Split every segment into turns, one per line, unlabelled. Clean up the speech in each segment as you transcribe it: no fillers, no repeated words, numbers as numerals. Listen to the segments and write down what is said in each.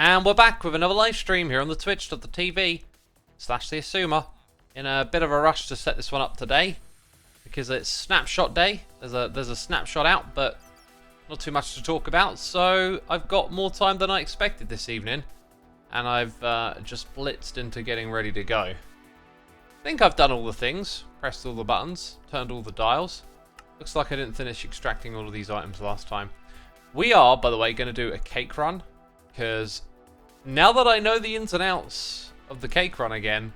And we're back with another live stream here on the twitch.tv/Xisuma. In a bit of a rush to set this one up today because it's snapshot day. There's a snapshot out, but not too much to talk about. So I've got more time than I expected this evening, and I've just blitzed into getting ready to go. I think I've done all the things, pressed all the buttons, turned all the dials. Looks like I didn't finish extracting all of these items last time. We are, by the way, going to do a cake run, because now that I know the ins and outs of the cake run again,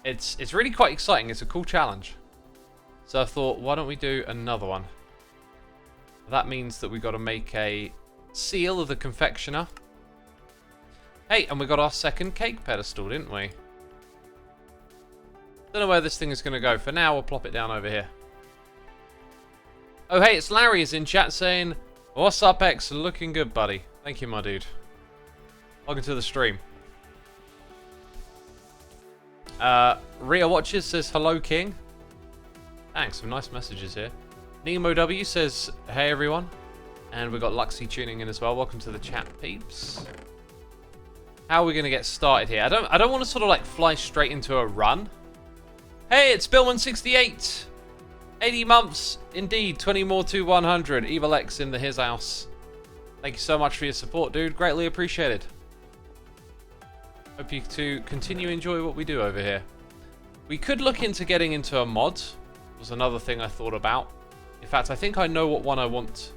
it's really quite exciting. It's a cool challenge. So I thought, why don't we do another one? That means that we got to make a seal of the confectioner. Hey, and we got our second cake pedestal, didn't we? Don't know where this thing is going to go. For now, we'll plop it down over here. Oh, hey, it's Larry is in chat saying, "What's up, X? Looking good, buddy." Thank you, my dude. Welcome to the stream. Ria Watches says, "Hello, King." Thanks, some nice messages here. Nemo W says, "Hey, everyone." And we've got Luxy tuning in as well. Welcome to the chat, peeps. How are we going to get started here? I don't want to sort of like fly straight into a run. Hey, it's Billman68. 80 months, indeed. 20 more to 100. Evil X in the his house. Thank you so much for your support, dude. Greatly appreciated. Hope you to continue to enjoy what we do over here. We could look into getting into a mod. Was another thing I thought about. In fact, I think I know what one I want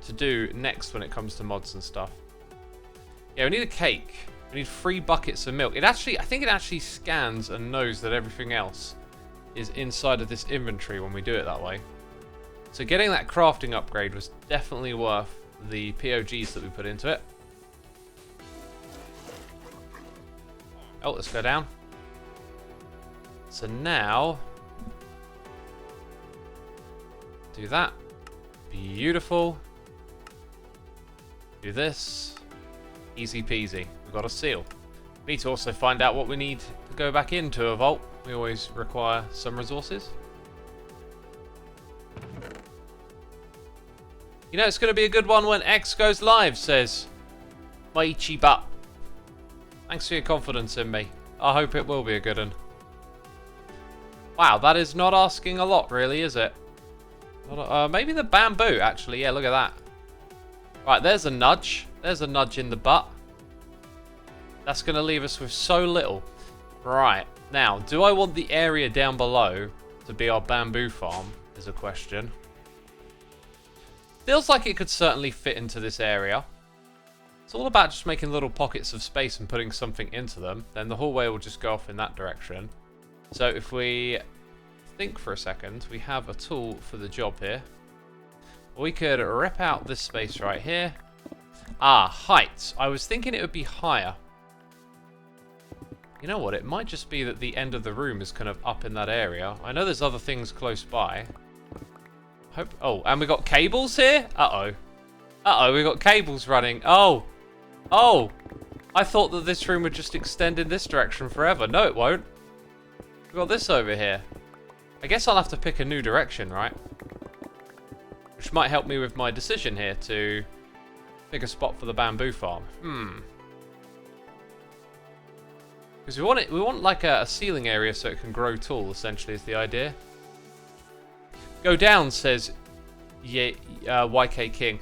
to do next when it comes to mods and stuff. Yeah, we need a cake. We need 3 buckets of milk. I think it actually scans and knows that everything else is inside of this inventory when we do it that way. So getting that crafting upgrade was definitely worth the POGs that we put into it. Oh, let's go down. So now, do that. Beautiful. Do this. Easy peasy. We've got a seal. We need to also find out what we need to go back into a vault. We always require some resources. You know, it's going to be a good one when X goes live, says Maichi Butt. Thanks for your confidence in me. I hope it will be a good one. Wow, that is not asking a lot, really, is it? Maybe the bamboo, actually. Yeah, look at that. Right, there's a nudge. There's a nudge in the butt. That's going to leave us with so little. Right, now, do I want the area down below to be our bamboo farm, is a question. Feels like it could certainly fit into this area. It's all about just making little pockets of space and putting something into them. Then the hallway will just go off in that direction. So if we think for a second, we have a tool for the job here. We could rip out this space right here. Ah, height. I was thinking it would be higher. You know what? It might just be that the end of the room is kind of up in that area. I know there's other things close by. Oh, and we got cables here? Uh-oh. Uh-oh, we got cables running. Oh. Oh. I thought that this room would just extend in this direction forever. No, it won't. We've got this over here. I guess I'll have to pick a new direction, right? Which might help me with my decision here to pick a spot for the bamboo farm. Because we want like a ceiling area so it can grow tall, essentially, is the idea. Go down, says YK King.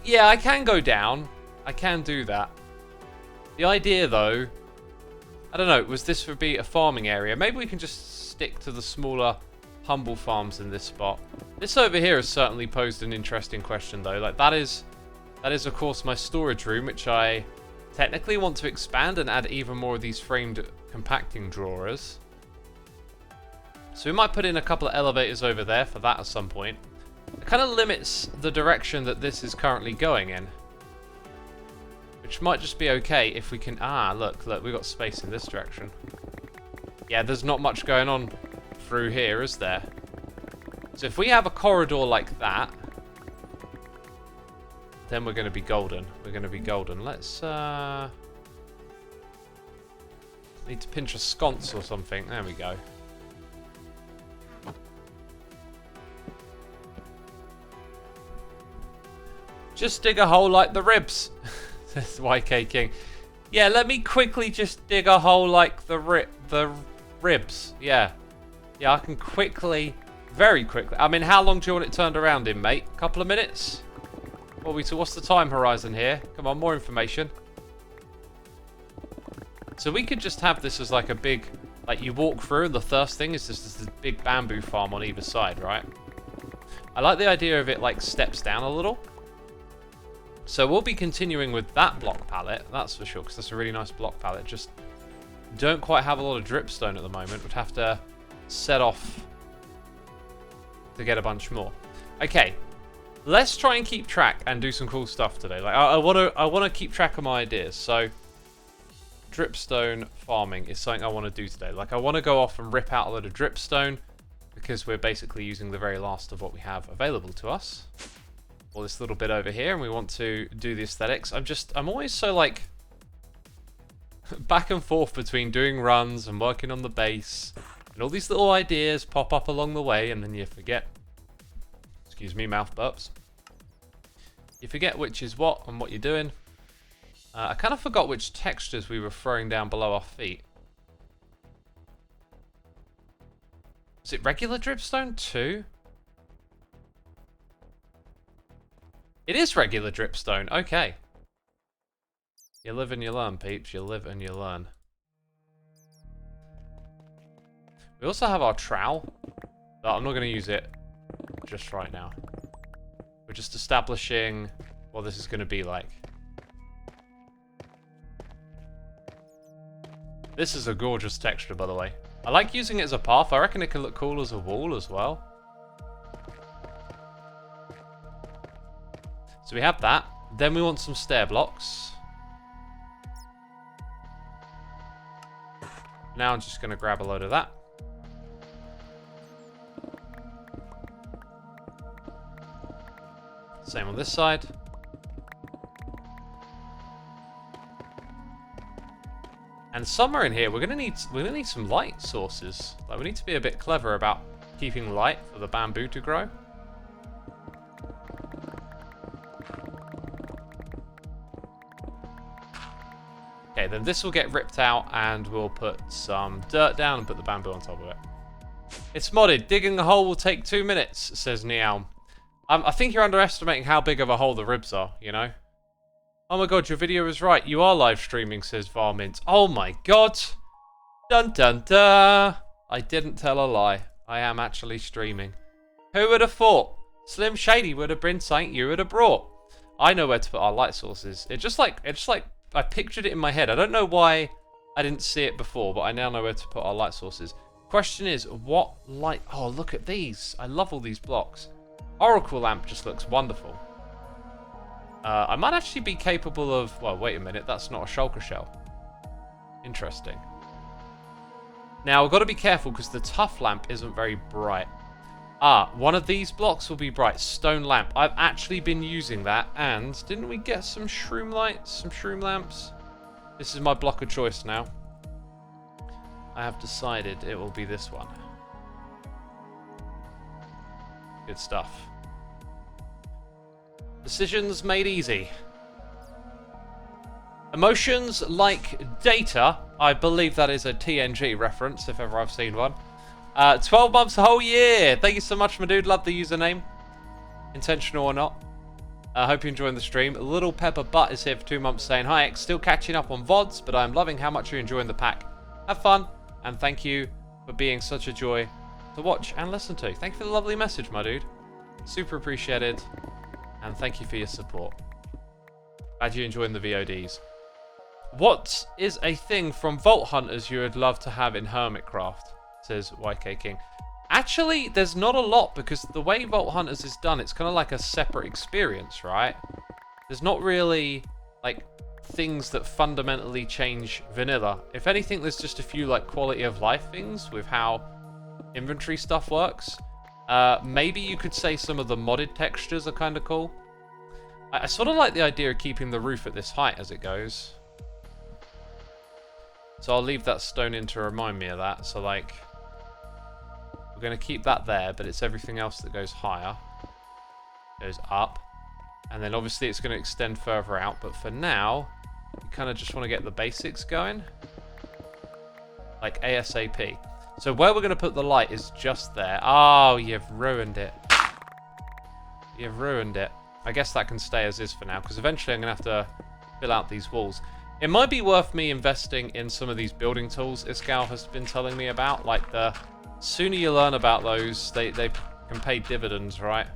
Yeah, I can go down. I can do that. The idea, though, I don't know, was this would be a farming area. Maybe we can just stick to the smaller, humble farms in this spot. This over here has certainly posed an interesting question, though. Like, that is, of course, my storage room, which I technically want to expand and add even more of these framed compacting drawers. So we might put in a couple of elevators over there for that at some point. It kind of limits the direction that this is currently going in. Which might just be okay if we can... Ah, look, we've got space in this direction. Yeah, there's not much going on through here, is there? So if we have a corridor like that, then we're going to be golden. We're going to be golden. Let's, need to pinch a sconce or something. There we go. Just dig a hole like the ribs, Says YK King. Yeah, let me quickly just dig a hole like the ribs. Yeah. Yeah, I can quickly, very quickly. I mean, how long do you want it turned around in, mate? A couple of minutes? What's the time horizon here? Come on, more information. So we could just have this as like a big, like you walk through and the first thing is just this big bamboo farm on either side, right? I like the idea of it like steps down a little. So we'll be continuing with that block palette, that's for sure, because that's a really nice block palette. Just don't quite have a lot of dripstone at the moment. Would have to set off to get a bunch more. Okay, let's try and keep track and do some cool stuff today. Like I want to keep track of my ideas. So dripstone farming is something I want to do today. Like I want to go off and rip out a load of dripstone because we're basically using the very last of what we have available to us. Or this little bit over here, and we want to do the aesthetics. I'm always so like back and forth between doing runs and working on the base, and all these little ideas pop up along the way, and then you forget. Excuse me, mouth burps. You forget which is what and what you're doing. I kind of forgot which textures we were throwing down below our feet. Is it regular dripstone too? It is regular dripstone. Okay. You live and you learn, peeps. You live and you learn. We also have our trowel. But I'm not going to use it just right now. We're just establishing what this is going to be like. This is a gorgeous texture, by the way. I like using it as a path. I reckon it can look cool as a wall as well. So we have that. Then we want some stair blocks. Now I'm just going to grab a load of that. Same on this side. And somewhere in here we're gonna need some light sources. Like we need to be a bit clever about keeping light for the bamboo to grow. Okay, then this will get ripped out and we'll put some dirt down and put the bamboo on top of it. It's modded. Digging a hole will take 2 minutes, says Nialm. I think you're underestimating how big of a hole the ribs are, you know? Oh my god, your video is right. You are live streaming, says Varmint. Oh my god. Dun dun dun. I didn't tell a lie. I am actually streaming. Who would have thought? Slim Shady would have been something you would have brought. I know where to put our light sources. It's just like I pictured it in my head. I don't know why I didn't see it before, but I now know where to put our light sources. Question is, what light... Oh, look at these. I love all these blocks. Oracle lamp just looks wonderful. I might actually be capable of... Well, wait a minute. That's not a shulker shell. Interesting. Now, I've got to be careful because the tough lamp isn't very bright. Ah, one of these blocks will be bright. Stone lamp. I've actually been using that. And didn't we get some shroom lights? Some shroom lamps? This is my block of choice now. I have decided it will be this one. Good stuff. Decisions made easy. Emotions like data. I believe that is a TNG reference, if ever I've seen one. 12 months, a whole year. Thank you so much, my dude. Love the username. Intentional or not. I hope you're enjoying the stream. Little Pepper Butt is here for 2 months saying, hi, X, still catching up on VODs, but I'm loving how much you're enjoying the pack. Have fun, and thank you for being such a joy to watch and listen to. Thank you for the lovely message, my dude. Super appreciated, and thank you for your support. Glad you're enjoying the VODs. What is a thing from Vault Hunters you would love to have in Hermitcraft? Says YK King. Actually, there's not a lot because the way Vault Hunters is done, it's kind of like a separate experience, right? There's not really like things that fundamentally change vanilla. If anything, there's just a few like quality of life things with how inventory stuff works. Maybe you could say some of the modded textures are kind of cool. I sort of like the idea of keeping the roof at this height as it goes. So I'll leave that stone in to remind me of that. So like, we're going to keep that there, but it's everything else that goes higher. Goes up. And then obviously it's going to extend further out. But for now, we kind of just want to get the basics going. Like ASAP. So where we're going to put the light is just there. Oh, you've ruined it. You've ruined it. I guess that can stay as is for now, because eventually I'm going to have to fill out these walls. It might be worth me investing in some of these building tools Iskal has been telling me about. Like, the sooner you learn about those, they can pay dividends, right?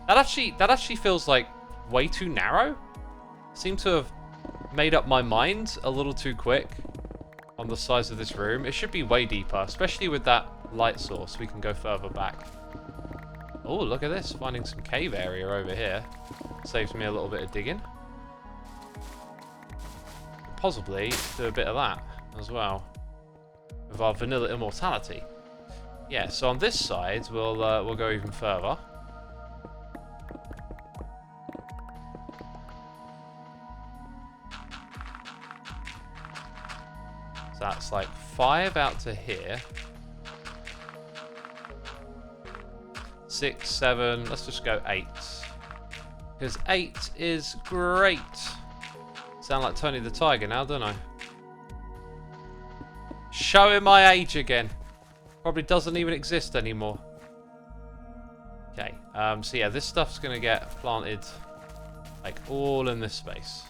That actually feels like way too narrow. Seem to have made up my mind a little too quick on the size of this room. It should be way deeper, especially with that light source. We can go further back. Oh, look at this. Finding some cave area over here. Saves me a little bit of digging. Possibly do a bit of that as well with our vanilla immortality. Yeah, so on this side we'll go even further. So that's like 5 out to here. 6, 7, let's just go 8. Because 8 is great. Sound like Tony the Tiger now, don't I? Showing my age again. Probably doesn't even exist anymore. Okay, so yeah, this stuff's going to get planted like all in this space.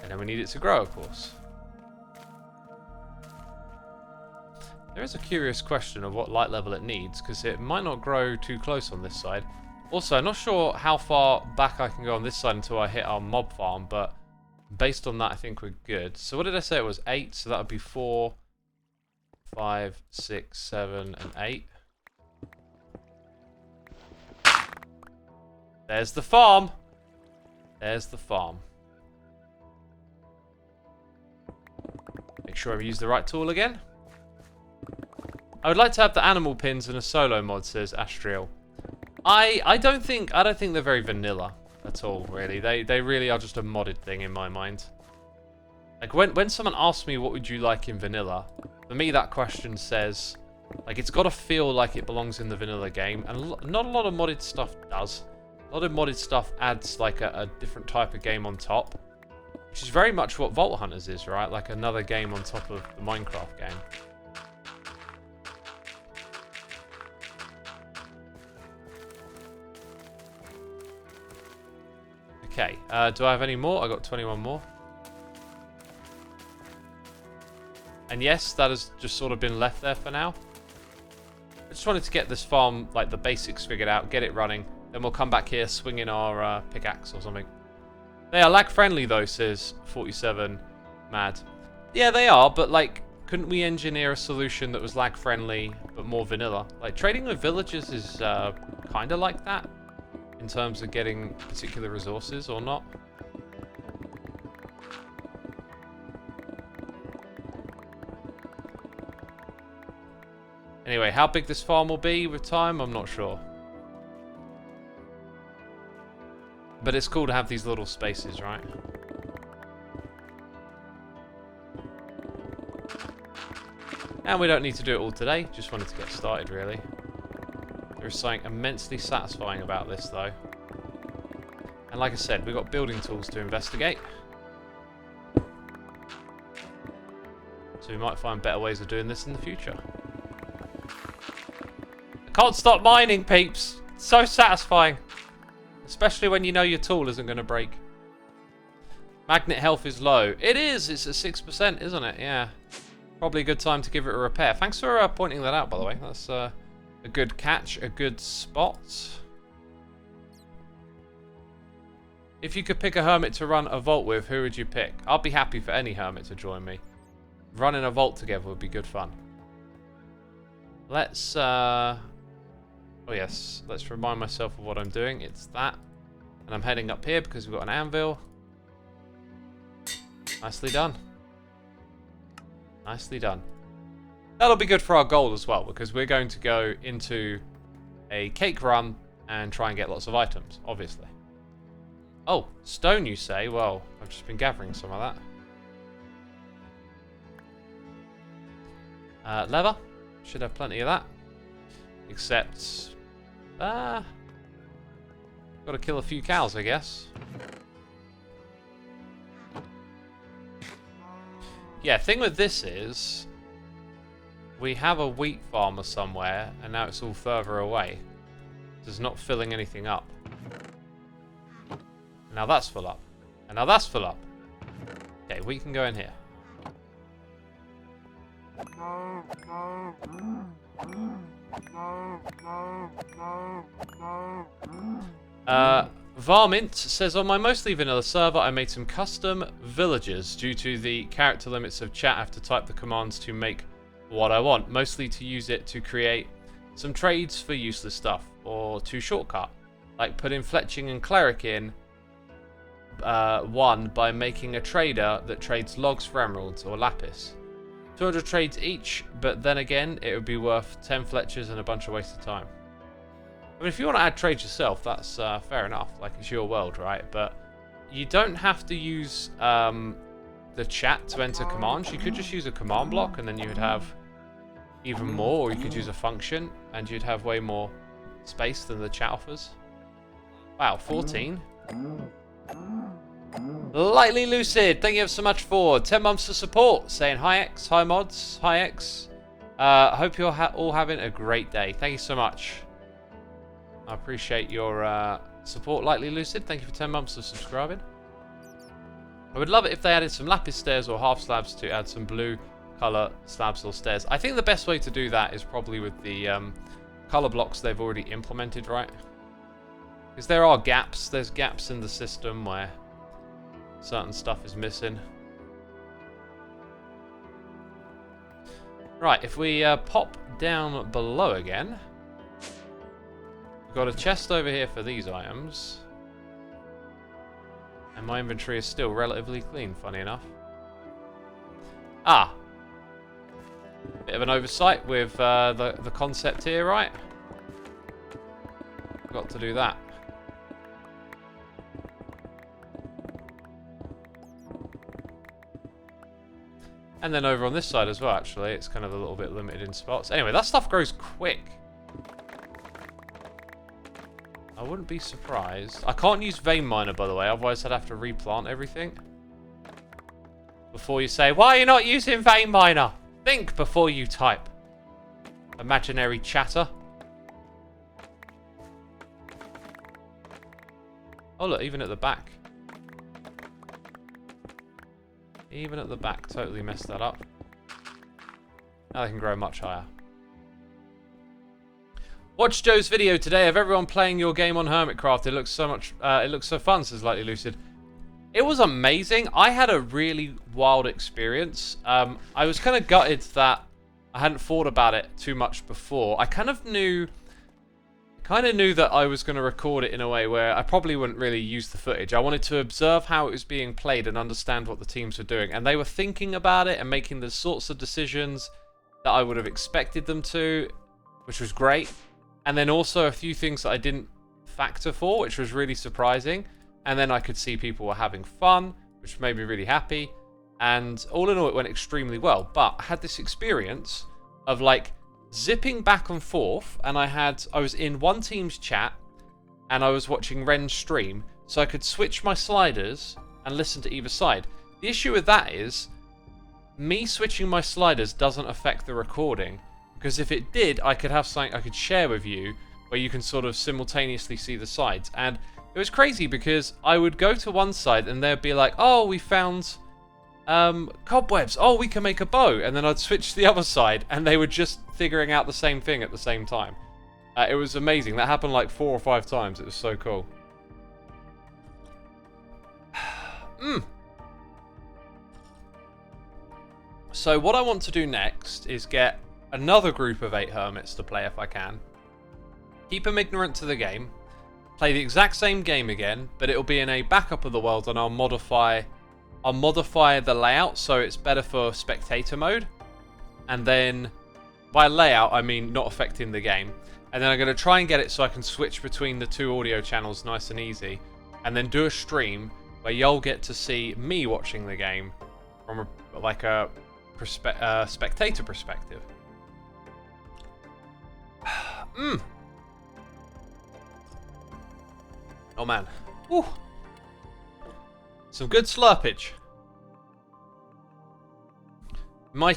And then we need it to grow, of course. There is a curious question of what light level it needs, because it might not grow too close on this side. Also, I'm not sure how far back I can go on this side until I hit our mob farm, but based on that, I think we're good. So what did I say? It was 8, so that would be 4, 5, 6, 7, and 8. There's the farm. There's the farm. Make sure I use the right tool again. I would like to have the animal pins in a solo mod, says Astriel. I don't think they're very vanilla at all, really. They really are just a modded thing in my mind. Like when someone asks me what would you like in vanilla, for me that question says, like, it's got to feel like it belongs in the vanilla game, and not a lot of modded stuff does. A lot of modded stuff adds like a different type of game on top, which is very much what Vault Hunters is, right? Like another game on top of the Minecraft game. Okay, do I have any more? I got 21 more. And yes, that has just sort of been left there for now. I just wanted to get this farm, like the basics figured out, get it running. Then we'll come back here swinging our pickaxe or something. They are lag friendly though, says 47 Mad. Yeah, they are, but like, couldn't we engineer a solution that was lag friendly but more vanilla? Like, trading with villagers is kind of like that. In terms of getting particular resources or not. Anyway, how big this farm will be with time, I'm not sure. But it's cool to have these little spaces, right? And we don't need to do it all today, just wanted to get started really. There's something immensely satisfying about this though. And like I said, we've got building tools to investigate. So we might find better ways of doing this in the future. I can't stop mining, peeps! It's so satisfying. Especially when you know your tool isn't going to break. Magnet health is low. It is! It's at 6%, isn't it? Yeah. Probably a good time to give it a repair. Thanks for pointing that out, by the way. That's a good catch, a good spot. If you could pick a hermit to run a vault with, who would you pick? I'd be happy for any hermit to join me. Running a vault together would be good fun. Let's, oh yes, let's remind myself of what I'm doing. It's that. And I'm heading up here because we've got an anvil. Nicely done. Nicely done. That'll be good for our goal as well, because we're going to go into a cake run and try and get lots of items, obviously. Oh, stone you say? Well, I've just been gathering some of that. Leather. Should have plenty of that. Except... got to kill a few cows, I guess. Yeah, thing with this is... we have a wheat farmer somewhere, and now it's all further away. It's not filling anything up. Now that's full up. And now that's full up. Okay, we can go in here. Varmint says, on my mostly vanilla server, I made some custom villagers. Due to the character limits of chat, I have to type the commands to make what I want. Mostly to use it to create some trades for useless stuff, or to shortcut. Like putting fletching and cleric in one by making a trader that trades logs for emeralds or lapis. 200 trades each, but then again, it would be worth 10 fletchers and a bunch of wasted time. I mean, if you want to add trades yourself, that's fair enough. Like, it's your world, right? But you don't have to use the chat to enter commands. You could just use a command block, and then you would have even more, or you could use a function, and you'd have way more space than the chat offers. Wow, 14. Lightly Lucid, thank you so much for 10 months of support. Saying hi X, hi mods, hi X. I hope you're all having a great day. Thank you so much. I appreciate your support, Lightly Lucid. Thank you for 10 months of subscribing. I would love it if they added some lapis stairs or half slabs to add some blue color slabs or stairs. I think the best way to do that is probably with the color blocks they've already implemented, right? Because there are gaps. There's gaps in the system where certain stuff is missing. Right, if we pop down below again, we've got a chest over here for these items. And my inventory is still relatively clean, funny enough. Ah! Bit of an oversight with the concept here, right? Got to do that. And then over on this side as well, actually, it's kind of a little bit limited in spots. Anyway, that stuff grows quick. I wouldn't be surprised. I can't use vein miner, by the way, otherwise I'd have to replant everything. Before you say, why are you not using vein miner? Think before you type. Imaginary chatter. Oh look, even at the back. Even at the back, totally messed that up. Now they can grow much higher. Watch Joe's video today of everyone playing your game on Hermitcraft. It looks so much. It looks so fun, says Lightly Lucid. It was amazing. I had a really wild experience. I was kind of gutted that I hadn't thought about it too much before. I kind of knew that I was going to record it in a way where I probably wouldn't really use the footage. I wanted to observe how it was being played and understand what the teams were doing. And they were thinking about it and making the sorts of decisions that I would have expected them to, which was great. And then also a few things that I didn't factor for, which was really surprising. And then I could see people were having fun, which made me really happy. And all in all, it went extremely well. But I had this experience of like zipping back and forth, and I was in one team's chat, and I was watching Ren's stream, so I could switch my sliders and listen to either side. The issue with that is, me switching my sliders doesn't affect the recording, because if it did, I could have something I could share with you, where you can sort of simultaneously see the sides. And it was crazy, because I would go to one side, and they'd be like, oh, we found cobwebs, oh, we can make a bow, and then I'd switch to the other side and they were just figuring out the same thing at the same time. It was amazing. That happened like 4 or 5 times. It was so cool. So what I want to do next is get another group of 8 hermits to play if I can. Keep them ignorant to the game. Play the exact same game again, but it'll be in a backup of the world, and I'll modify the layout so it's better for spectator mode. And then, by layout, I mean not affecting the game. And then I'm going to try and get it so I can switch between the 2 audio channels nice and easy. And then do a stream where you'll get to see me watching the game from a spectator perspective. Mmm. Oh man. Woo. Some good slurpage. My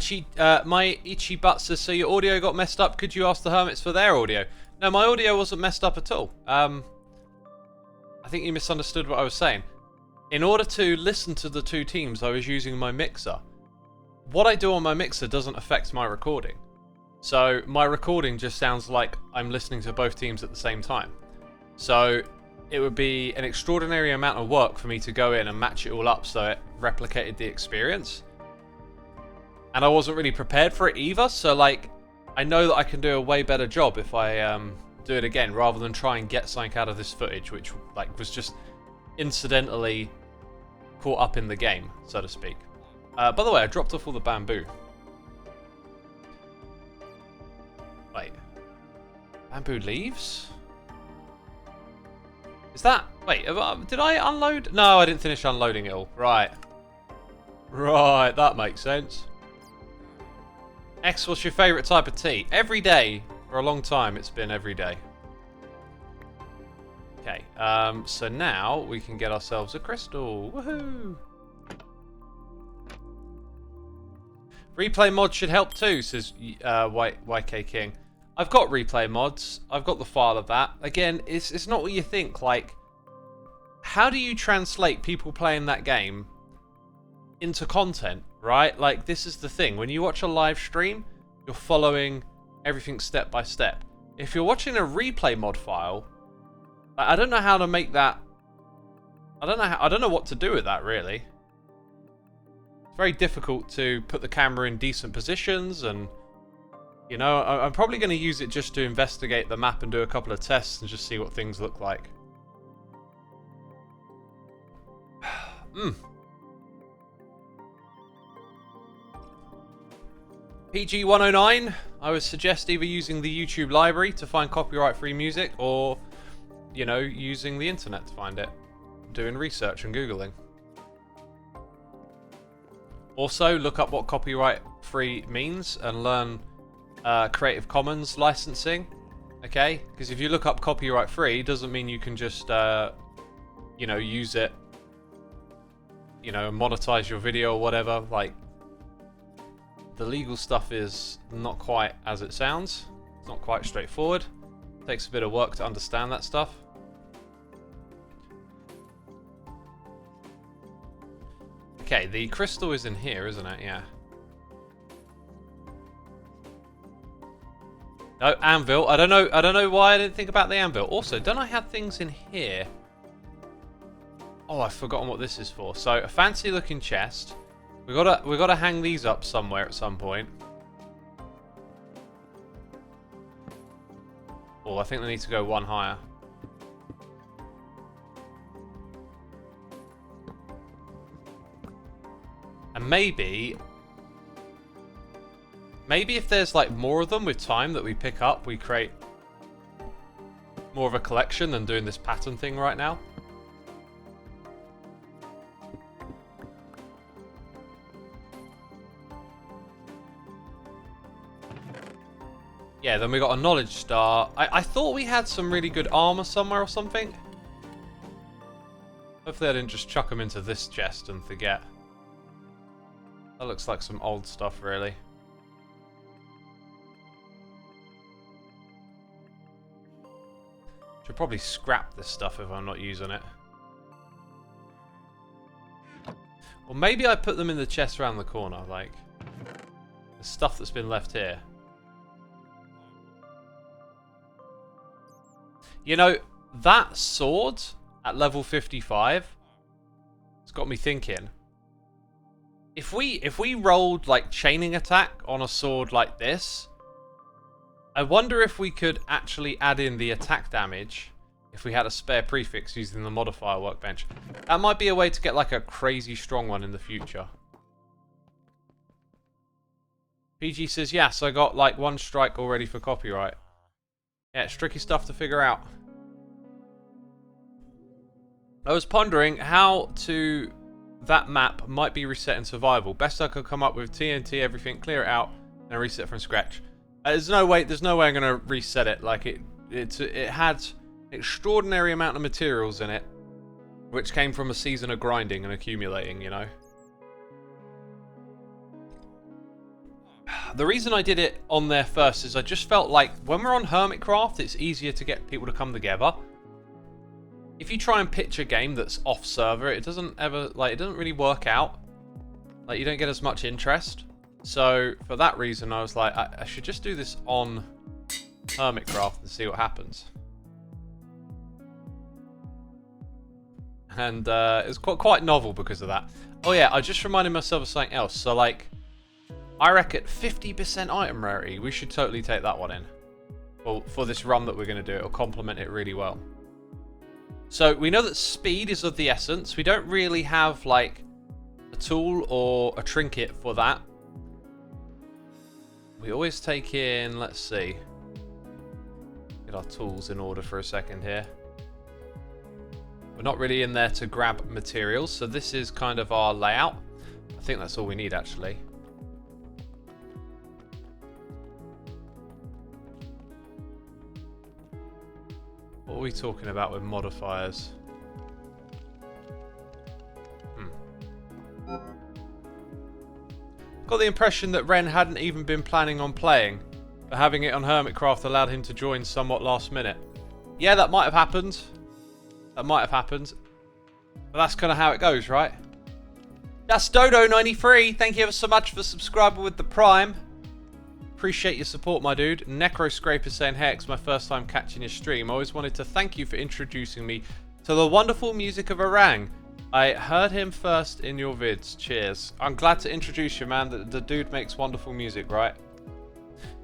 itchy butt says, so your audio got messed up. Could you ask the hermits for their audio? No, my audio wasn't messed up at all. I think you misunderstood what I was saying. In order to listen to the two teams, I was using my mixer. What I do on my mixer doesn't affect my recording. So my recording just sounds like I'm listening to both teams at the same time. So it would be an extraordinary amount of work for me to go in and match it all up so it replicated the experience. And I wasn't really prepared for it either, so like, I know that I can do a way better job if I do it again, rather than try and get something out of this footage, which like was just incidentally caught up in the game, so to speak. By the way, I dropped off all the bamboo. Wait. Bamboo leaves? Is that... Wait, did I unload? No, I didn't finish unloading it all. Right. Right, that makes sense. X, what's your favourite type of tea? Every day. For a long time, it's been every day. Okay, so now we can get ourselves a crystal. Woohoo! Replay mods should help too, says YK King. I've got replay mods. I've got the file of that. Again, it's not what you think. Like, how do you translate people playing that game into content, right? Like, this is the thing. When you watch a live stream, you're following everything step by step. If you're watching a replay mod file, I don't know how to make that. I don't know what to do with that, really. It's very difficult to put the camera in decent positions, and you know, I'm probably going to use it just to investigate the map and do a couple of tests and just see what things look like. PG 109, I would suggest either using the YouTube library to find copyright-free music, or, you know, using the internet to find it. Doing research and Googling. Also, look up what copyright-free means and learn Creative Commons licensing. Okay? Because if you look up copyright-free, doesn't mean you can just, you know, use it, you know, monetize your video or whatever. Like, the legal stuff is not quite as it sounds. It's not quite straightforward. It takes a bit of work to understand that stuff. Okay, the crystal is in here, isn't it? Yeah. No, anvil. I don't know why I didn't think about the anvil. Also, don't I have things in here? Oh, I've forgotten what this is for. So, a fancy looking chest. We gotta hang these up somewhere at some point. Oh, I think they need to go one higher. And maybe if there's like more of them with time that we pick up, we create more of a collection than doing this pattern thing right now. Yeah, then we got a knowledge star. I thought we had some really good armor somewhere or something. Hopefully I didn't just chuck them into this chest and forget. That looks like some old stuff, really. Should probably scrap this stuff if I'm not using it. Or maybe I put them in the chest around the corner, like the stuff that's been left here. You know, that sword at level 55, it's got me thinking. If we rolled like chaining attack on a sword like this, I wonder if we could actually add in the attack damage if we had a spare prefix using the modifier workbench. That might be a way to get like a crazy strong one in the future. PG says, yes, I got like one strike already for copyright. Yeah, it's tricky stuff to figure out. I was pondering how to... that map might be reset in survival. Best I could come up with TNT, everything, clear it out, and reset from scratch. There's no way I'm gonna reset it. Like it had extraordinary amount of materials in it, which came from a season of grinding and accumulating, you know. The reason I did it on there first is I just felt like when we're on Hermitcraft, it's easier to get people to come together. If you try and pitch a game that's off server, it doesn't really work out. Like, you don't get as much interest. So for that reason, I was like, I should just do this on Hermitcraft and see what happens. And it was quite novel because of that. Oh yeah, I just reminded myself of something else. So like, I reckon 50% item rarity. We should totally take that one in. Well, for this run that we're going to do, it'll complement it really well. So we know that speed is of the essence. We don't really have like a tool or a trinket for that. We always take in, let's see. Get our tools in order for a second here. We're not really in there to grab materials, so this is kind of our layout. I think that's all we need actually. What are we talking about with modifiers? Got the impression that Ren hadn't even been planning on playing, but having it on Hermitcraft allowed him to join somewhat last minute. Yeah, that might have happened. That might have happened. But that's kind of how it goes, right? That's Dodo93. Thank you ever so much for subscribing with the Prime. Appreciate your support, my dude. Necroscraper saying, hey, it's my first time catching your stream. I always wanted to thank you for introducing me to the wonderful music of Orang. I heard him first in your vids. Cheers. I'm glad to introduce you, man. The dude makes wonderful music, right?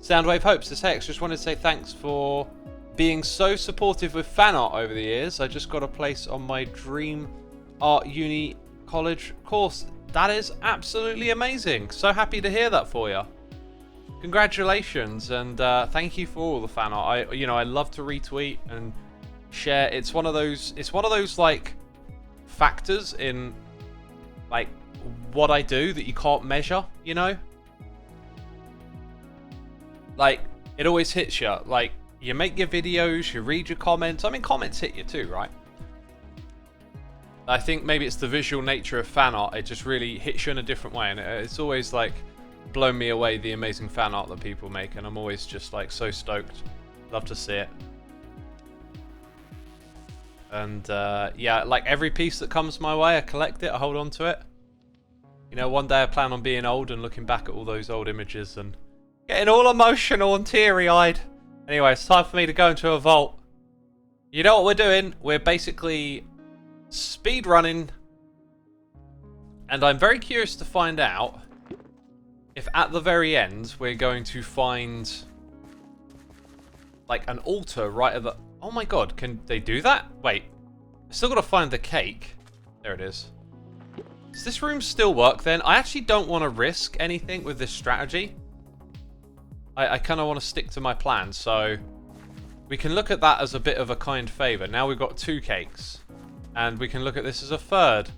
Soundwave Hope says, Hex, just wanted to say thanks for being so supportive with fan art over the years. I just got a place on my dream art uni college course. That is absolutely amazing. So happy to hear that for you. Congratulations, and thank you for all the fan art. I love to retweet and share. It's one of those like factors in like what I do that you can't measure, you know? Like, it always hits you. Like, you make your videos, you read your comments. I mean, comments hit you too, right? I think maybe it's the visual nature of fan art. It just really hits you in a different way, and it's always like blown me away, the amazing fan art that people make, and I'm always just like so stoked. Love to see it. And yeah, like every piece that comes my way, I collect it, I hold on to it. You know, one day I plan on being old and looking back at all those old images and getting all emotional and teary-eyed. Anyway, it's time for me to go into a vault. You know what we're doing? We're basically speed running, and I'm very curious to find out if at the very end we're going to find like an altar right at the... Oh my god, can they do that? Wait, I still got to find the cake. There it is. Does this room still work then? I actually don't want to risk anything with this strategy. I kind of want to stick to my plan, so we can look at that as a bit of a kind favour. Now we've got 2 cakes, and we can look at this as a 3rd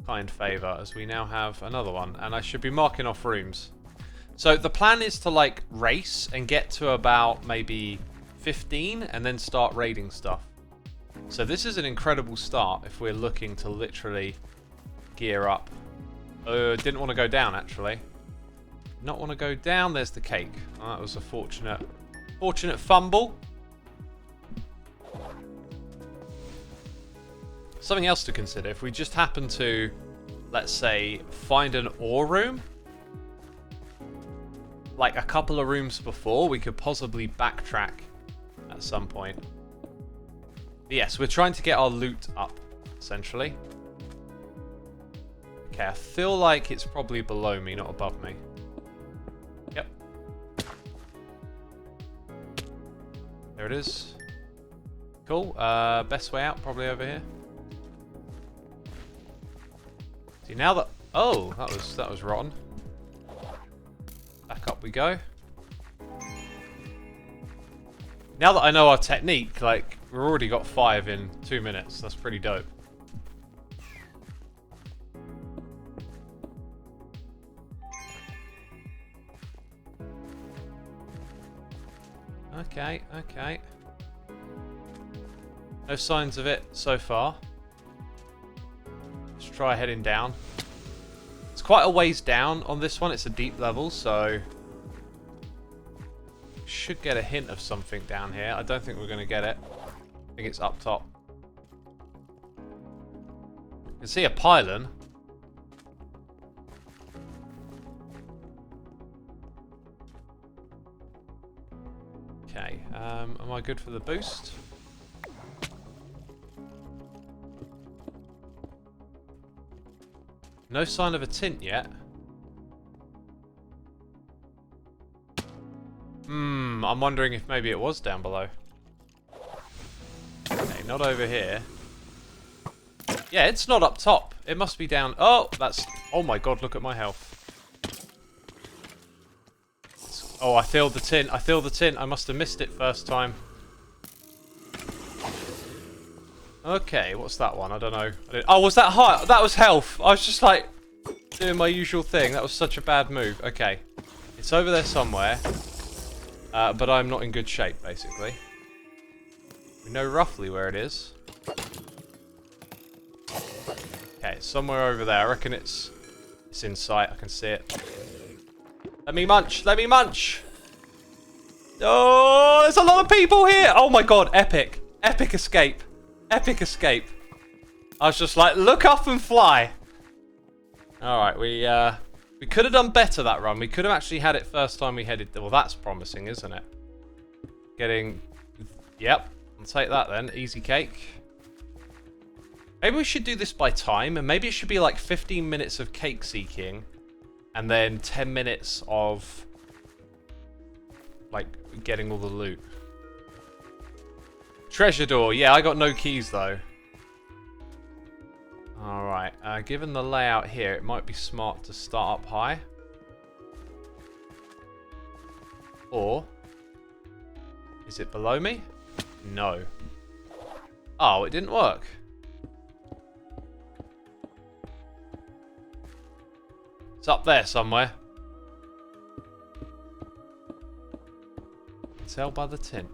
kind favour, as we now have another one, and I should be marking off rooms. So the plan is to like race and get to about maybe 15 and then start raiding stuff. So this is an incredible start if we're looking to literally gear up. Didn't want to go down actually. Not want to go down. There's the cake. Oh, that was a fortunate fumble. Something else to consider. If we just happen to, let's say, find an ore room, like a couple of rooms before, we could possibly backtrack at some point. But yes, we're trying to get our loot up, essentially. Okay, I feel like it's probably below me, not above me. Yep. There it is. Cool. Best way out, probably over here. See, now that... Oh, that was rotten. Back up we go. Now that I know our technique, like, we've already got 5 in 2 minutes. That's pretty dope. Okay, okay. No signs of it so far. Let's try heading down. It's quite a ways down on this one. It's a deep level, so... should get a hint of something down here. I don't think we're going to get it. I think it's up top. You can see a pylon. Okay, am I good for the boost? No sign of a tint yet. I'm wondering if maybe it was down below. Okay, not over here. Yeah, it's not up top. It must be down... oh, that's... oh my god, look at my health. Oh, I filled the tin. I filled the tin. I must have missed it first time. Okay, what's that one? I don't know. Oh, was that high? That was health. I was just like doing my usual thing. That was such a bad move. Okay. It's over there somewhere. But I'm not in good shape, basically. We know roughly where it is. Okay, it's somewhere over there. I reckon it's in sight. I can see it. Let me munch! Let me munch! Oh, there's a lot of people here! Oh my god, epic. Epic escape. Epic escape. I was just like, look up and fly. Alright, we could have done better that run. We could have actually had it first time we headed... well, that's promising, isn't it? Getting... yep, I'll take that then. Easy cake. Maybe we should do this by time, and maybe it should be like 15 minutes of cake seeking, and then 10 minutes of... like, getting all the loot. Treasure door. Yeah, I got no keys, though. Alright, given the layout here, it might be smart to start up high. Or... is it below me? No. Oh, it didn't work. It's up there somewhere. Tell by the tint.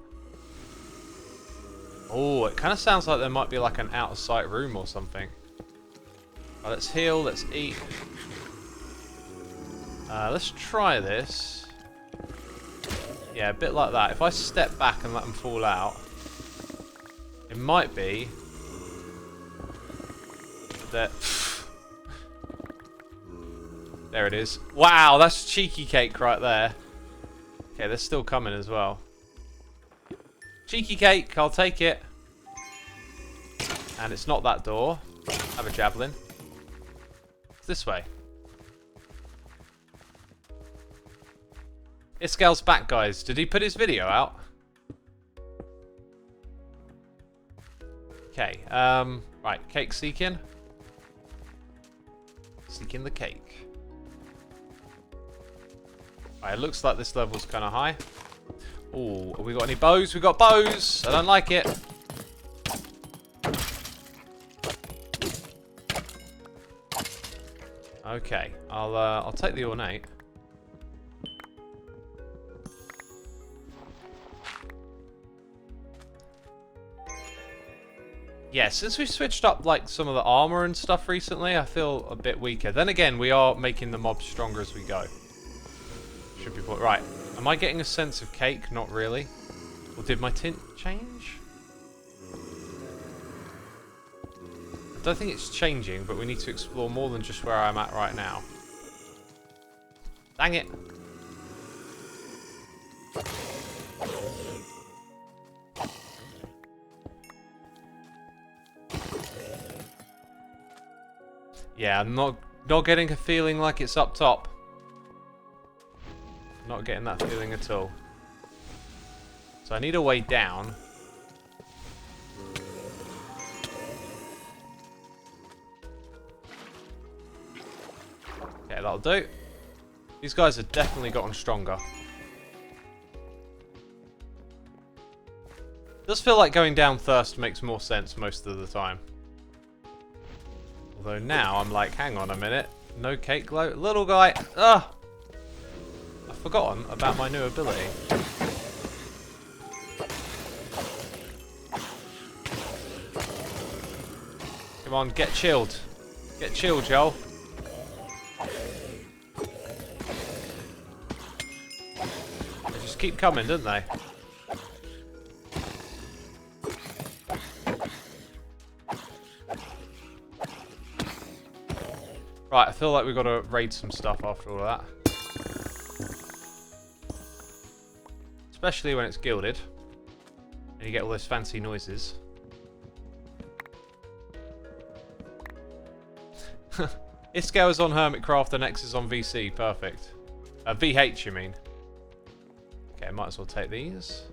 Oh, it kind of sounds like there might be like an out of sight room or something. Right, let's heal, let's eat. Let's try this. Yeah, a bit like that. If I step back and let them fall out, it might be that... there it is. Wow, that's cheeky cake right there. Okay, they're still coming as well. Cheeky cake, I'll take it. And it's not that door. Have a javelin. It's this way. Iscal's back, guys. Did he put his video out? Okay, right, cake seeking. Seeking the cake. Right, it looks like this level's kind of high. Oh, have we got any bows? We got bows! I don't like it. Okay, I'll take the ornate. Yeah, since we switched up like some of the armor and stuff recently, I feel a bit weaker. Then again, we are making the mobs stronger as we go. Should be right. Am I getting a sense of cake? Not really. Or did my tint change? I don't think it's changing, but we need to explore more than just where I'm at right now. Dang it. Yeah, I'm not getting a feeling like it's up top. Not getting that feeling at all. So I need a way down. Okay, that'll do. These guys have definitely gotten stronger. Does feel like going down first makes more sense most of the time. Although now I'm like, hang on a minute. No cake glow. Little guy. Ugh. I've forgotten about my new ability. Come on, get chilled. Get chilled, Joel. They just keep coming, don't they? Right, I feel like we've got to raid some stuff after all of that. Especially when it's gilded. And you get all those fancy noises. Iscale is on Hermitcraft and X is on VC. Perfect. VH, you mean? Okay, might as well take these.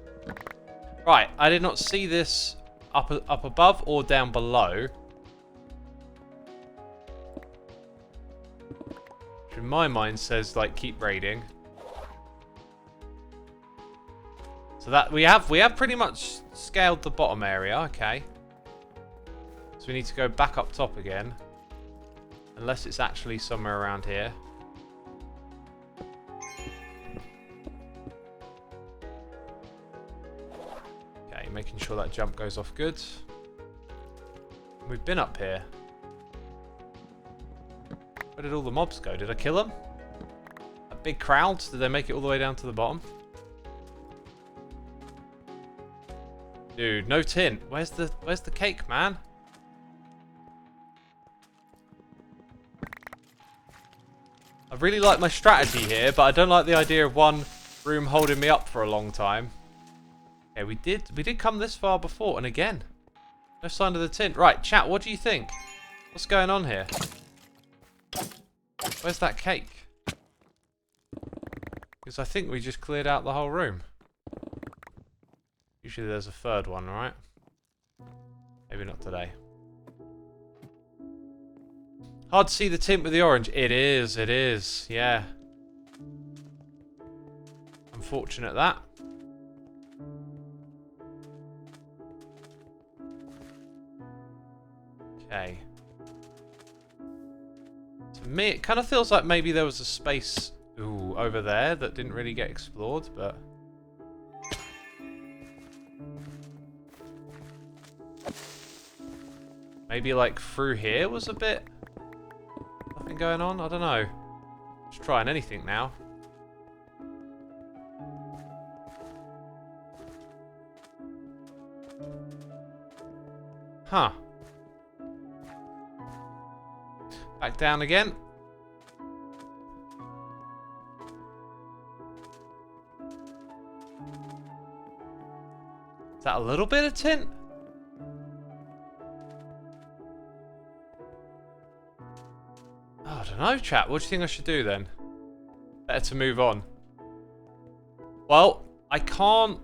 Right, I did not see this up above or down below. Which in my mind says, like, keep raiding. So that we have pretty much scaled the bottom area, okay. So we need to go back up top again. Unless it's actually somewhere around here. Okay, making sure that jump goes off good. We've been up here. Where did all the mobs go? Did I kill them? A big crowd? Did they make it all the way down to the bottom? Dude, no tint. Where's the cake, man? I really like my strategy here, but I don't like the idea of one room holding me up for a long time. Okay, we did come this far before, and again, no sign of the tint. Right, chat, what do you think? What's going on here? Where's that cake? Because I think we just cleared out the whole room. Usually there's a third one, right? Maybe not today. Hard to see the tint with the orange. It is, yeah. Unfortunate that. Okay. To me, it kind of feels like maybe there was a space over there that didn't really get explored, but... Maybe like through here was a bit... Nothing going on? I don't know. Just trying anything now. Huh. Back down again. Is that a little bit of tint? I don't know, chat. What do you think I should do then? Better to move on. Well, I can't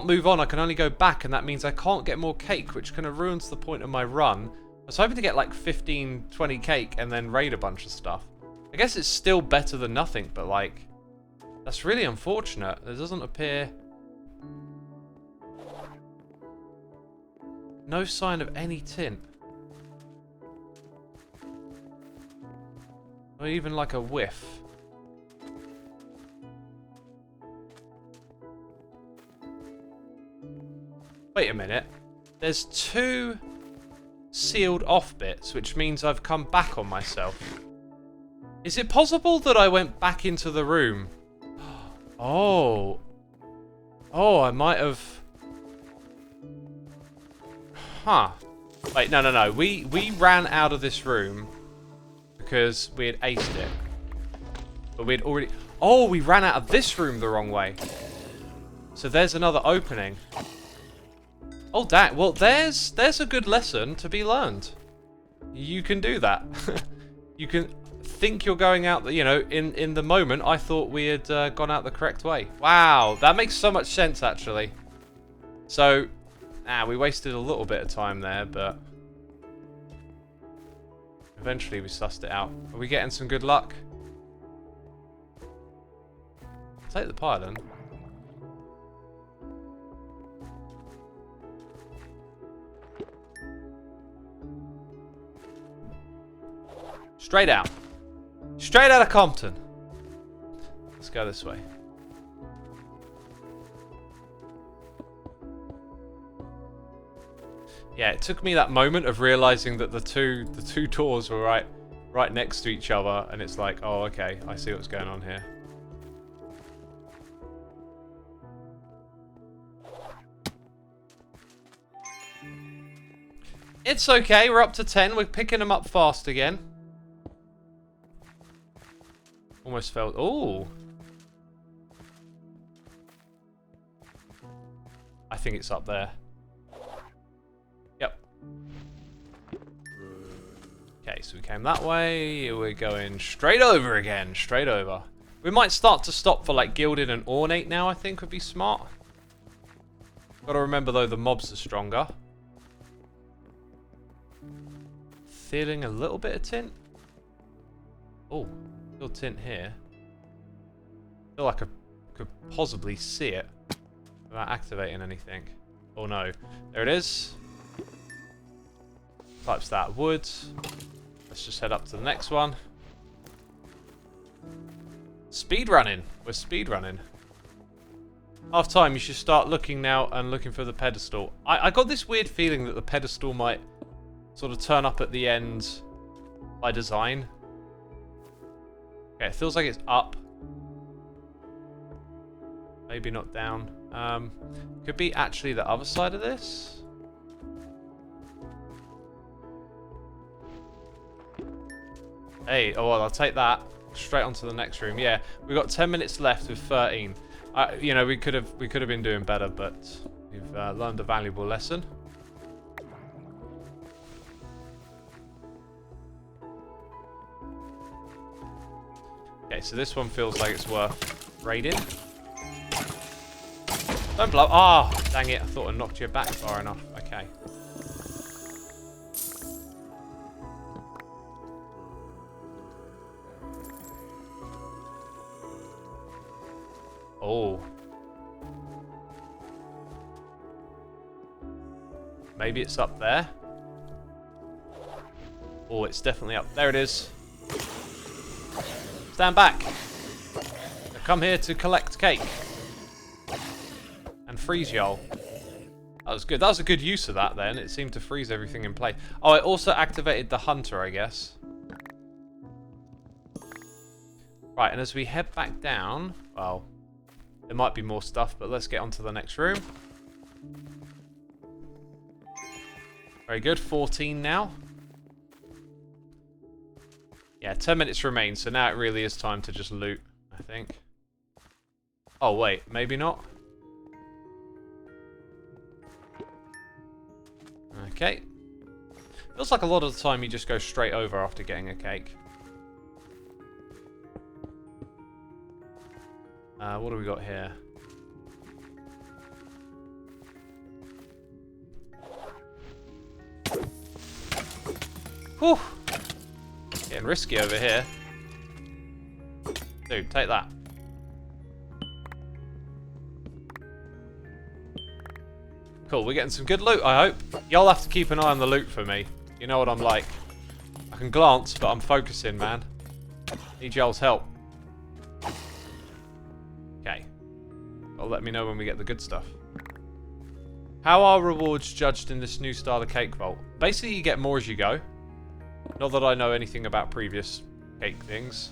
move on. I can only go back, and that means I can't get more cake, which kind of ruins the point of my run. I was hoping to get like 15, 20 cake and then raid a bunch of stuff. I guess it's still better than nothing, but like, that's really unfortunate. There doesn't appear... No sign of any tint. Or even like a whiff. Wait a minute. There's 2 sealed off bits, which means I've come back on myself. Is it possible that I went back into the room? Oh. Oh, I might have... Huh. Wait, no. We ran out of this room because we had aced it. But we'd already... Oh, we ran out of this room the wrong way. So there's another opening. Oh, that. Well, there's a good lesson to be learned. You can do that. You can think you're going out, you know, in the moment, I thought we had gone out the correct way. Wow, that makes so much sense, actually. So, we wasted a little bit of time there, but eventually we sussed it out. Are we getting some good luck? Take the pylon. Straight out. Straight out of Compton. Let's go this way. Yeah, it took me that moment of realizing that the two doors were right next to each other, and it's like, oh, okay, I see what's going on here. It's okay, we're up to 10. We're picking them up fast again. Almost felt... Ooh. I think it's up there. Yep. Okay, so we came that way. We're going straight over again. Straight over. We might start to stop for like gilded and ornate now, I think would be smart. Gotta remember though, the mobs are stronger. Feeling a little bit of tint. Oh, still tint here. Feel like I could possibly see it without activating anything. Oh no, there it is. Types that wood. Let's just head up to the next one. Speed running. We're speed running. Half time, you should start looking now and looking for the pedestal. I got this weird feeling that the pedestal might sort of turn up at the end by design. Okay, it feels like it's up. Maybe not down. Could be actually the other side of this. Hey, oh well, I'll take that. Straight on to the next room. Yeah, we've got 10 minutes left with 13. You know, we could have been doing better, but we've learned a valuable lesson. Okay, so this one feels like it's worth raiding. Don't blow. Ah, oh, dang it! I thought I knocked you back far enough. Okay. Oh. Maybe it's up there. Oh, it's definitely up. There it is. Stand back. I come here to collect cake. And freeze y'all. That was good. That was a good use of that then. It seemed to freeze everything in place. Oh, it also activated the hunter, I guess. Right, and as we head back down, well, there might be more stuff, but let's get on to the next room. Very good. 14 now. Yeah, 10 minutes remain, so now it really is time to just loot, I think. Oh, wait. Maybe not? Okay. Feels like a lot of the time you just go straight over after getting a cake. What do we got here? Whew! Getting risky over here. Dude, take that. Cool, we're getting some good loot, I hope. Y'all have to keep an eye on the loot for me. You know what I'm like. I can glance, but I'm focusing, man. Need y'all's help. Okay. Well, let me know when we get the good stuff. How are rewards judged in this new style of cake vault? Basically, you get more as you go. Not that I know anything about previous cake things.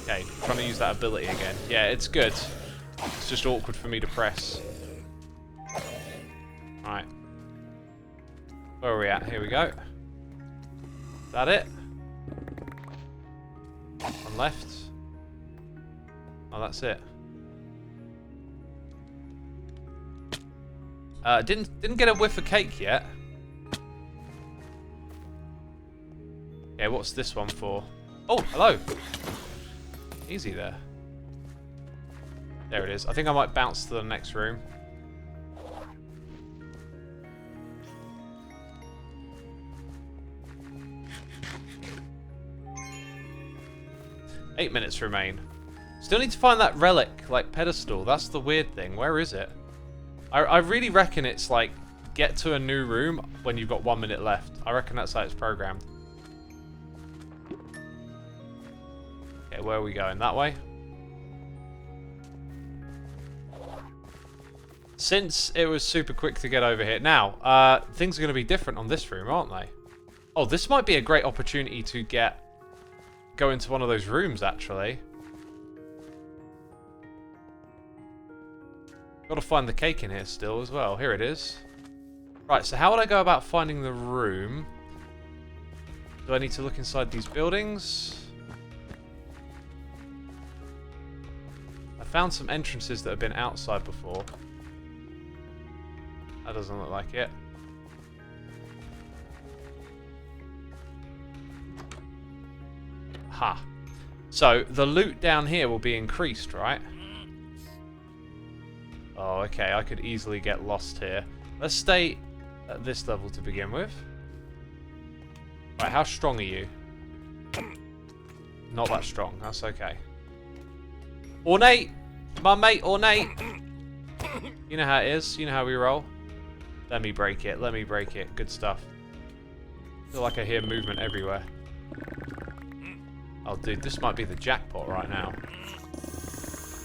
Okay, trying to use that ability again. Yeah, it's good. It's just awkward for me to press. Right. Where are we at? Here we go. Is that it? On left. Oh, that's it. Didn't get a whiff of cake yet. Okay, what's this one for? Oh, hello. Easy there. There it is. I think I might bounce to the next room. Eight minutes remain. Still need to find that relic, like pedestal. That's the weird thing. Where is it? I really reckon it's like get to a new room when you've got 1 minute left. I reckon that's how it's programmed. Okay, where are we going? That way? Since it was super quick to get over here. Now, things are going to be different on this room, aren't they? Oh, this might be a great opportunity to go into one of those rooms, actually. Got to find the cake in here still as well. Here it is. Right, so how would I go about finding the room? Do I need to look inside these buildings? I found some entrances that have been outside before. That doesn't look like it. Ha. So, the loot down here will be increased, right? Oh, okay, I could easily get lost here. Let's stay at this level to begin with. Right, how strong are you? Not that strong, that's okay. Ornate! My mate, Ornate! You know how it is, you know how we roll. Let me break it, let me break it. Good stuff. I feel like I hear movement everywhere. Oh, dude, this might be the jackpot right now.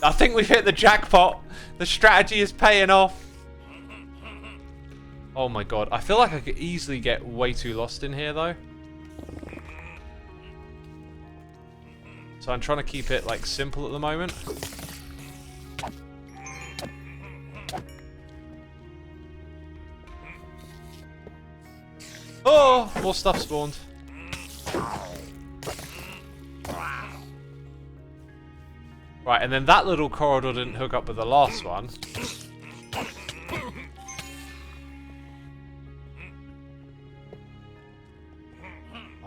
I think we've hit the jackpot. The strategy is paying off. Oh my god. I feel like I could easily get way too lost in here, though. So I'm trying to keep it, like, simple at the moment. Oh! More stuff spawned. Right, and then that little corridor didn't hook up with the last one.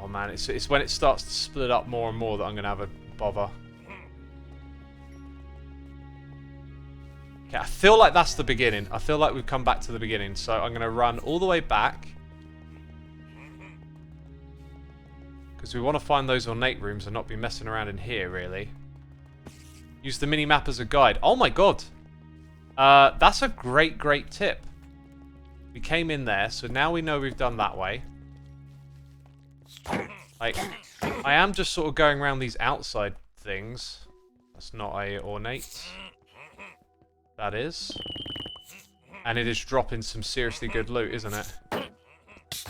Oh man, it's when it starts to split up more and more that I'm going to have a bother. Okay, I feel like that's the beginning. I feel like we've come back to the beginning. So I'm going to run all the way back. Because we want to find those ornate rooms and not be messing around in here, really. Use the mini-map as a guide. Oh my god. That's a great, great tip. We came in there, so now we know we've done that way. Like, I am just sort of going around these outside things. That's not a ornate. That is. And it is dropping some seriously good loot, isn't it?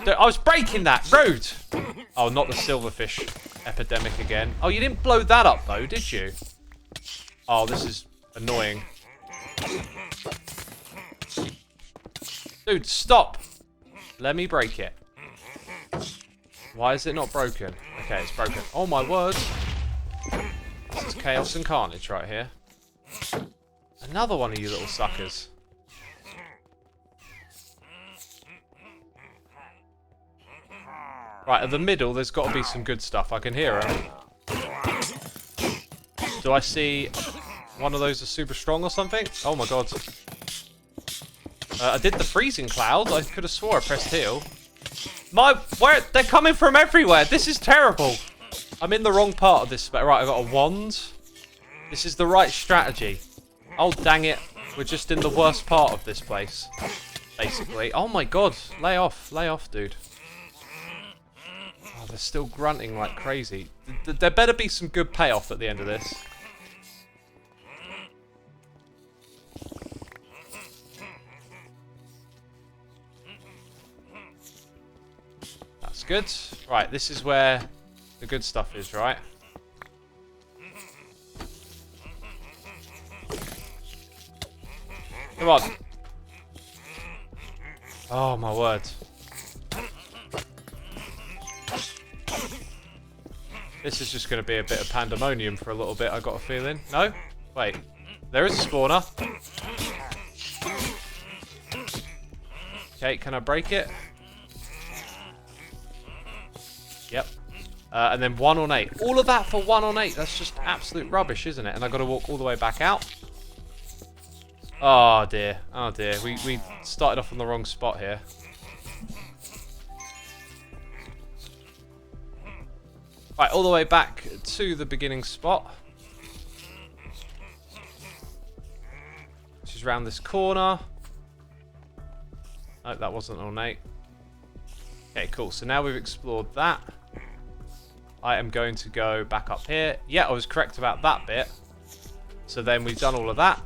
I was breaking that! Rude! Oh, not the silverfish epidemic again. Oh, you didn't blow that up, though, did you? Oh, this is annoying. Dude, stop! Let me break it. Why is it not broken? Okay, it's broken. Oh my word! This is chaos and carnage right here. Another one of you little suckers. Right, at the middle, there's got to be some good stuff. I can hear them. Do I see one of those is super strong or something? Oh my god. I did the freezing cloud. I could have swore I pressed heal. They're coming from everywhere. This is terrible. I'm in the wrong part of this. Right, I got a wand. This is the right strategy. Oh, dang it. We're just in the worst part of this place. Basically. Oh my god. Lay off. Lay off, dude. Oh, they're still grunting like crazy. There better be some good payoff at the end of this. That's good. Right, this is where the good stuff is, right? Come on. Oh, my word. This is just going to be a bit of pandemonium for a little bit, I got a feeling. No? Wait. There is a spawner. Okay, can I break it? Yep. And then 1 ornate. All of that for 1 ornate. That's just absolute rubbish, isn't it? And I've got to walk all the way back out. Oh, dear. Oh, dear. We started off on the wrong spot here. Right, all the way back to the beginning spot. Which is around this corner. Oh, that wasn't ornate. Okay, cool. So now we've explored that. I am going to go back up here. Yeah, I was correct about that bit. So then we've done all of that.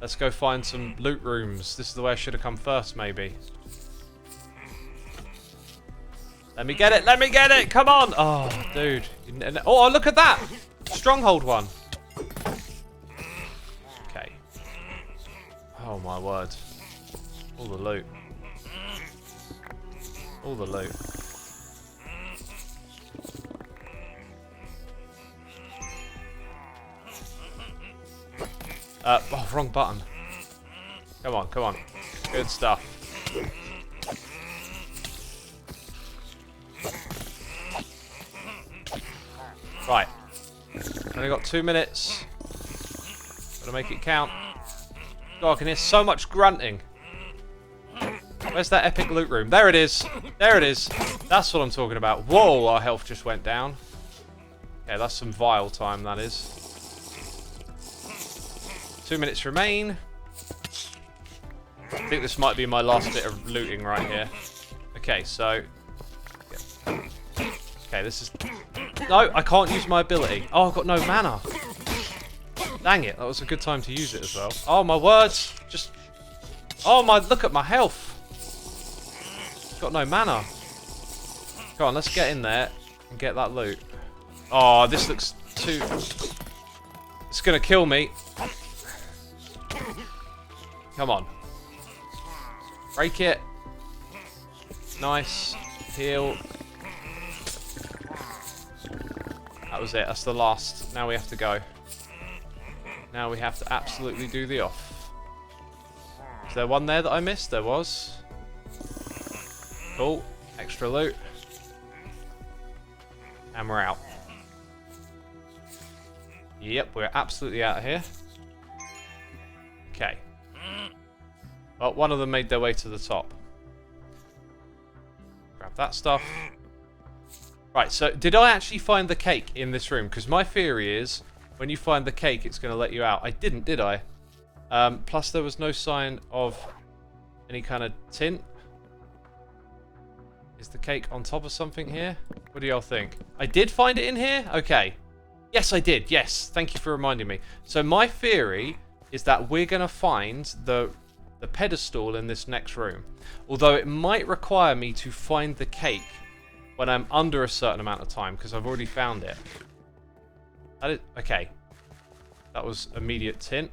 Let's go find some loot rooms. This is the way I should have come first, maybe. Let me get it. Let me get it. Come on. Oh, dude. Oh, look at that. Stronghold one. Okay. Oh, my word. All the loot. All the loot. Oh, wrong button. Come on, come on. Good stuff. Right. Only got 2 minutes. Gotta make it count. God, I can hear so much grunting. Where's that epic loot room? There it is. There it is. That's what I'm talking about. Whoa, our health just went down. Yeah, that's some vile time, that is. 2 minutes remain. I think this might be my last bit of looting right here. Okay, so... Okay, this is... No, I can't use my ability. Oh, I've got no mana. Dang it, that was a good time to use it as well. Oh, my words. Just... Oh, my... Look at my health. Got no mana. Come on, let's get in there and get that loot. Oh, this looks too... It's gonna kill me. Come on. Break it. Nice. Heal. That was it. That's the last. Now we have to go. Now we have to absolutely do the off. Is there one there that I missed? There was. Cool. Extra loot. And we're out. Yep, we're absolutely out of here. Okay. Well, one of them made their way to the top. Grab that stuff. Right, so did I actually find the cake in this room? Because my theory is, when you find the cake, it's going to let you out. I didn't, did I? Plus, there was no sign of any kind of tint. Is the cake on top of something here? What do y'all think? I did find it in here? Okay. Yes, I did. Yes. Thank you for reminding me. So my theory is that we're going to find the pedestal in this next room. Although it might require me to find the cake when I'm under a certain amount of time, because I've already found it. That is, okay. That was immediate tint.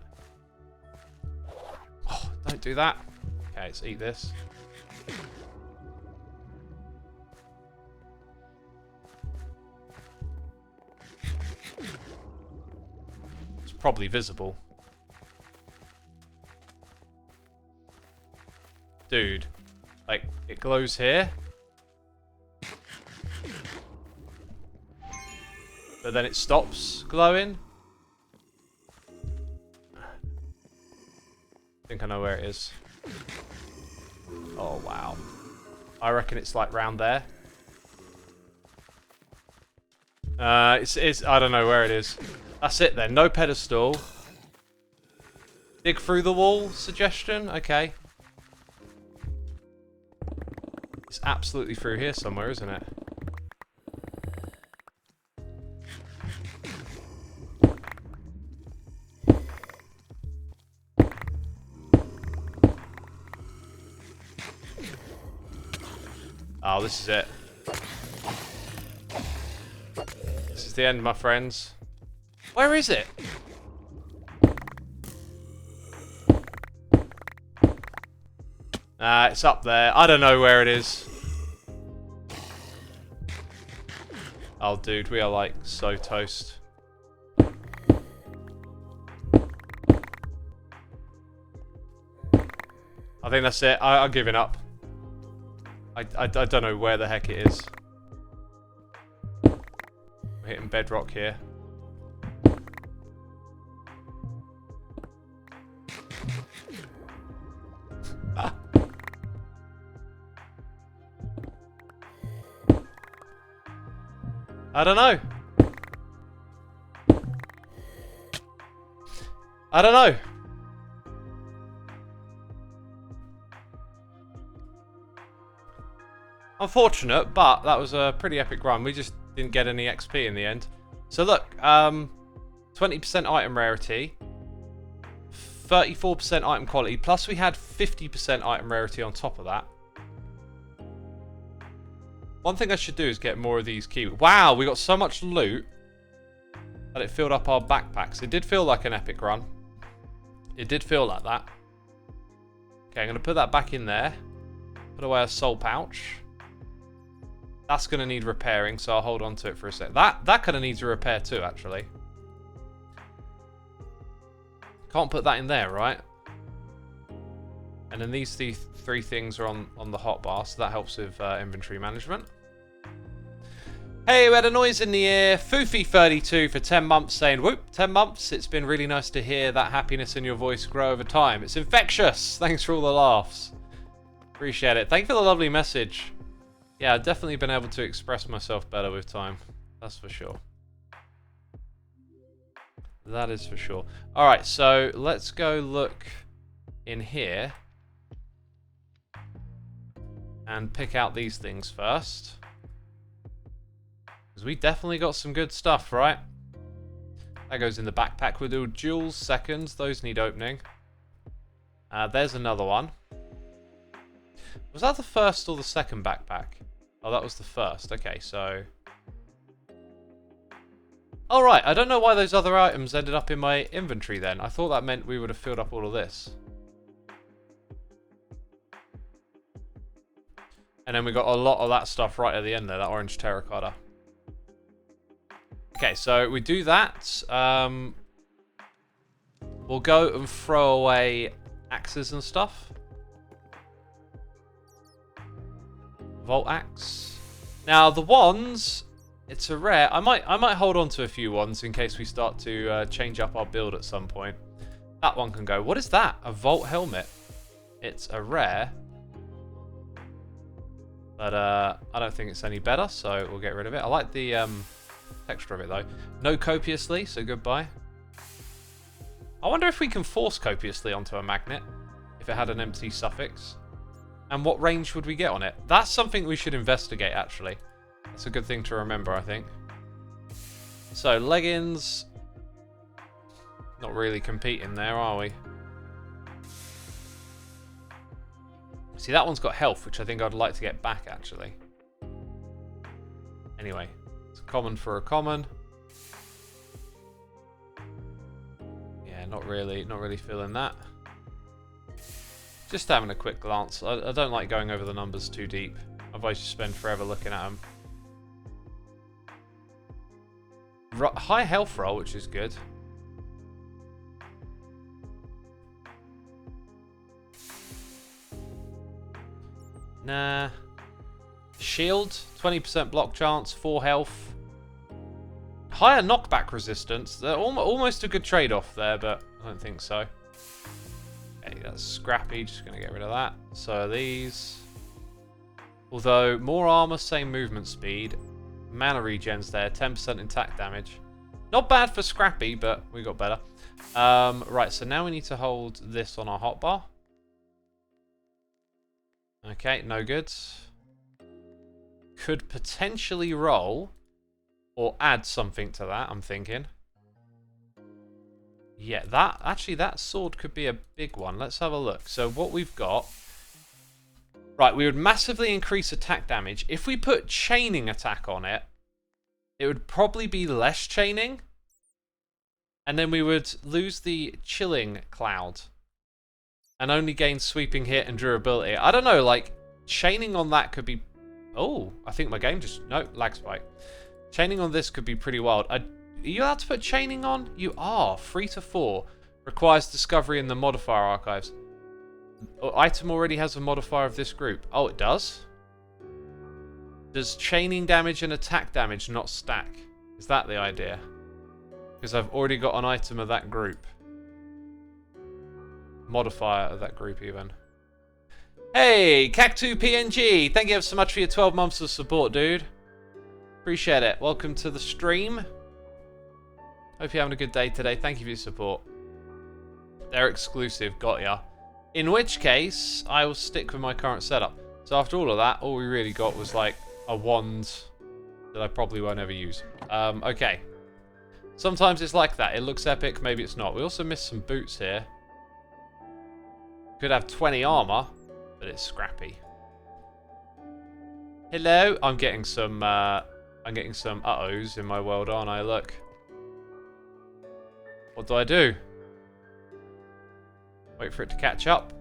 Oh, don't do that. Okay, let's eat this. It's probably visible. Dude, like, it glows here. But then it stops glowing. I think I know where it is. Oh, wow. I reckon it's like round there. It's I don't know where it is. That's it then. No pedestal. Dig through the wall suggestion? Okay. It's absolutely through here somewhere, isn't it? Oh, this is it. This is the end, my friends. Where is it? It's up there. I don't know where it is. Oh, dude, we are like so toast. I think that's it. I'm giving up. I don't know where the heck it is. We're hitting bedrock here. I don't know. I don't know. Unfortunate, but that was a pretty epic run. We just didn't get any XP in the end. So look, 20% item rarity, 34% item quality, plus we had 50% item rarity on top of that. One thing I should do is get more of these kiwis. Wow, we got so much loot that it filled up our backpacks. It did feel like an epic run. It did feel like that. Okay, I'm going to put that back in there. Put away a soul pouch. That's going to need repairing, so I'll hold on to it for a sec. That kind of needs a repair too, actually. Can't put that in there, right? And then these three things are on the hotbar, so that helps with inventory management. Hey, we had a noise in the ear. Foofy32 for 10 months saying, whoop, 10 months. It's been really nice to hear that happiness in your voice grow over time. It's infectious. Thanks for all the laughs. Appreciate it. Thank you for the lovely message. Yeah, I've definitely been able to express myself better with time. That's for sure. That is for sure. Alright, so let's go look in here and pick out these things first. Because we definitely got some good stuff, right? That goes in the backpack. We'll do jewels, seconds. Those need opening. There's another one. Was that the first or the second backpack? Oh, that was the first. Okay, so... Alright, I don't know why those other items ended up in my inventory then. I thought that meant we would have filled up all of this. And then we got a lot of that stuff right at the end there, that orange terracotta. Okay, so we do that. We'll go and throw away axes and stuff. Volt axe. Now the wands, it's a rare. I might hold on to a few wands in case we start to change up our build at some point. That one can go. What is that? A Volt helmet. It's a rare. But I don't think it's any better, so we'll get rid of it. I like the texture of it though. No copiously, so goodbye. I wonder if we can force copiously onto a magnet if it had an empty suffix. And what range would we get on it? That's something we should investigate, actually. That's a good thing to remember, I think. So, leggings. Not really competing there, are we? See, that one's got health, which I think I'd like to get back, actually. Anyway, it's a common for a common. Yeah, not really feeling that. Just having a quick glance. I don't like going over the numbers too deep. Otherwise you spend forever looking at them. High health roll, which is good. Nah. Shield, 20% block chance, 4 health. Higher knockback resistance. They're almost a good trade-off there, but I don't think so. Okay, that's scrappy. Just going to get rid of that. So these... Although, more armor, same movement speed. Mana regens there, 10% attack damage. Not bad for scrappy, but we got better. Right, so now we need to hold this on our hotbar. Okay, no good. Could potentially roll or add something to that, I'm thinking. Yeah, that sword could be a big one. Let's have a look. So what we've got... Right, we would massively increase attack damage. If we put chaining attack on it, it would probably be less chaining. And then we would lose the chilling cloud. And only gain sweeping hit and durability. I don't know, like, chaining on that could be... Oh, I think my game just... No, lag spike. Chaining on this could be pretty wild. Are you allowed to put chaining on? You are. 3 to 4. Requires discovery in the modifier archives. Item already has a modifier of this group. Oh, it does? Does chaining damage and attack damage not stack? Is that the idea? Because I've already got an item of that group. Modifier of that group, even. Hey, Cactu PNG! Thank you ever so much for your 12 months of support, dude. Appreciate it. Welcome to the stream. Hope you're having a good day today. Thank you for your support. They're exclusive, got ya. In which case, I will stick with my current setup. So after all of that, all we really got was like a wand that I probably won't ever use. Okay. Sometimes it's like that. It looks epic, maybe it's not. We also missed some boots here. Could have 20 armor, but it's scrappy. Hello, I'm getting some uh-ohs in my world, aren't I? Look. What do I do? Wait for it to catch up.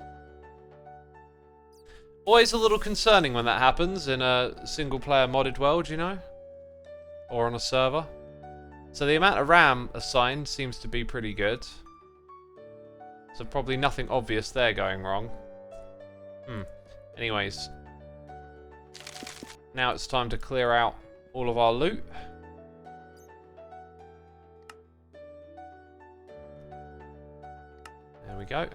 Always a little concerning when that happens in a single-player modded world, you know? Or on a server. So the amount of RAM assigned seems to be pretty good. So probably nothing obvious there going wrong. Anyways. Now it's time to clear out all of our loot. There we go.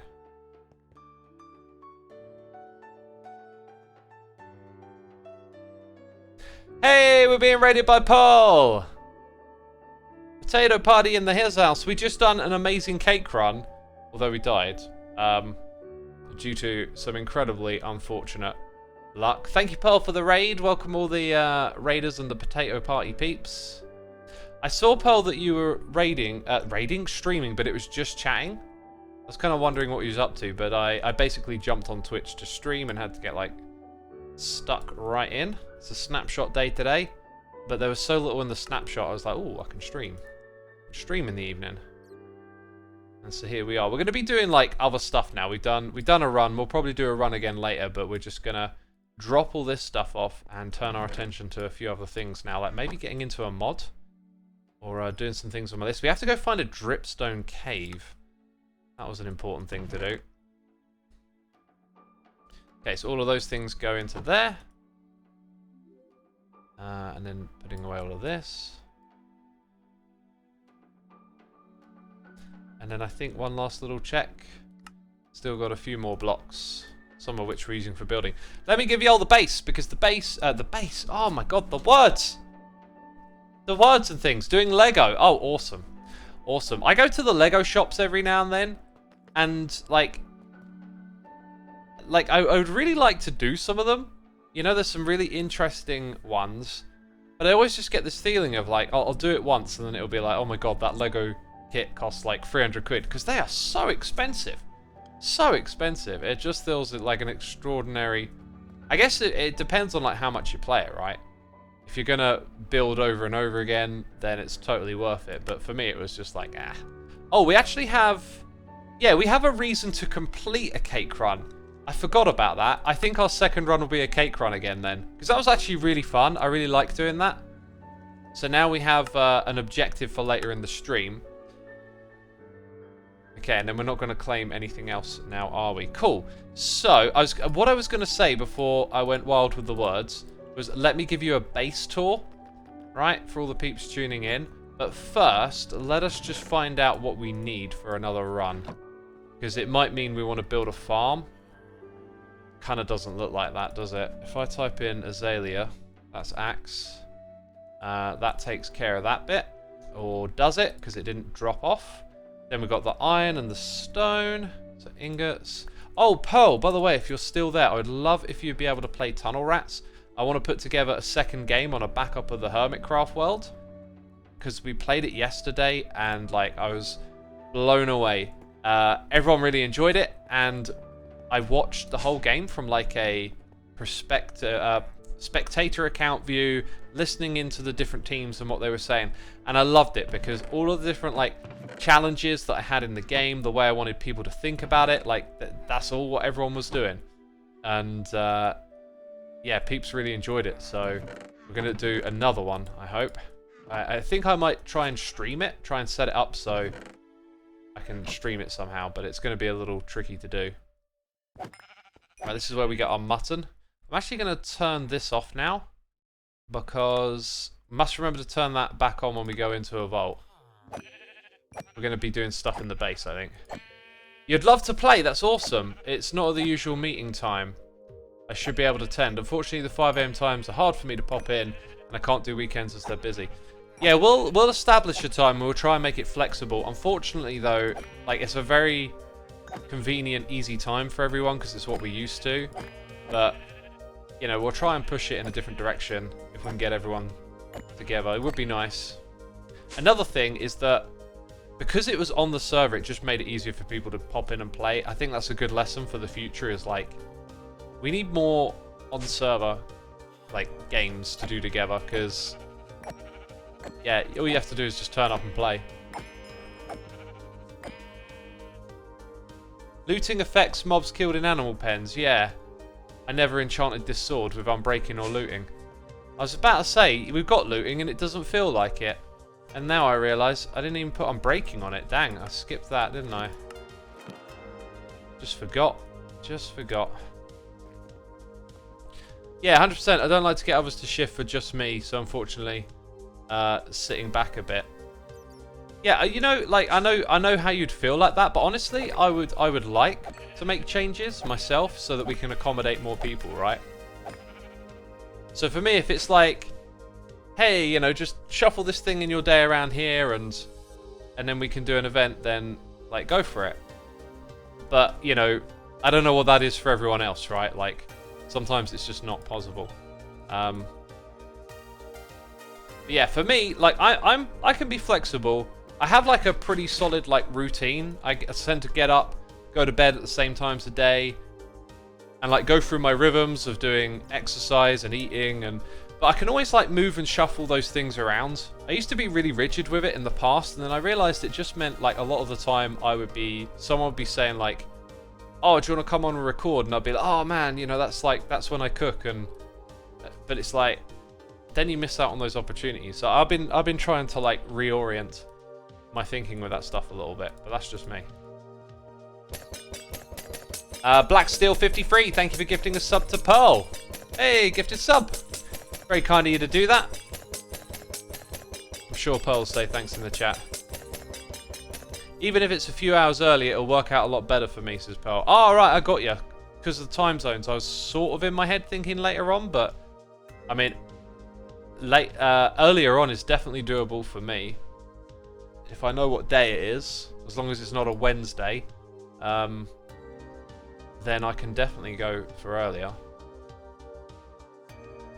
Hey, we're being raided by Paul! Potato party in the his house. We just done an amazing cake run, although we died, due to some incredibly unfortunate luck. Thank you, Pearl, for the raid. Welcome all the raiders and the potato party peeps. I saw, Pearl, that you were streaming, but it was just chatting. I was kind of wondering what you was up to, but I basically jumped on Twitch to stream and had to get, like, stuck right in. It's a snapshot day today, but there was so little in the snapshot, I was like, oh, I can stream. Stream in the evening. And so here we are. We're going to be doing, like, other stuff now. We've done a run. We'll probably do a run again later, but we're just going to drop all this stuff off and turn our attention to a few other things now, like maybe getting into a mod or doing some things on my list. We have to go find a dripstone cave. That was an important thing to do. Okay, so all of those things go into there. And then putting away all of this. And then I think one last little check. Still got a few more blocks, some of which we're using for building. Let me give you all the base, because the base, oh my god, the words! The words and things, doing Lego, oh awesome. Awesome. I go to the Lego shops every now and then, and like I would really like to do some of them. You know, there's some really interesting ones, but I always just get this feeling of like, I'll do it once and then it'll be like, oh my god, that Lego kit costs like 300 quid, because they are so expensive. So expensive. It just feels like an extraordinary... I guess it depends on like how much you play it, right? If you're gonna build over and over again, then it's totally worth it. But for me, it was just like, ah. Oh, we actually have... Yeah, we have a reason to complete a cake run. I forgot about that. I think our second run will be a cake run again then. Because that was actually really fun. I really like doing that. So now we have an objective for later in the stream. Okay, and then we're not going to claim anything else now, are we? Cool. So, what I was going to say before I went wild with the words was let me give you a base tour, right, for all the peeps tuning in. But first, let us just find out what we need for another run. Because it might mean we want to build a farm. Kind of doesn't look like that, does it? If I type in azalea, that's axe. That takes care of that bit. Or does it? Because it didn't drop off. Then we've got the iron and the stone. So ingots. Oh, Pearl, by the way, if you're still there, I would love if you'd be able to play Tunnel Rats. I want to put together a second game on a backup of the Hermitcraft world. Because we played it yesterday and like I was blown away. Everyone really enjoyed it, and I watched the whole game from like a spectator account view, listening into the different teams and what they were saying, and I loved it because all of the different like challenges that I had in the game, the way I wanted people to think about it, like that's all what everyone was doing, and yeah, peeps really enjoyed it. So we're gonna do another one, I hope. I think I might try and stream it, try and set it up so I can stream it somehow, but it's going to be a little tricky to do. Right, this is where we get our mutton. I'm actually going to turn this off now, because must remember to turn that back on when we go into a vault. We're going to be doing stuff in the base, I think. You'd love to play, that's awesome. It's not the usual meeting time. I should be able to attend. Unfortunately, the 5 AM times are hard for me to pop in, and I can't do weekends as they're busy. Yeah, we'll establish a time and we'll try and make it flexible. Unfortunately, though, like it's a very convenient, easy time for everyone because it's what we're used to. But, you know, we'll try and push it in a different direction if we can get everyone together. It would be nice. Another thing is that because it was on the server, it just made it easier for people to pop in and play. I think that's a good lesson for the future, is like, we need more on the server, like, games to do together, because, yeah, all you have to do is just turn up and play. Looting affects mobs killed in animal pens. Yeah. I never enchanted this sword with unbreaking or looting. I was about to say, we've got looting and it doesn't feel like it. And now I realise I didn't even put unbreaking on it. Dang, I skipped that, didn't I? Just forgot. Just forgot. Yeah, 100%. I don't like to get others to shift for just me, so unfortunately, sitting back a bit. Yeah, you know, like I know how you'd feel like that, but honestly, I would like to make changes myself so that we can accommodate more people, right? So for me, if it's like, hey, you know, just shuffle this thing in your day around here, and then we can do an event, then like go for it. But you know, I don't know what that is for everyone else, right? Like sometimes it's just not possible. Yeah, for me, like I can be flexible. I have like a pretty solid like routine. I tend to get up, go to bed at the same times a day, and like go through my rhythms of doing exercise and eating, but I can always like move and shuffle those things around. I used to be really rigid with it in the past, and then I realized it just meant like a lot of the time someone would be saying like, oh, do you want to come on and record? And I'd be like, oh man, you know, that's when I cook, but it's like, then you miss out on those opportunities. So I've been trying to like reorient my thinking with that stuff a little bit, but that's just me. Black Steel 53, thank you for gifting a sub to Pearl. Hey, gifted sub. Very kind of you to do that. I'm sure Pearl will say thanks in the chat. Even if it's a few hours early, it'll work out a lot better for me, says Pearl. Oh, right, I got you. Because of the time zones, I was sort of in my head thinking later on, but I mean, earlier on is definitely doable for me. If I know what day it is, as long as it's not a Wednesday, then I can definitely go for earlier.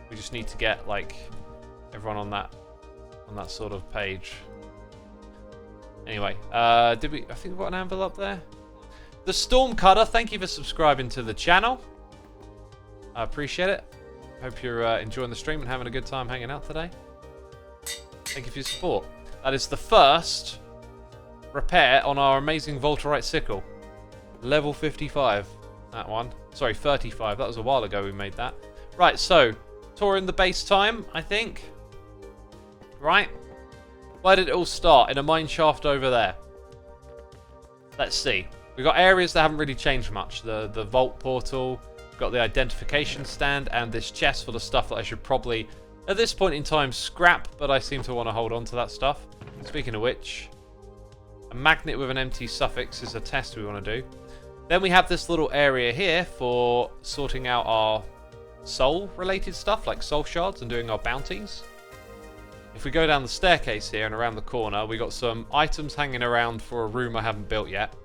We just need to get like everyone on that sort of page. Anyway, I think we've got an envelope there. The Storm Cutter, thank you for subscribing to the channel. I appreciate it. Hope you're enjoying the stream and having a good time hanging out today. Thank you for your support. That is the first repair on our amazing Volterite sickle. Level 55, that one. Sorry, 35. That was a while ago we made that. Right, so, touring the base time, I think. Right. Where did it all start? In a mine shaft over there. Let's see. We've got areas that haven't really changed much. The vault portal, we've got the identification stand, and this chest full of stuff that I should probably, at this point in time, scrap, but I seem to want to hold on to that stuff. Speaking of which, a magnet with an empty suffix is a test we want to do. Then we have this little area here for sorting out our soul-related stuff, like soul shards, and doing our bounties. If we go down the staircase here and around the corner, we got some items hanging around for a room I haven't built yet.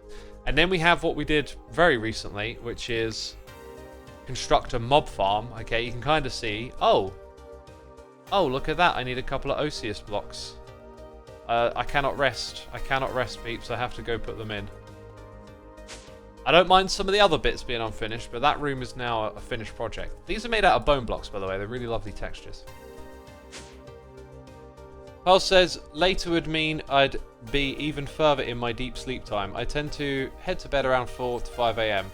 And then we have what we did very recently, which is construct a mob farm. Okay, you can kind of see, oh, look at that. I need a couple of Osseous blocks. I cannot rest. I cannot rest, peeps. I have to go put them in. I don't mind some of the other bits being unfinished, but that room is now a finished project. These are made out of bone blocks, by the way. They're really lovely textures. Pearl says, later would mean I'd be even further in my deep sleep time. I tend to head to bed around 4 to 5 a.m.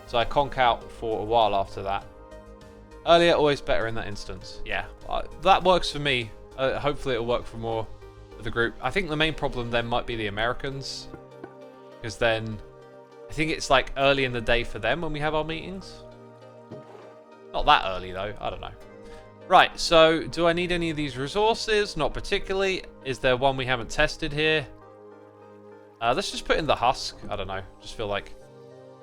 So I conk out for a while after that. Earlier, always better in that instance. Yeah, that works for me. Hopefully it'll work for more of the group. I think the main problem then might be the Americans. Because then, I think it's like early in the day for them when we have our meetings. Not that early though, I don't know. Right, so do I need any of these resources? Not particularly. Is there one we haven't tested here? Let's just put in the husk. I don't know, just feel like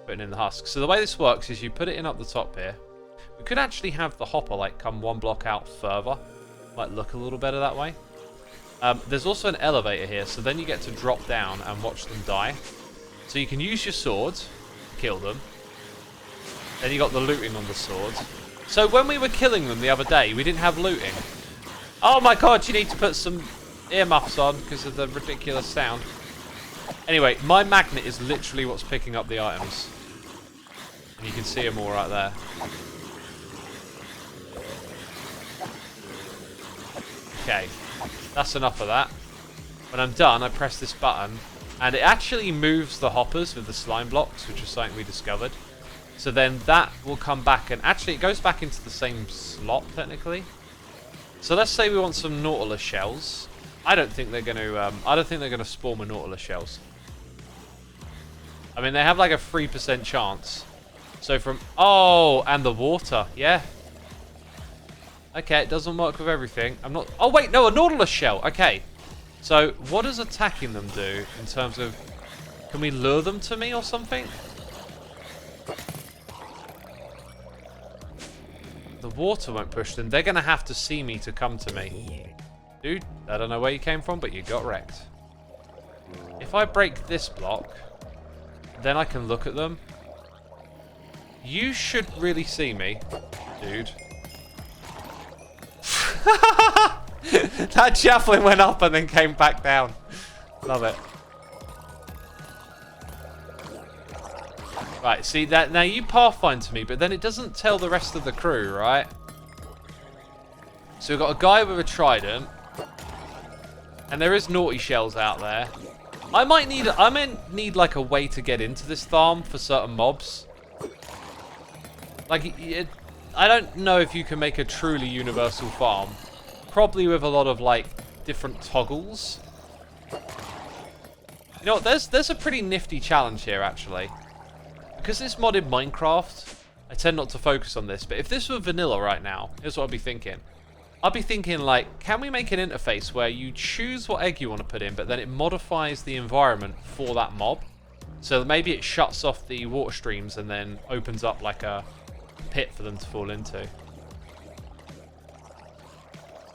putting in the husk. So the way this works is you put it in up the top here. We could actually have the hopper like come one block out further. Might look a little better that way. There's also an elevator here, so then you get to drop down and watch them die. So you can use your swords to kill them. Then you got the looting on the swords. So when we were killing them the other day, we didn't have looting. Oh my god, you need to put some earmuffs on because of the ridiculous sound. Anyway, my magnet is literally what's picking up the items. And you can see them all right there. Okay, that's enough of that. When I'm done, I press this button, and it actually moves the hoppers with the slime blocks, which is something we discovered. So then that will come back, and actually it goes back into the same slot, technically. So let's say we want some Nautilus shells. I don't think they're going to spawn with Nautilus shells. I mean, they have like a 3% chance. So from... Oh, and the water. Yeah. Okay, it doesn't work with everything. I'm not... Oh, wait, no, a Nautilus shell. Okay. So, what does attacking them do in terms of... Can we lure them to me or something? The water won't push them. They're going to have to see me to come to me. Dude, I don't know where you came from, but you got wrecked. If I break this block, then I can look at them. You should really see me, dude. That javelin went up and then came back down. Love it. Right, see that now you pathfind to me, but then it doesn't tell the rest of the crew, right? So we've got a guy with a trident, and there is naughty shells out there. I might need like a way to get into this farm for certain mobs. Like, I don't know if you can make a truly universal farm. Probably with a lot of, like, different toggles. You know what, there's a pretty nifty challenge here, actually. Because it's modded Minecraft, I tend not to focus on this. But if this were vanilla right now, here's what I'd be thinking. I'd be thinking, like, can we make an interface where you choose what egg you want to put in, but then it modifies the environment for that mob? So maybe it shuts off the water streams and then opens up, like, a pit for them to fall into.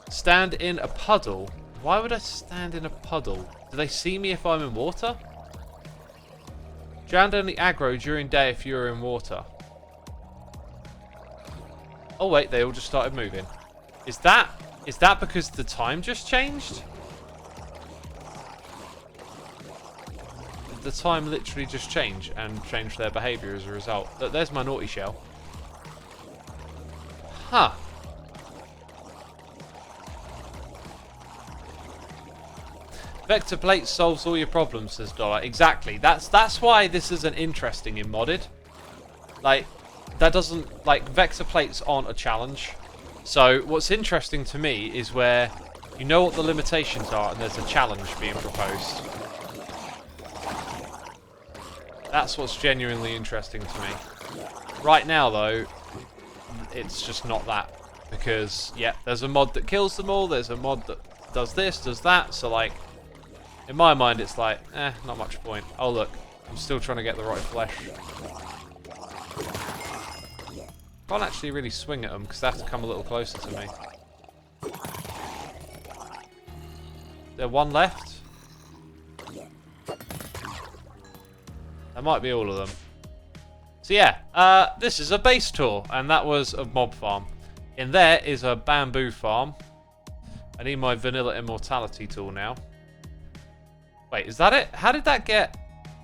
Stand in a puddle? Why would I stand in a puddle? Do they see me if I'm in water? Drown only aggro during day if you're in water. Oh wait, they all just started moving. Is that because the time just changed? Did the time literally just change and change their behaviour as a result? Look, there's my naughty shell. Huh. Vector plate solves all your problems, says Dollar. Exactly. That's why this isn't interesting in modded. Like, that doesn't... Like, vector plates aren't a challenge. So, what's interesting to me is where you know what the limitations are and there's a challenge being proposed. That's what's genuinely interesting to me. Right now, though, it's just not that. Because, yeah, there's a mod that kills them all, there's a mod that does this, does that, so, like... In my mind, it's like, not much point. Oh, look. I'm still trying to get the right flesh. Can't actually really swing at them because they have to come a little closer to me. There one left? That might be all of them. So yeah, this is a base tour, and that was a mob farm. In there is a bamboo farm. I need my vanilla immortality tool now. Wait, is that it? How did that get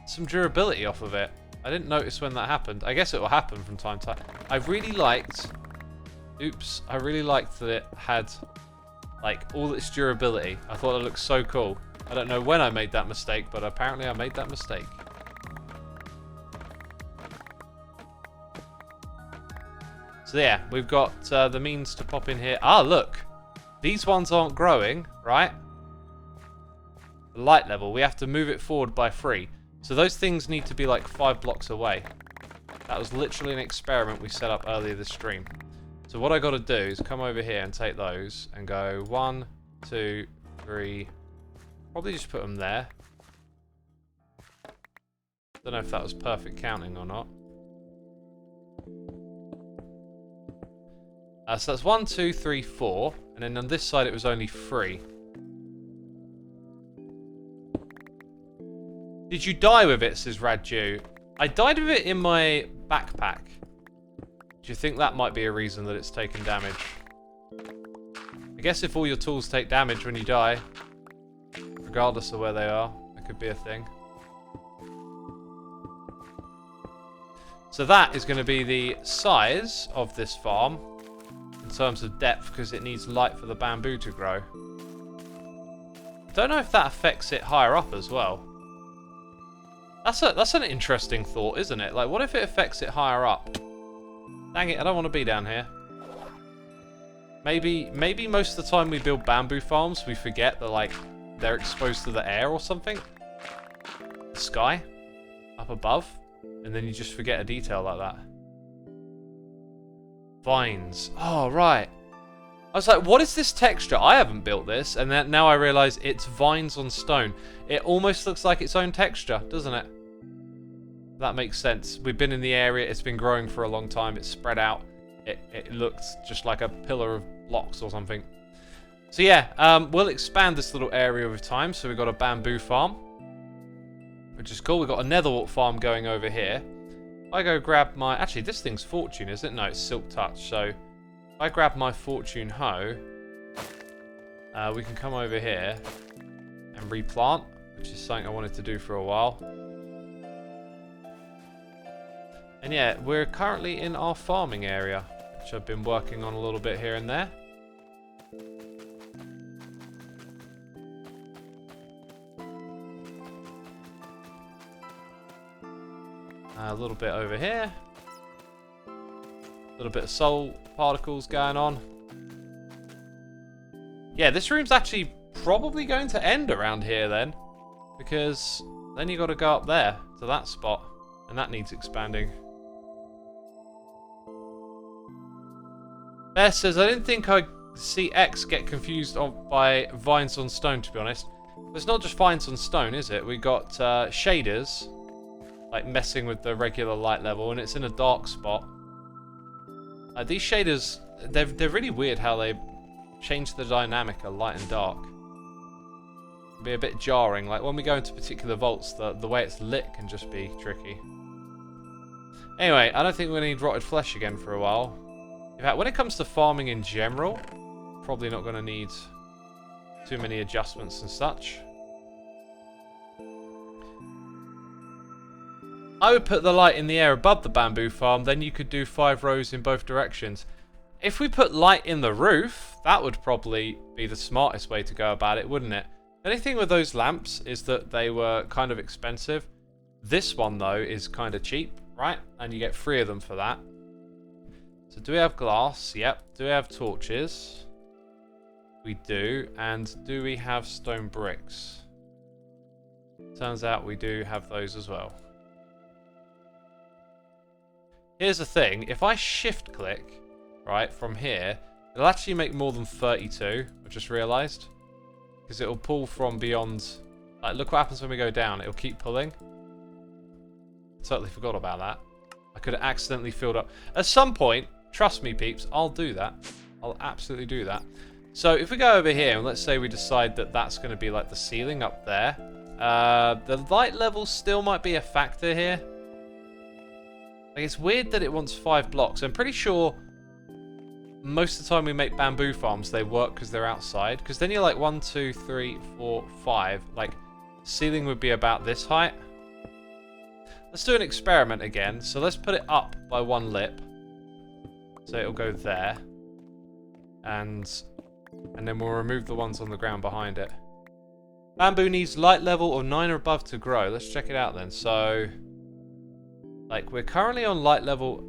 some durability off of it? I didn't notice when that happened. I guess it will happen from time to time. I really liked... Oops. I really liked that it had, like, all its durability. I thought it looked so cool. I don't know when I made that mistake, but apparently I made that mistake. So yeah, we've got the means to pop in here. Ah, look. These ones aren't growing, right? The light level, we have to move it forward by 3. So those things need to be like 5 blocks away. That was literally an experiment we set up earlier this stream. So what I got to do is come over here and take those and go 1, 2, 3. Probably just put them there. Don't know if that was perfect counting or not. So that's 1, 2, 3, 4. And then on this side it was only 3. Did you die with it, says Radju. I died with it in my backpack. Do you think that might be a reason that it's taken damage? I guess if all your tools take damage when you die, regardless of where they are, that could be a thing. So that is going to be the size of this farm in terms of depth, because it needs light for the bamboo to grow. Don't know if that affects it higher up as well. That's an interesting thought, isn't it? Like, what if it affects it higher up? Dang it, I don't want to be down here. Maybe most of the time we build bamboo farms, we forget that, like, they're exposed to the air or something. The sky up above. And then you just forget a detail like that. Vines. Oh, right. I was like, what is this texture? I haven't built this. And then now I realise it's vines on stone. It almost looks like its own texture, doesn't it? That makes sense. We've been in the area. It's been growing for a long time. It's spread out. It looks just like a pillar of blocks or something. So yeah, we'll expand this little area with time. So we've got a bamboo farm, which is cool. We've got a netherwort farm going over here. If I go grab my... Actually, this thing's fortune, isn't it? No, it's silk touch. So if I grab my fortune hoe, we can come over here and replant, which is something I wanted to do for a while. And yeah, we're currently in our farming area, which I've been working on a little bit here and there. A little bit over here. A little bit of soul particles going on. Yeah, this room's actually probably going to end around here then. Because then you got to go up there to that spot. And that needs expanding. Bear says, I didn't think I'd see X get confused by vines on stone, to be honest. But it's not just vines on stone, is it? We got shaders, like messing with the regular light level, and it's in a dark spot. These shaders, they're really weird how they change the dynamic of light and dark. It'll be a bit jarring. Like when we go into particular vaults, the way it's lit can just be tricky. Anyway, I don't think we're going to need rotted flesh again for a while. In fact, when it comes to farming in general, probably not going to need too many adjustments and such. I would put the light in the air above the bamboo farm, then you could do 5 rows in both directions. If we put light in the roof, that would probably be the smartest way to go about it, wouldn't it? The only thing with those lamps is that they were kind of expensive. This one, though, is kind of cheap, right? And you get 3 of them for that. So do we have glass? Yep. Do we have torches? We do. And do we have stone bricks? Turns out we do have those as well. Here's the thing. If I shift click, right, from here, it'll actually make more than 32. I just realised. Because it'll pull from beyond... Like, look what happens when we go down. It'll keep pulling. Totally forgot about that. I could have accidentally filled up. At some point, trust me, peeps, I'll do that. I'll absolutely do that. So if we go over here, and let's say we decide that that's going to be like the ceiling up there. The light level still might be a factor here. Like, it's weird that it wants 5 blocks. I'm pretty sure most of the time we make bamboo farms, they work because they're outside. Because then you're like 1, 2, 3, 4, 5. Like, ceiling would be about this height. Let's do an experiment again. So let's put it up by 1 lip. So it'll go there. And then we'll remove the ones on the ground behind it. Bamboo needs light level of 9 or above to grow. Let's check it out then. So, like, we're currently on light level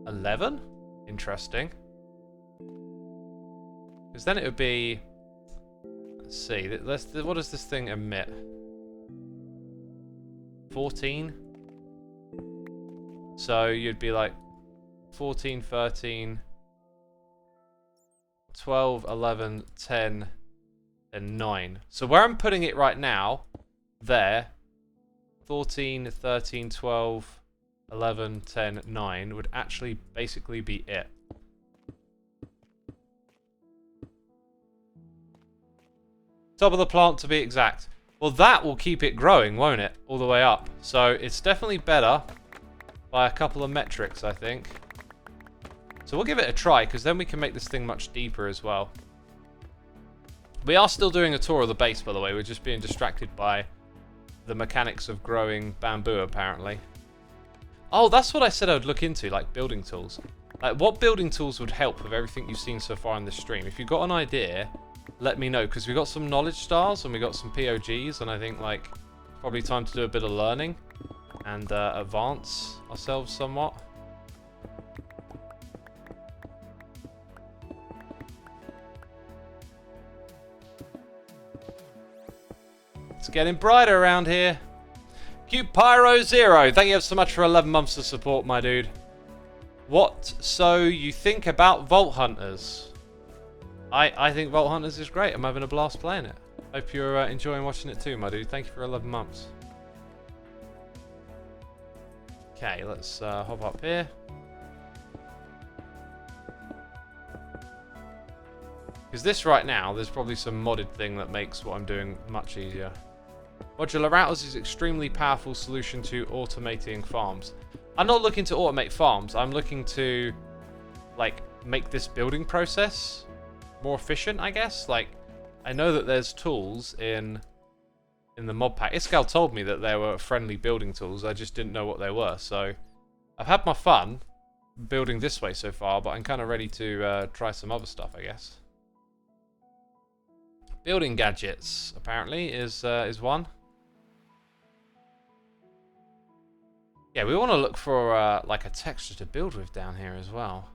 11. Interesting. Because then it would be... Let's see. What does this thing emit? 14? So you'd be like 14, 13, 12, 11, 10, and 9. So where I'm putting it right now, there, 14, 13, 12, 11, 10, 9 would actually basically be it. Top of the plant to be exact. Well, that will keep it growing, won't it? All the way up. So it's definitely better by a couple of metrics, I think. So we'll give it a try, because then we can make this thing much deeper as well. We are still doing a tour of the base, by the way. We're just being distracted by the mechanics of growing bamboo, apparently. Oh, that's what I said I would look into, like building tools. Like, what building tools would help with everything you've seen so far in this stream? If you've got an idea, let me know, because we got some knowledge stars and we got some POGs, and I think, like, it's probably time to do a bit of learning and advance ourselves somewhat. It's getting brighter around here. Cute Pyro Zero, thank you so much for 11 months of support, my dude. What so you think about Vault Hunters? I think Vault Hunters is great. I'm having a blast playing it. Hope you're enjoying watching it too, my dude. Thank you for 11 months. Okay, let's hop up here. Because this right now, there's probably some modded thing that makes what I'm doing much easier. Modular routers is extremely powerful solution to automating farms. I'm not looking to automate farms. I'm looking to, like, make this building process more efficient, I guess. Like, I know that there's tools in the Modpack. Iskal told me that there were friendly building tools. I just didn't know what they were. So, I've had my fun building this way so far, but I'm kind of ready to try some other stuff, I guess. Building gadgets, apparently, is one. Yeah, we want to look for like a texture to build with down here as well.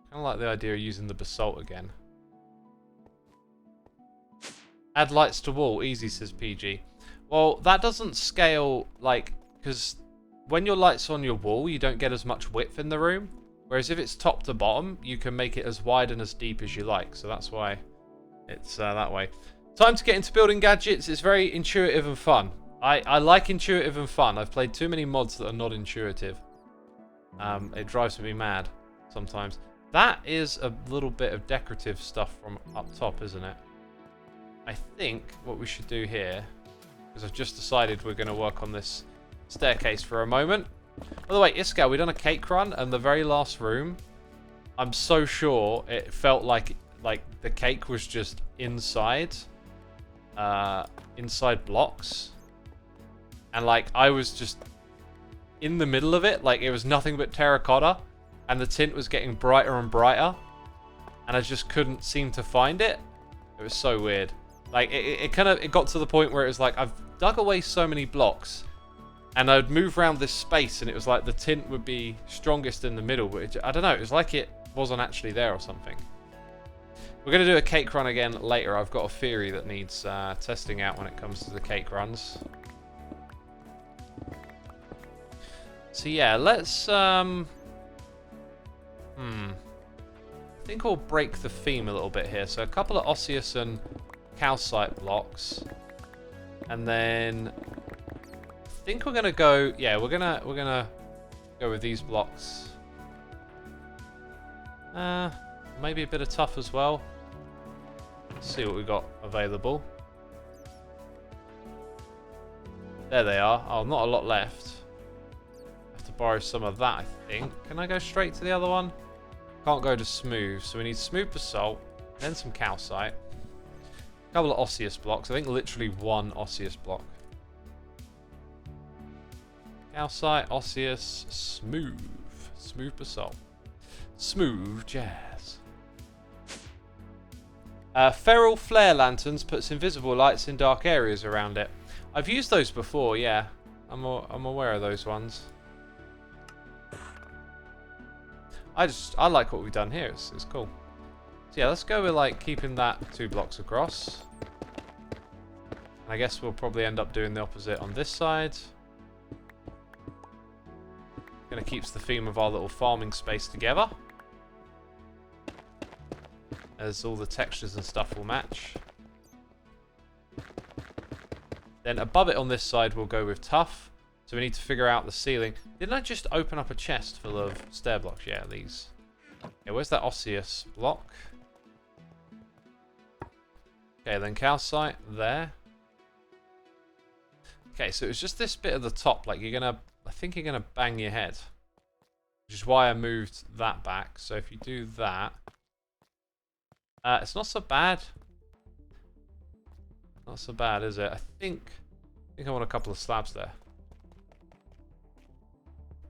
Kind of like the idea of using the basalt again. Add lights to wall, easy, says PG. Well, that doesn't scale, like, because when your light's on your wall, you don't get as much width in the room. Whereas if it's top to bottom, you can make it as wide and as deep as you like. So that's why it's that way. Time to get into building gadgets. It's very intuitive and fun. I like intuitive and fun. I've played too many mods that are not intuitive. It drives me mad sometimes. That is a little bit of decorative stuff from up top, isn't it? I think what we should do here, because I've just decided we're going to work on this staircase for a moment. By the way, Iskal, we've done a cake run, and the very last room, I'm so sure it felt like the cake was just inside blocks. And, like, I was just in the middle of it. Like, it was nothing but terracotta. And the tint was getting brighter and brighter. And I just couldn't seem to find it. It was so weird. Like, it got to the point where it was like, I've dug away so many blocks. And I'd move around this space. And it was like the tint would be strongest in the middle. But I don't know. It was like it wasn't actually there or something. We're going to do a cake run again later. I've got a theory that needs testing out when it comes to the cake runs. So yeah, let's I think we'll break the theme a little bit here. So a couple of osseous and calcite blocks. And then I think we're gonna go, yeah, we're gonna go with these blocks. Maybe a bit of tough as well. Let's see what we got available. There they are. Oh, not a lot left. Borrow some of that, I think. Can I go straight to the other one? Can't go to smooth, so we need smooth basalt, then some calcite, a couple of osseous blocks. I think literally one osseous block. Calcite, osseous, smooth basalt, smooth jazz. Feral flare lanterns puts invisible lights in dark areas around it. I've used those before, yeah. I'm aware of those ones. I like what we've done here. It's cool. So yeah, let's go with like keeping that 2 blocks across. And I guess we'll probably end up doing the opposite on this side. Gonna keeps the theme of our little farming space together, as all the textures and stuff will match. Then above it on this side we'll go with tough. So we need to figure out the ceiling. Didn't I just open up a chest full of stair blocks? Yeah, these. Okay, where's that osseous block? Okay, then calcite there. Okay, so it's just this bit at the top. Like I think you're gonna bang your head. Which is why I moved that back. So if you do that, it's not so bad. Not so bad, is it? I think I want a couple of slabs there.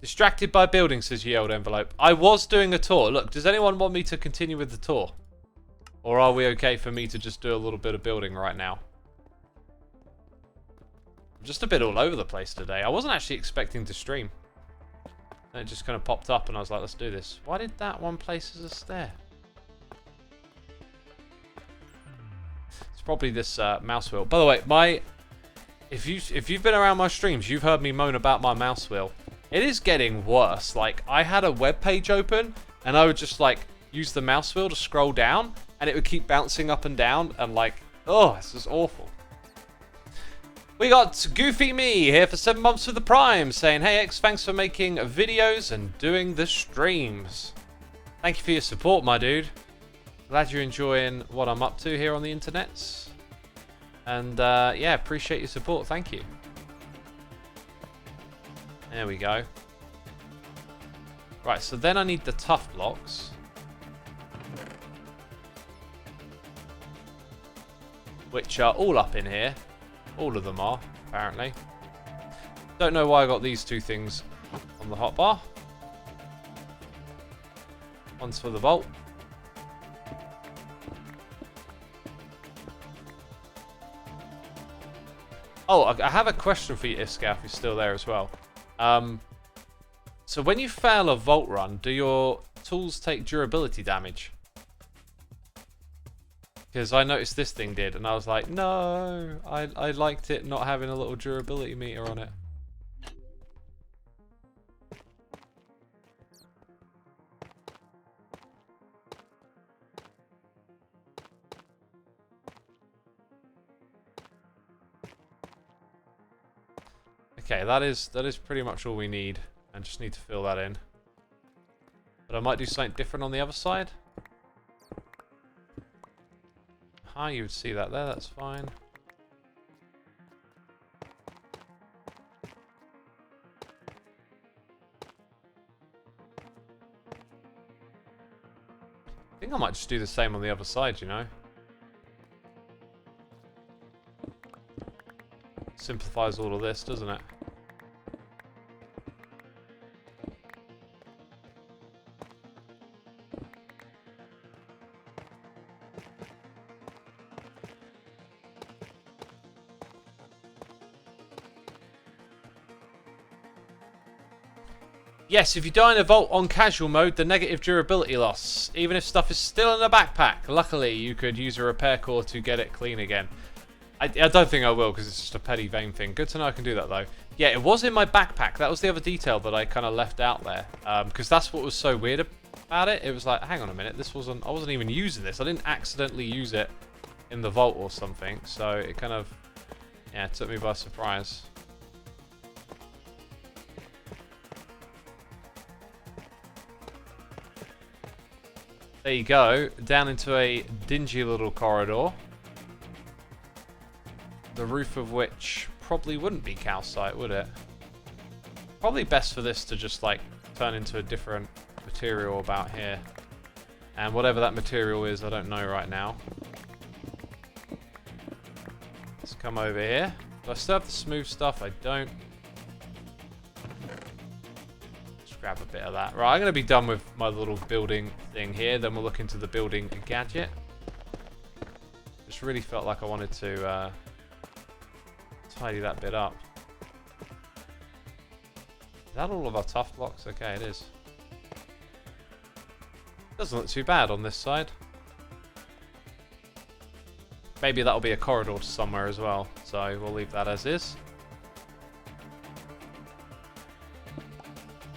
Distracted by building, says Ye Old Envelope. I was doing a tour. Look, does anyone want me to continue with the tour? Or are we okay for me to just do a little bit of building right now? I'm just a bit all over the place today. I wasn't actually expecting to stream. And it just kind of popped up and I was like, let's do this. Why did that one place as a stair? It's probably this mouse wheel. By the way, if you've been around my streams, you've heard me moan about my mouse wheel. It is getting worse. Like, I had a web page open and I would just like use the mouse wheel to scroll down and it would keep bouncing up and down and like, oh, this is awful. We got Goofy Me here for 7 months with the Prime saying, hey X, thanks for making videos and doing the streams. Thank you for your support, my dude. Glad you're enjoying what I'm up to here on the internets. And yeah, appreciate your support. Thank you. There we go. Right, so then I need the tough blocks. Which are all up in here. All of them are, apparently. Don't know why I got these two things on the hotbar. One's for the vault. Oh, I have a question for you, Iska, if you're still there as well. So when you fail a vault run, do your tools take durability damage? Because I noticed this thing did, and I was like, no, I liked it not having a little durability meter on it. Okay, that is pretty much all we need. I just need to fill that in. But I might do something different on the other side. You would see that there, that's fine. I think I might just do the same on the other side, you know. Simplifies all of this, doesn't it? Yes, if you die in a vault on casual mode, the negative durability loss, even if stuff is still in the backpack. Luckily, you could use a repair core to get it clean again. I don't think I will, because it's just a petty vain thing. Good to know I can do that, though. Yeah, it was in my backpack. That was the other detail that I kind of left out there. Because that's what was so weird about it. It was like, hang on a minute, I wasn't even using this. I didn't accidentally use it in the vault or something. So it kind of, yeah, took me by surprise. There you go, down into a dingy little corridor. The roof of which probably wouldn't be calcite, would it? Probably best for this to just like turn into a different material about here. And whatever that material is, I don't know right now. Let's come over here. Do I still have the smooth stuff? I don't. Grab a bit of that. Right, I'm going to be done with my little building thing here. Then we'll look into the building gadget. Just really felt like I wanted to tidy that bit up. Is that all of our tough blocks? Okay, it is. Doesn't look too bad on this side. Maybe that'll be a corridor to somewhere as well. So we'll leave that as is.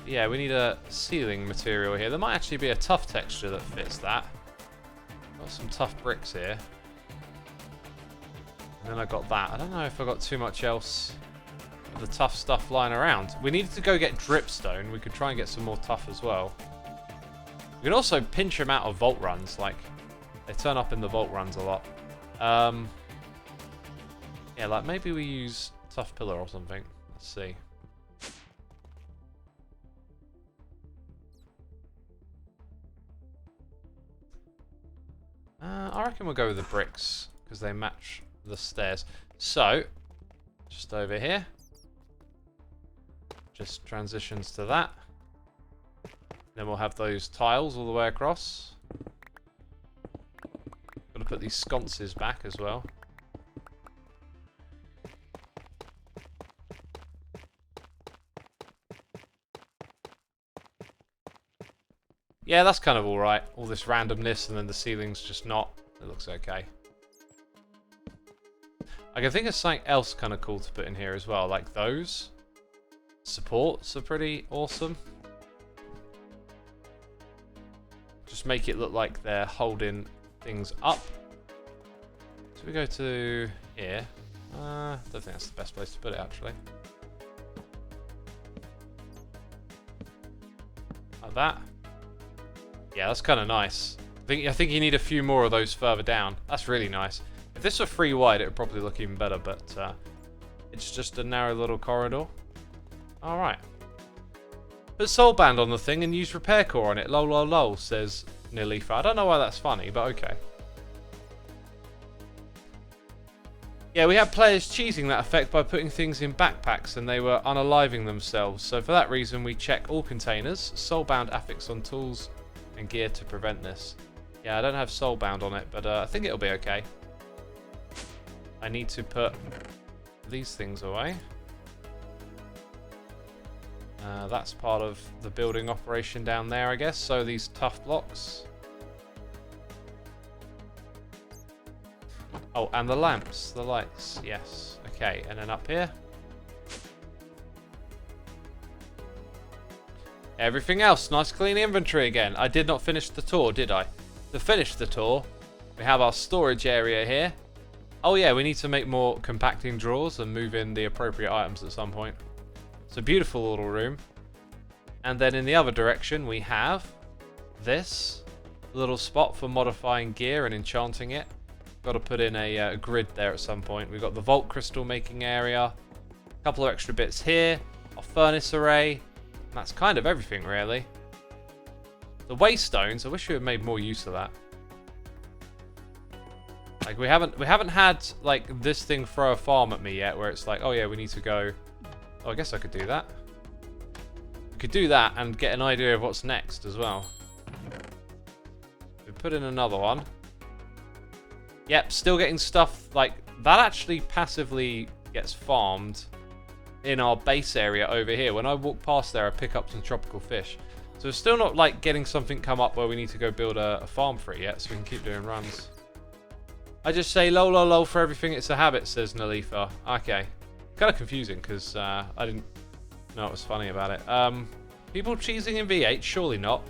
Yeah, we need a ceiling material here. There might actually be a tough texture that fits that. Got some tough bricks here. And then I got that. I don't know if I got too much else of the tough stuff lying around. We needed to go get dripstone. We could try and get some more tough as well. We can also pinch them out of vault runs. Like, they turn up in the vault runs a lot. Yeah, like maybe we use tough pillar or something. Let's see. I reckon we'll go with the bricks because they match the stairs. So, just over here. just transitions to that. Then we'll have those tiles all the way across. Got to put these sconces back as well. Yeah, that's kind of alright. All this randomness and then the ceiling's just not. It looks okay. I can think of something else kind of cool to put in here as well, like those. Supports are pretty awesome. Just make it look like they're holding things up. So we go to here. I don't think that's the best place to put it actually. Like that. Yeah, that's kind of nice. I think you need a few more of those further down. That's really nice. If this were 3 wide, it would probably look even better, but it's just a narrow little corridor. Alright. Put soulband on the thing and use repair core on it. Lol lol lol, says Nilifa. I don't know why that's funny, but okay. Yeah, we had players cheesing that effect by putting things in backpacks and they were unaliving themselves. So for that reason, we check all containers, soulbound affix on tools and gear to prevent this. Yeah, I don't have soulbound on it, but I think it'll be okay. I need to put these things away. That's part of the building operation down there, I guess. So these tough blocks. Oh, and the lamps, the lights, yes. Okay, and then up here. Everything else, nice clean inventory again. I did not finish the tour, did I? To finish the tour, we have our storage area here. Oh yeah, we need to make more compacting drawers and move in the appropriate items at some point. It's a beautiful little room. And then in the other direction, we have this little spot for modifying gear and enchanting it. Got to put in a grid there at some point. We've got the vault crystal making area. A couple of extra bits here. A furnace array. And that's kind of everything, really. The waystones, I wish we had made more use of that. Like we haven't had like this thing throw a farm at me yet, where it's like, oh yeah, we need to go. Oh, I guess I could do that. We could do that and get an idea of what's next as well. We put in another one. Yep, still getting stuff like that. Actually, passively gets farmed in our base area over here. When I walk past there, I pick up some tropical fish. So we're still not like getting something come up where we need to go build a farm for it yet, so we can keep doing runs. I just say lol lol lol for everything. It's a habit, says Nalifa. Okay, kind of confusing because I didn't know what was funny about it. People cheesing in V8? Surely not.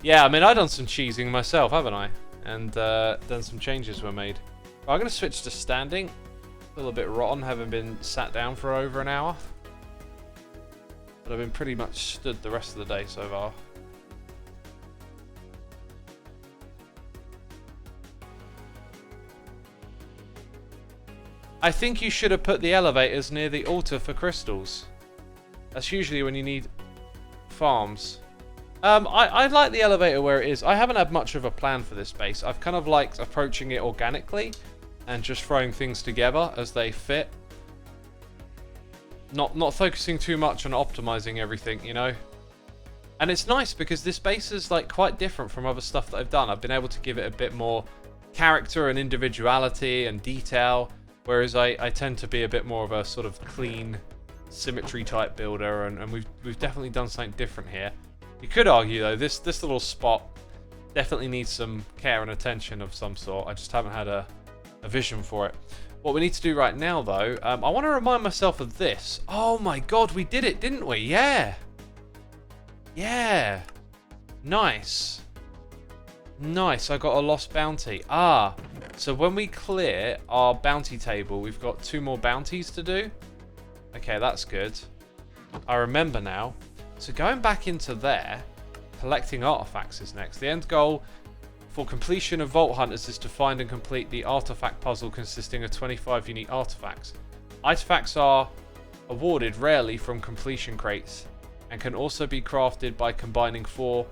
Yeah, I mean I've done some cheesing myself, haven't I? And then some changes were made. I'm going to switch to standing. Feel a bit rotten having been sat down for over an hour. But I've been pretty much stood the rest of the day so far. I think you should have put the elevators near the altar for crystals. That's usually when you need farms. I like the elevator where it is. I haven't had much of a plan for this base. I've kind of liked approaching it organically and just throwing things together as they fit. Not focusing too much on optimizing everything, you know. And it's nice because this base is like quite different from other stuff that I've done. I've been able to give it a bit more character and individuality and detail, whereas I tend to be a bit more of a sort of clean symmetry type builder, and we've definitely done something different here. You could argue though, this little spot definitely needs some care and attention of some sort. I just haven't had a vision for it. What we need to do right now though, I want to remind myself of this. Oh my god, we did it, didn't we? Yeah. Yeah. Nice. Nice, I got a lost bounty. Ah, so when we clear our bounty table, we've got 2 more bounties to do. Okay, that's good. I remember now. So going back into there, collecting artifacts is next. The end goal for completion of Vault Hunters is to find and complete the artifact puzzle consisting of 25 unique artifacts. Artifacts are awarded rarely from completion crates and can also be crafted by combining 4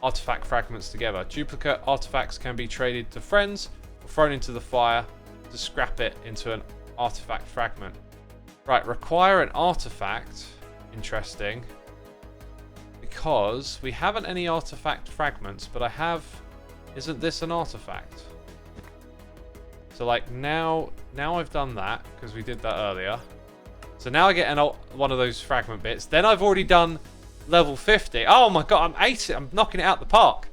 artifact fragments together. Duplicate artifacts can be traded to friends or thrown into the fire to scrap it into an artifact fragment. Right, require an artifact interesting. Because we haven't any artifact fragments, but I have... Isn't this an artifact? So like now I've done that, because we did that earlier. So now I get one of those fragment bits. Then I've already done level 50. Oh my god, I'm knocking it out the park.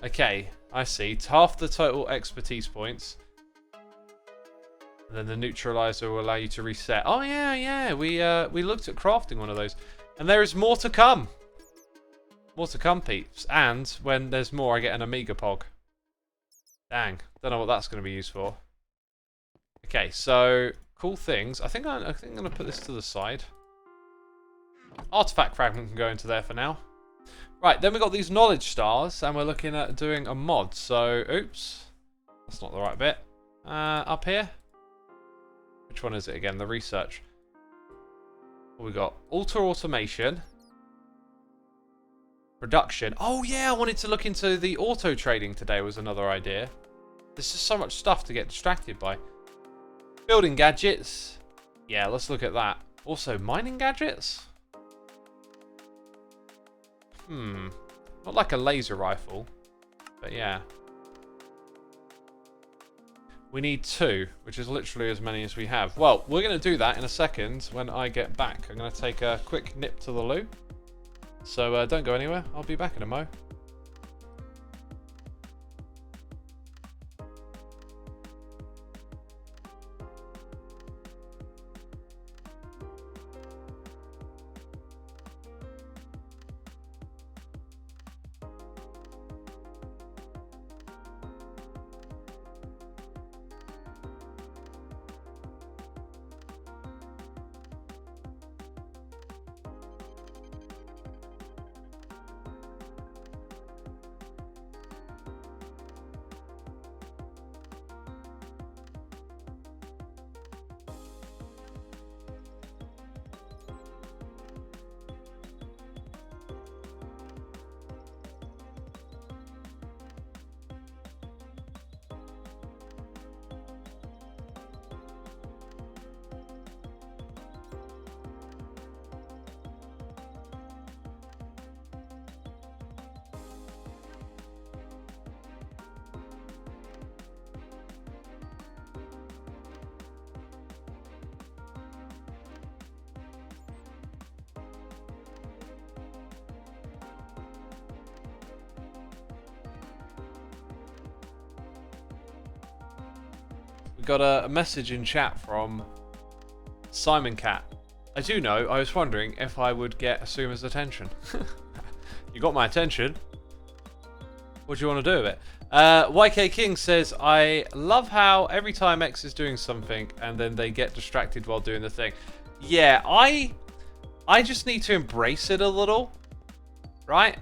Okay, I see. Half the total expertise points. And then the neutralizer will allow you to reset. Oh yeah. We looked at crafting one of those. And there is more to come. More to come, peeps. And when there's more, I get an Amiga Pog. Dang. Don't know what that's going to be used for. Okay, so cool things. I think I'm going to put this to the side. Artifact fragment can go into there for now. Right, then we got these knowledge stars, and we're looking at doing a mod. So, oops. That's not the right bit. Up here. Which one is it again? The research. What we got? Alter automation. Production. Oh yeah, I wanted to look into the auto trading today was another idea. There's just so much stuff to get distracted by. Building gadgets. Yeah, let's look at that. Also, mining gadgets? Not like a laser rifle, but yeah. We need 2, which is literally as many as we have. Well, we're going to do that in a second when I get back. I'm going to take a quick nip to the loo. So don't go anywhere. I'll be back in a mo. We got a message in chat from Simon Cat. I do know, I was wondering if I would get Xisuma's attention. You got my attention. What do you want to do with it? YK King says, I love how every time X is doing something and then they get distracted while doing the thing. Yeah, I just need to embrace it a little, right?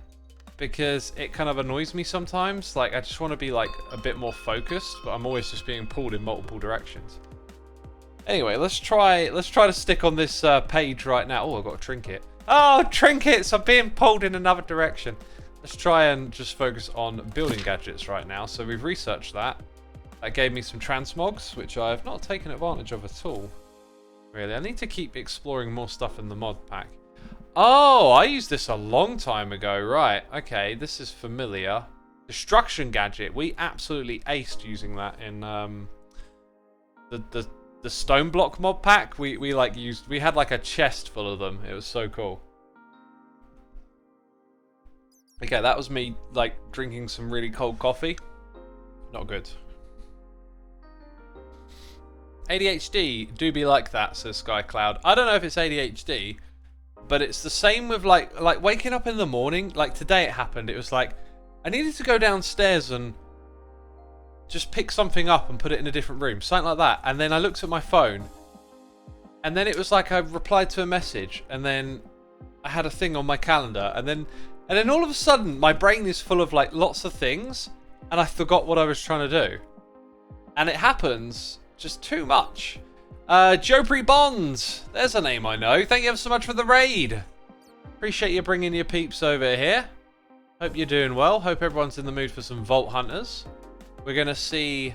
Because it kind of annoys me sometimes. Like, I just want to be like a bit more focused, but I'm always just being pulled in multiple directions. Anyway, let's try to stick on this page right now. Oh, I've got a trinket. Oh, trinkets! I'm being pulled in another direction. Let's try and just focus on building gadgets right now. So we've researched that. That gave me some transmogs, which I have not taken advantage of at all. Really, I need to keep exploring more stuff in the mod pack. Oh, I used this a long time ago. Right, okay, this is familiar. Destruction gadget. We absolutely aced using that in the stone block mod pack. We had like a chest full of them. It was so cool. Okay, that was me like drinking some really cold coffee. Not good. ADHD do be like that, says Sky Cloud. I don't know if it's ADHD, but it's the same with like waking up in the morning. Like today it happened. It was like I needed to go downstairs and just pick something up and put it in a different room, something like that. And then I looked at my phone, and then it was like I replied to a message, and then I had a thing on my calendar, and then all of a sudden my brain is full of like lots of things, and I forgot what I was trying to do. And it happens just too much. Jopree Bonds, there's a name I know. Thank you ever so much for the raid. Appreciate you bringing your peeps over here. Hope you're doing well. Hope everyone's in the mood for some Vault Hunters. We're going to see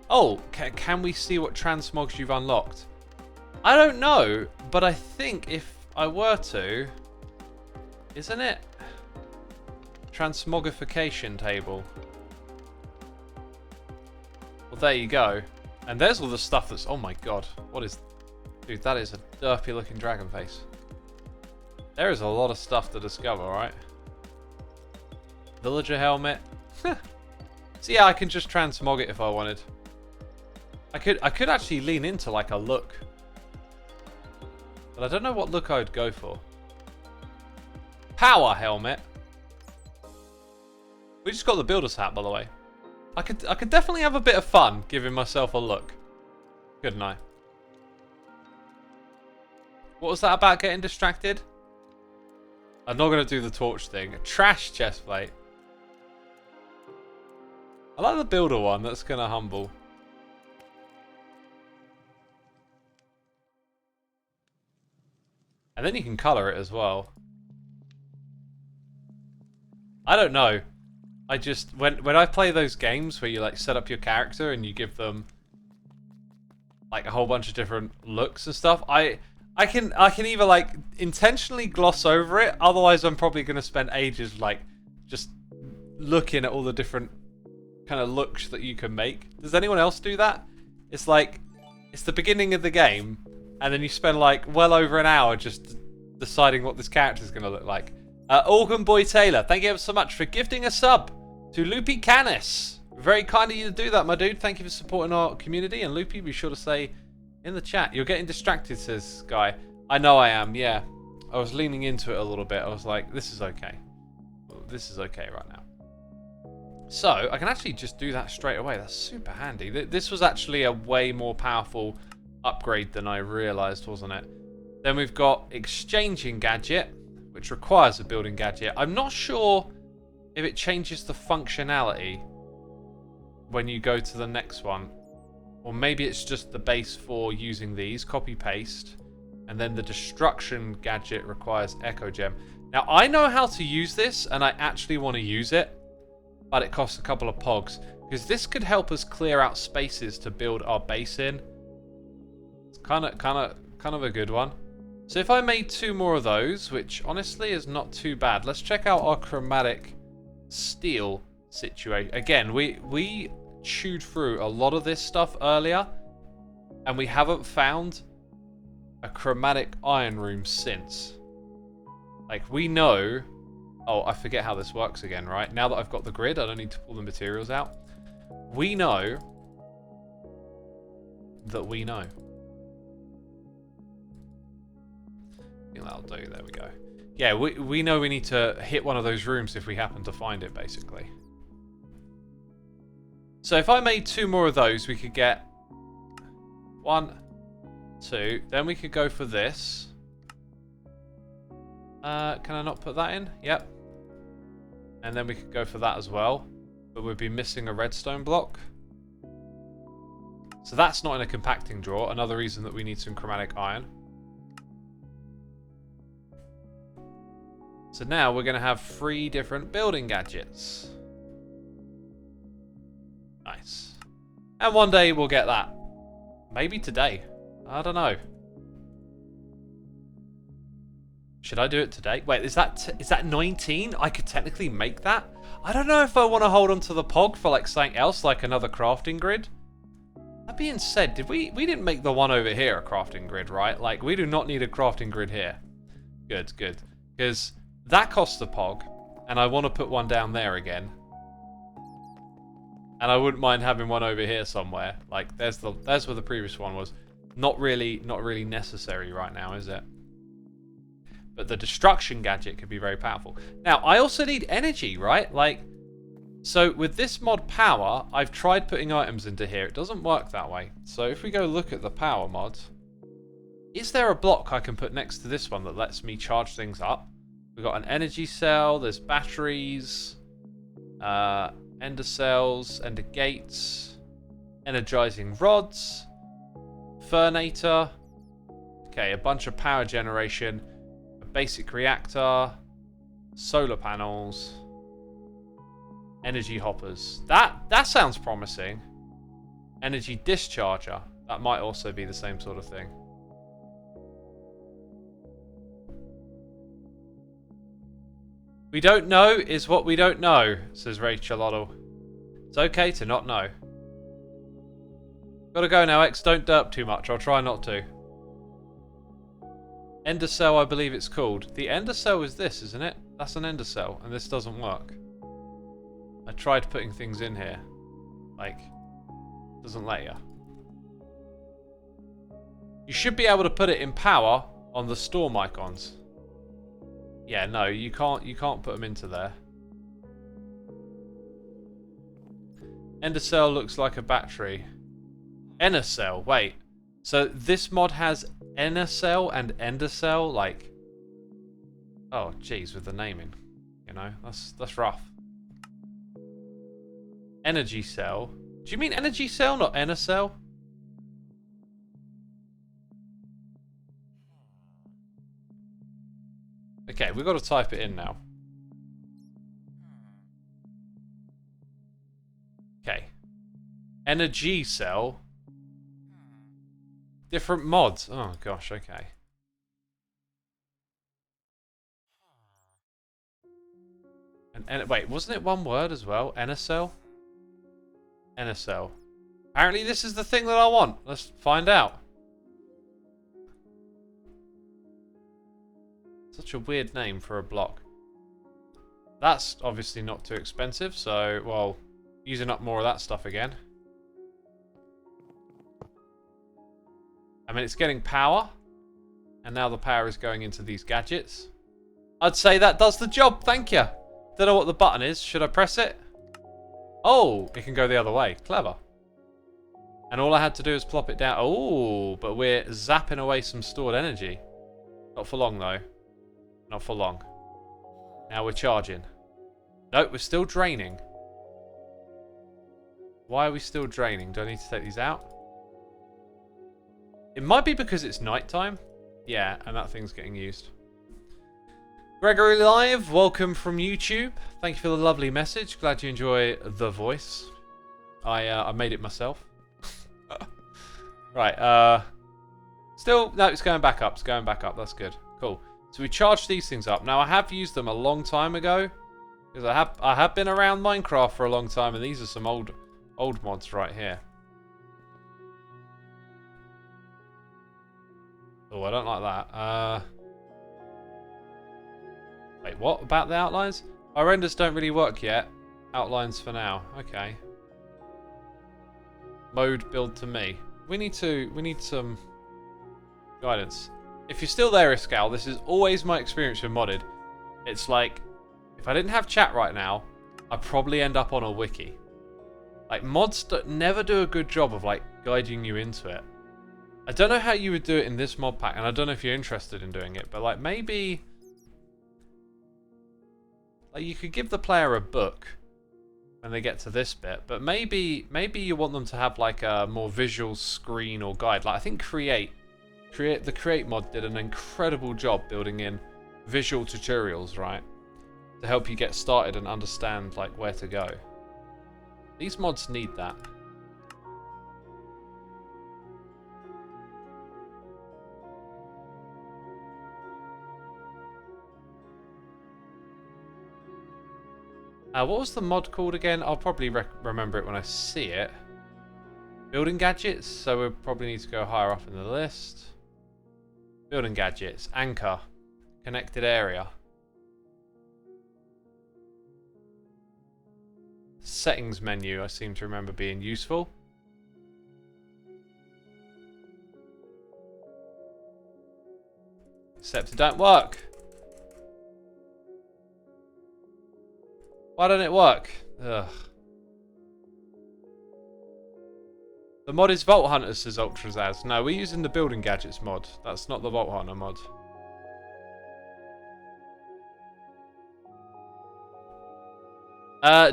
Oh, can we see what transmogs you've unlocked? I don't know, but I think if I were to... Isn't it? Transmogrification table. Well, there you go. And there's all the stuff that's... Oh my god. What is... Dude, that is a derpy looking dragon face. There is a lot of stuff to discover, right? Villager helmet. So yeah, I can just transmog it if I wanted. I could actually lean into like a look. But I don't know what look I would go for. Power helmet. We just got the builder's hat, by the way. I could definitely have a bit of fun giving myself a look. Couldn't I? What was that about getting distracted? I'm not going to do the torch thing. A trash chest plate. I like the builder one. That's kind of humble. And then you can colour it as well. I don't know. I just... When I play those games where you like set up your character and you give them like a whole bunch of different looks and stuff, I can either like intentionally gloss over it, otherwise I'm probably going to spend ages like just looking at all the different kind of looks that you can make. Does anyone else do that? It's like, it's the beginning of the game and then you spend like well over an hour just deciding what this character is going to look like. Organ Boy Taylor, thank you ever so much for gifting a sub to Loopy Canis. Very kind of you to do that, my dude. Thank you for supporting our community. And Loopy, be sure to say in the chat, you're getting distracted, says Guy. I know I am, yeah. I was leaning into it a little bit. I was like, this is okay. This is okay right now. So, I can actually just do that straight away. That's super handy. This was actually a way more powerful upgrade than I realised, wasn't it? Then we've got Exchanging Gadget, which requires a building gadget. I'm not sure if it changes the functionality when you go to the next one. Or maybe it's just the base for using these. Copy, paste. And then the Destruction Gadget requires Echo Gem. Now, I know how to use this, and I actually want to use it. But it costs a couple of pogs. Because this could help us clear out spaces to build our base in. It's kind of a good one. So if I made 2 more of those, which honestly is not too bad. Let's check out our chromatic steel situation. Again, we chewed through a lot of this stuff earlier. And we haven't found a chromatic iron room since. Like, we know... Oh, I forget how this works again, right? Now that I've got the grid, I don't need to pull the materials out. We know that we know. I think that'll do. There we go. Yeah, we know we need to hit one of those rooms if we happen to find it, basically. So if I made 2 more of those, we could get 1, 2. Then we could go for this. Can I not put that in? Yep. And then we could go for that as well. But we'd be missing a redstone block. So that's not in a compacting drawer. Another reason that we need some chromatic iron. So now we're going to have 3 different building gadgets. Nice. And one day we'll get that. Maybe today. I don't know. Should I do it today? Wait, is that 19? I could technically make that? I don't know if I want to hold on to the pog for like something else, like another crafting grid. That being said, we didn't make the one over here a crafting grid, right? Like, we do not need a crafting grid here. Good, good. Because that costs a pog, and I want to put one down there again. And I wouldn't mind having one over here somewhere. Like, there's where the previous one was. Not really necessary right now, is it? But the destruction gadget could be very powerful. Now, I also need energy, right? Like, so with this mod power, I've tried putting items into here. It doesn't work that way. So if we go look at the power mod, is there a block I can put next to this one that lets me charge things up? We've got an energy cell, there's batteries, ender cells, ender gates, energizing rods, fernator, okay, a bunch of power generation, a basic reactor, solar panels, energy hoppers. That sounds promising. Energy discharger. That might also be the same sort of thing. We don't know is what we don't know, says Rachel Otto. It's okay to not know. Gotta go now, X. Don't derp too much. I'll try not to. Ender cell, I believe it's called. The ender cell is this, isn't it? That's an ender cell, and this doesn't work. I tried putting things in here. Like, doesn't let you. You should be able to put it in power on the storm icons. Yeah, no, you can't put them into there. Ender cell looks like a battery. Ender cell, wait. So this mod has Ender cell and Ender cell, like. Oh, jeez, with the naming, you know, that's rough. Energy cell. Do you mean energy cell, not Ender cell? Okay, we've got to type it in now. Okay. Energy cell. Different mods. Oh gosh, okay. And wait, wasn't it one word as well? NSL? NSL. Apparently this is the thing that I want. Let's find out. Such a weird name for a block. That's obviously not too expensive, so, well, using up more of that stuff again. I mean, it's getting power, and now the power is going into these gadgets. I'd say that does the job, thank you. Don't know what the button is. Should I press it? Oh, it can go the other way. Clever. And all I had to do is plop it down. Oh, but we're zapping away some stored energy. Not for long, though. Not for long. Now we're charging. Nope, we're still draining. Why are we still draining? Do I need to take these out? It might be because it's nighttime. Yeah, and that thing's getting used. Gregory Live, welcome from YouTube. Thank you for the lovely message. Glad you enjoy the voice. I made it myself. Right, still, no, it's going back up. It's going back up. That's good. Cool. So we charged these things up. Now, I have used them a long time ago. Because I have been around Minecraft for a long time. And these are some old mods right here. Oh, I don't like that. Wait, what about the outlines? Our renders don't really work yet. Outlines for now. Okay. Mode build to me. We need some guidance. If you're still there, Iscal, this is always my experience with modded. It's like, if I didn't have chat right now, I'd probably end up on a wiki. Like, mods never do a good job of, like, guiding you into it. I don't know how you would do it in this mod pack, and I don't know if you're interested in doing it, but, like, maybe... Like, you could give the player a book when they get to this bit, but maybe you want them to have, like, a more visual screen or guide. Like, I think the Create mod did an incredible job building in visual tutorials, right? To help you get started and understand, like, where to go. These mods need that. What was the mod called again? I'll probably remember it when I see it. Building gadgets, so we'll probably need to go higher up in the list. Building gadgets, anchor, connected area. Settings menu, I seem to remember being useful. Except it don't work. Why don't it work? Ugh. The mod is Vault Hunter, says Ultrazaz. No, we're using the Building Gadgets mod. That's not the Vault Hunter mod.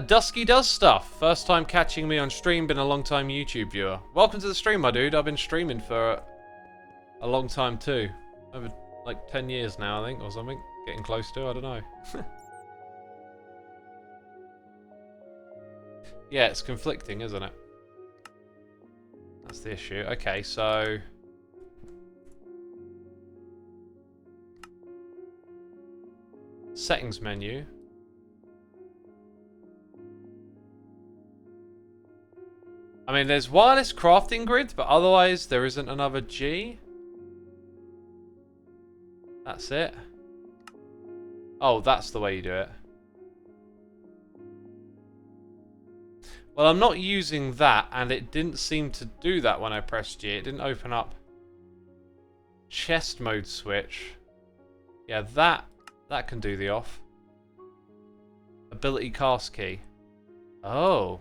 Dusky does stuff. First time catching me on stream, been a long time YouTube viewer. Welcome to the stream, my dude. I've been streaming for a long time too. Over like 10 years now, I think, or something. Getting close to, I don't know. Yeah, it's conflicting, isn't it? the issue. Okay, so... Settings menu. I mean, there's wireless crafting grid, but otherwise there isn't another G. That's it. Oh, that's the way you do it. Well, I'm not using that, and it didn't seem to do that when I pressed G. It didn't open up chest mode switch. Yeah, that can do the off. Ability cast key. Oh.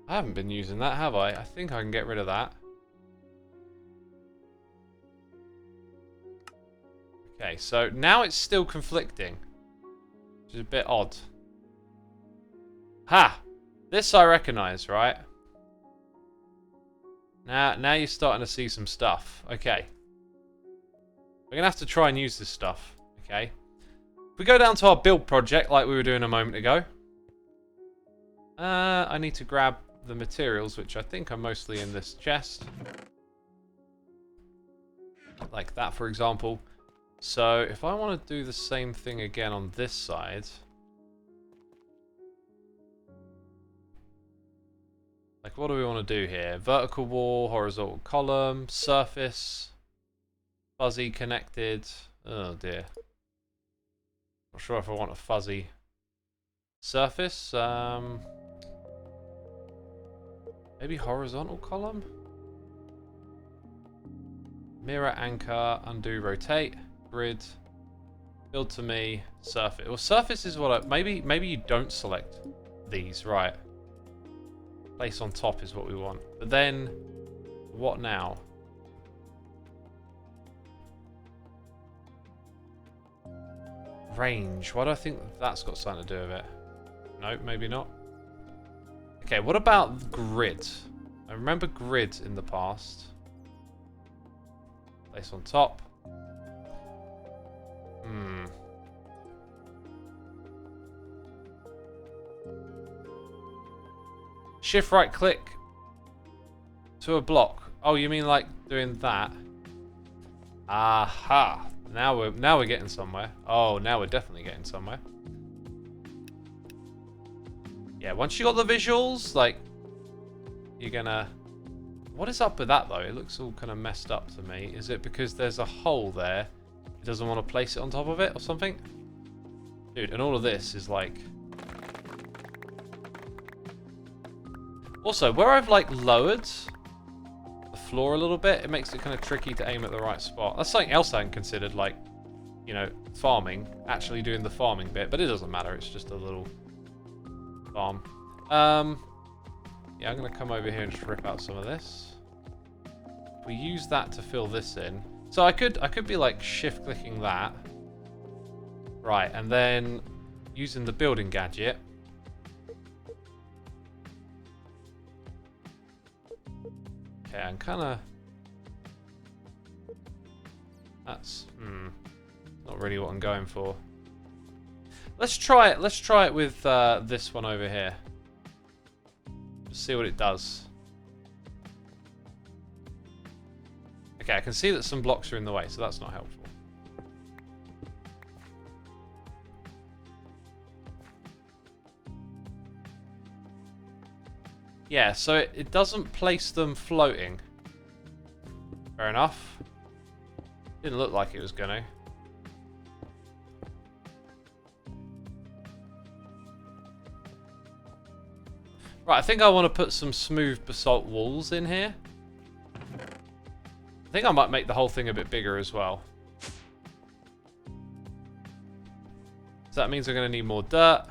I haven't been using that, have I? I think I can get rid of that. Okay, so now it's still conflicting, which is a bit odd. Ha! This I recognise, right? Now you're starting to see some stuff. Okay. We're going to have to try and use this stuff. Okay. If we go down to our build project like we were doing a moment ago. I need to grab the materials, which I think are mostly in this chest. Like that, for example. So, if I want to do the same thing again on this side... Like, what do we want to do here? Vertical wall, horizontal column, surface, fuzzy connected. Oh dear. Not sure if I want a fuzzy surface. Maybe horizontal column? Mirror, anchor, undo, rotate, grid, build to me, surface. Well, surface is what I... Maybe you don't select these, right? Place on top is what we want. But then, what now? Range. Why do I think that's got something to do with it? No, maybe not. Okay, what about grid? I remember grid in the past. Place on top. Shift right click to a block. Oh, you mean like doing that? Aha! Now we're getting somewhere. Oh, now we're definitely getting somewhere. Yeah, once you got the visuals, like, you're gonna... What is up with that, though? It looks all kind of messed up to me. Is it because there's a hole there? It doesn't want to place it on top of it or something? Dude, and all of this is like... Also, where I've, like, lowered the floor a little bit, it makes it kind of tricky to aim at the right spot. That's something else I hadn't considered, like, you know, farming. Actually doing the farming bit, but it doesn't matter. It's just a little... farm. Yeah, I'm going to come over here and just rip out some of this. If we use that to fill this in. So I could be like shift clicking that. Right, and then using the building gadget. Okay, I'm kind of... That's... not really what I'm going for. Let's try it. Let's try it with this one over here. Just see what it does. Okay, I can see that some blocks are in the way, so that's not helpful. Yeah, so it doesn't place them floating. Fair enough. Didn't look like it was gonna. Right, I think I want to put some smooth basalt walls in here. I think I might make the whole thing a bit bigger as well. So that means we're going to need more dirt.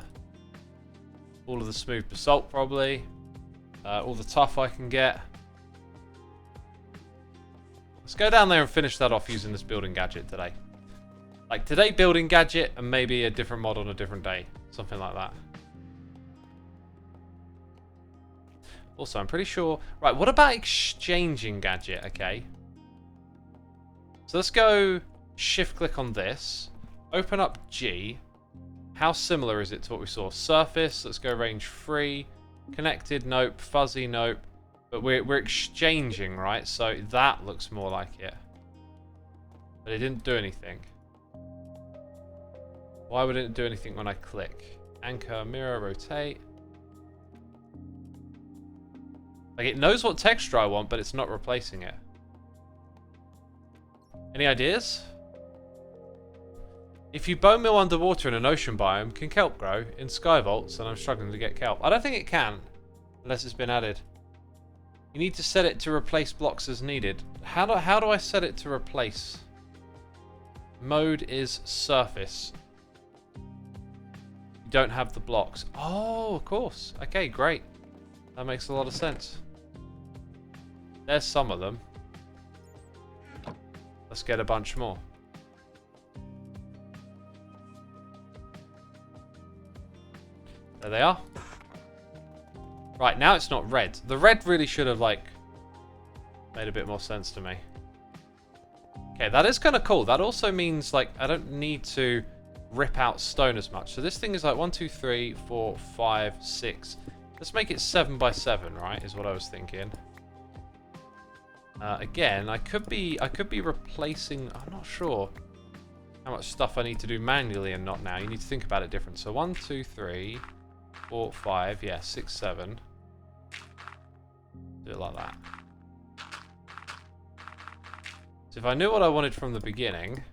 All of the smooth basalt probably. All the tuff I can get. Let's go down there and finish that off using this building gadget today. Like today building gadget and maybe a different mod on a different day. Something like that. Also, I'm pretty sure... Right, what about exchanging gadget? Okay. So let's go shift-click on this. Open up G. How similar is it to what we saw? Surface, let's go range 3. Connected, nope. Fuzzy, nope. But we're exchanging, right? So that looks more like it. But it didn't do anything. Why would it do anything when I click? Anchor, mirror, rotate. Like, it knows what texture I want, but it's not replacing it. Any ideas? If you bone meal underwater in an ocean biome, can kelp grow? In sky vaults, and I'm struggling to get kelp. I don't think it can, unless it's been added. You need to set it to replace blocks as needed. How do I set it to replace? Mode is surface. You don't have the blocks. Oh, of course. Okay, great. That makes a lot of sense. There's some of them. Let's get a bunch more. There they are. Right, now it's not red. The red really should have, like, made a bit more sense to me. Okay, that is kind of cool. That also means, like, I don't need to rip out stone as much. So this thing is like 1, 2, 3, 4, 5, 6. Let's make it 7 by 7, right? Is what I was thinking. Again, I could be replacing. I'm not sure how much stuff I need to do manually and not now. You need to think about it different. So 1, 2, 3, 4, 5. Yeah, 6, 7. Do it like that. So if I knew what I wanted from the beginning,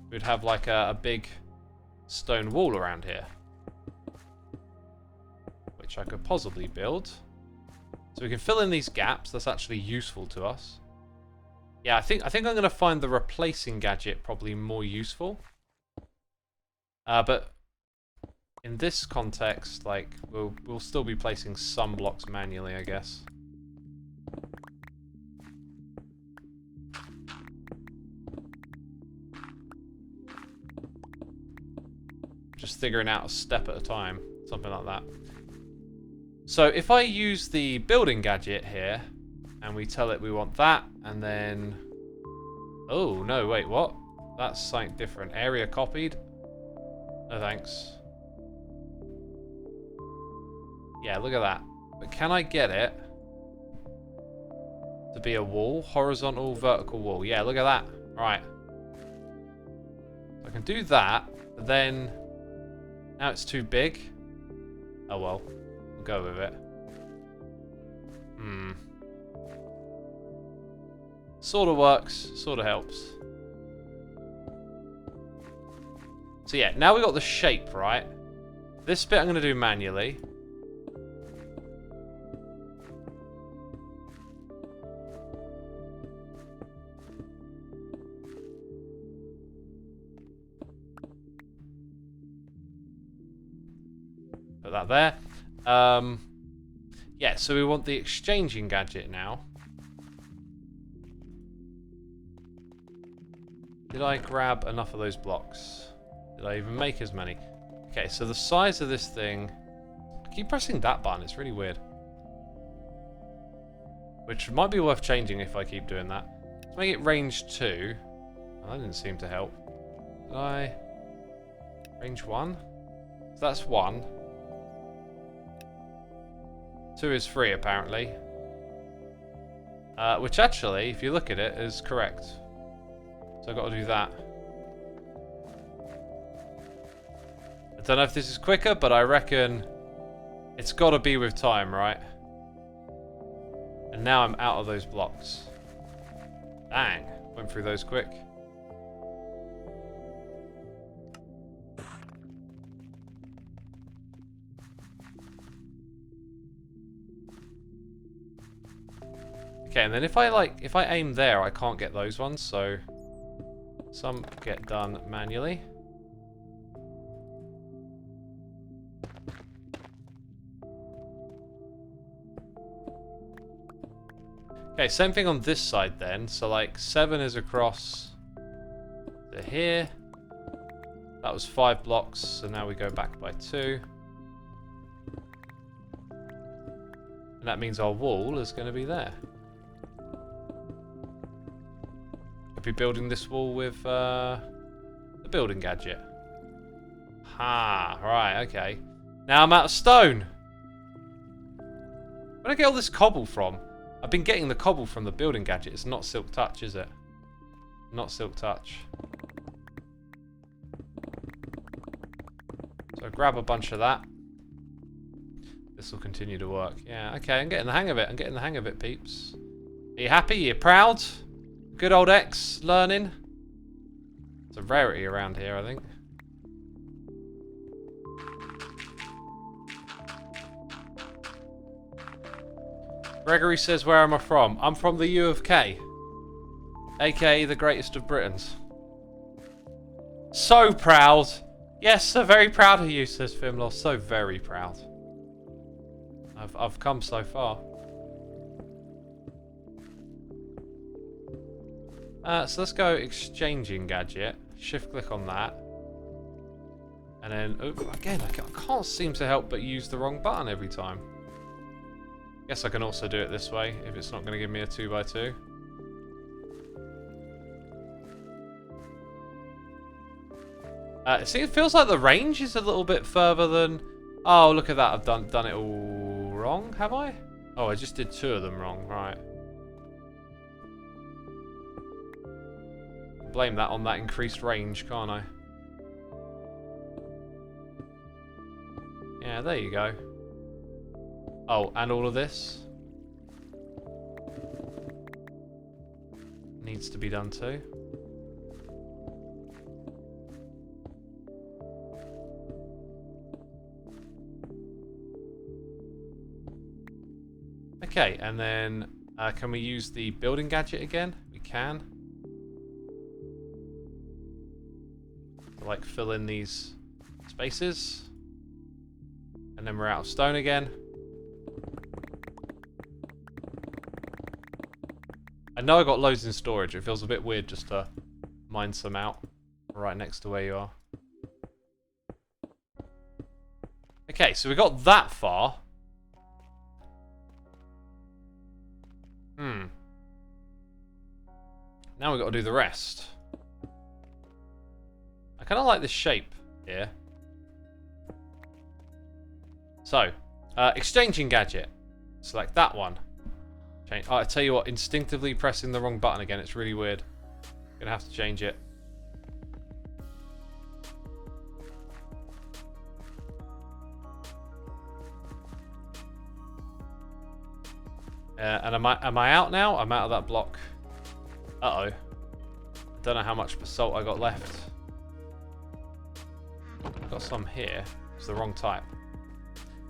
we'd have like a big stone wall around here, which I could possibly build. So we can fill in these gaps. That's actually useful to us. Yeah, I think I'm going to find the replacing gadget probably more useful. But in this context, like, we'll still be placing some blocks manually, I guess. Just figuring out a step at a time, something like that. So if I use the building gadget here, and we tell it we want that, and then... Oh, no, wait, what? That's something different. Area copied? No thanks. Yeah, look at that. But can I get it to be a wall? Horizontal, vertical wall. Yeah, look at that. Right. I can do that, but then... Now it's too big. Oh well. We'll go with it. Sort of works, sort of helps. So yeah, now we've got the shape, right? This bit I'm going to do manually. Put that there. Yeah, so we want the exchanging gadget now. Did I grab enough of those blocks? Did I even make as many? Okay, so the size of this thing... I keep pressing that button, it's really weird. Which might be worth changing if I keep doing that. Let's make it range 2. Oh, that didn't seem to help. Did I... Range 1? So that's 1. 2 is 3, apparently. Which actually, if you look at it, is correct. So I've got to do that. I don't know if this is quicker, but I reckon it's got to be with time, right? And now I'm out of those blocks. Dang, went through those quick. Okay, and then if I aim there, I can't get those ones, so some get done manually. Okay, same thing on this side then. So like 7 is across to here. That was 5 blocks, so now we go back by 2. And that means our wall is going to be there. Could be building this wall with the building gadget. Ha, right, okay. Now I'm out of stone. Where did I get all this cobble from? I've been getting the cobble from the building gadget. It's not Silk Touch, is it? Not Silk Touch. So grab a bunch of that. This will continue to work. Yeah, okay, I'm getting the hang of it. I'm getting the hang of it, peeps. Are you happy? Are you proud? Good old X learning. It's a rarity around here, I think. Gregory says, where am I from? I'm from the U of K. AKA the greatest of Britons. So proud. Yes, so very proud of you, says Fimlos. So very proud. I've come so far. So let's go exchanging gadget. Shift click on that. And then, again, I can't seem to help but use the wrong button every time. Guess I can also do it this way if it's not going to give me a 2x2. See, it feels like the range is a little bit further than... Oh, look at that. I've done it all wrong, have I? Oh, I just did 2 of them wrong. Right. Blame that on that increased range, can't I? Yeah, there you go. Oh, and all of this needs to be done too. Okay, and then can we use the building gadget again? We can. Like fill in these spaces. And then we're out of stone again. I know I got loads in storage. It feels a bit weird just to mine some out right next to where you are. Okay, so we got that far. Now we've got to do the rest. I kind of like this shape here. So, exchanging gadget. Select that one. Change. Oh, I tell you what, instinctively pressing the wrong button again. It's really weird. Gonna have to change it. And am I out now? I'm out of that block. Uh-oh. I don't know how much basalt I got left. I've got some here. It's the wrong type.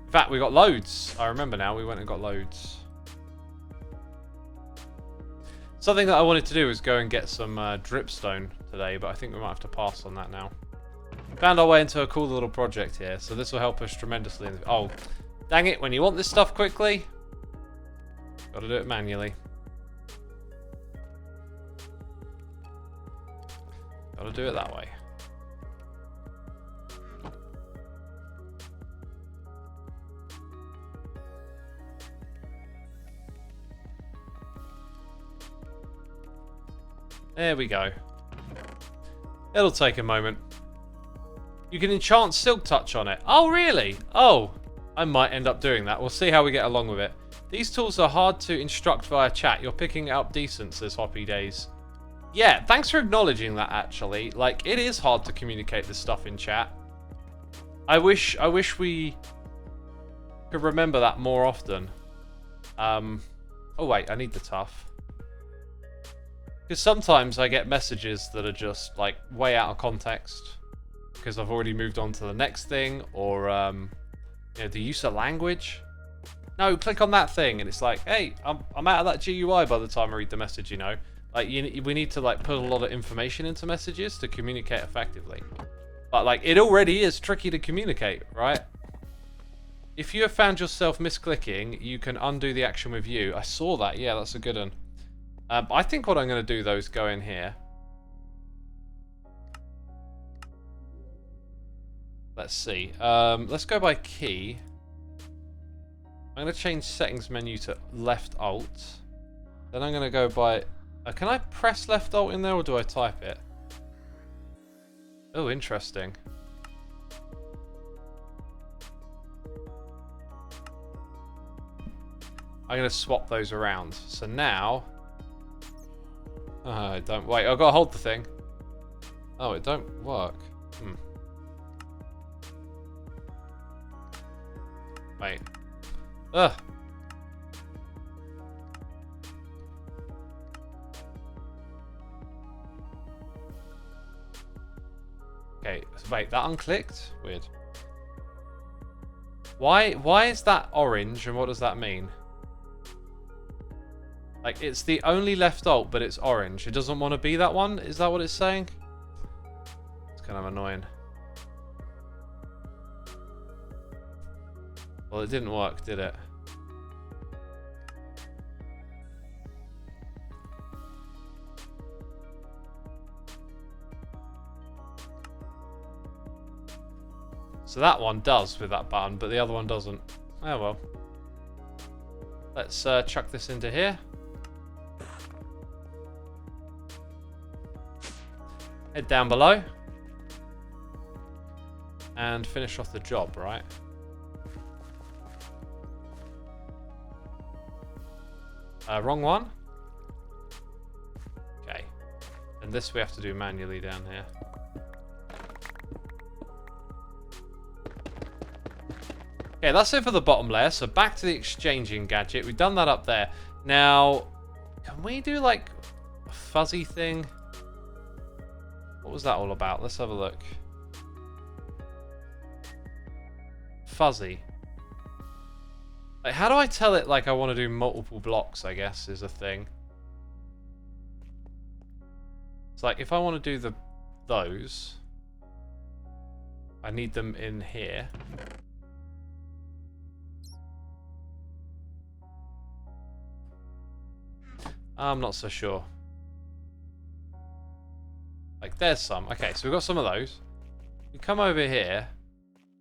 In fact, we got loads. I remember now. We went and got loads. Something that I wanted to do was go and get some dripstone today, but I think we might have to pass on that now. Found our way into a cool little project here, so this will help us tremendously. Oh, dang it. When you want this stuff quickly, got to do it manually. Got to do it that way. There we go. It'll take a moment. You can enchant Silk Touch on it. Oh, really? Oh, I might end up doing that. We'll see how we get along with it. These tools are hard to instruct via chat. You're picking it up decent, says Hoppy Days. Yeah, thanks for acknowledging that, actually. Like, it is hard to communicate this stuff in chat. I wish we could remember that more often. Oh, wait, I need the tough. Because sometimes I get messages that are just, like, way out of context. Because I've already moved on to the next thing. Or, you know, the use of language. No, click on that thing. And it's like, hey, I'm out of that GUI by the time I read the message, you know. Like, we need to, like, put a lot of information into messages to communicate effectively. But, like, it already is tricky to communicate, right? If you have found yourself misclicking, you can undo the action with you. I saw that. Yeah, that's a good one. I think what I'm going to do, though, is go in here. Let's see. Let's go by key. I'm going to change settings menu to left alt. Then I'm going to go by... can I press left alt in there, or do I type it? Oh, interesting. I'm going to swap those around. So now... don't... Wait, I've got to hold the thing. Oh, it don't work. Wait. Ugh. Okay, wait, that unclicked? Weird. Why is that orange, and what does that mean? Like, it's the only left alt, but it's orange. It doesn't want to be that one? Is that what it's saying? It's kind of annoying. Well, it didn't work, did it? So that one does with that button, but the other one doesn't. Oh well. Let's chuck this into here. Head down below. And finish off the job, right? Wrong one. Okay. And this we have to do manually down here. Okay, that's it for the bottom layer. So back to the exchanging gadget. We've done that up there. Now, can we do like a fuzzy thing? What was that all about? Let's have a look. Fuzzy. Like, how do I tell it like I want to do multiple blocks, I guess, is a thing. It's like if I want to do those, I need them in here. I'm not so sure. Like, there's some. Okay, so we've got some of those. We come over here,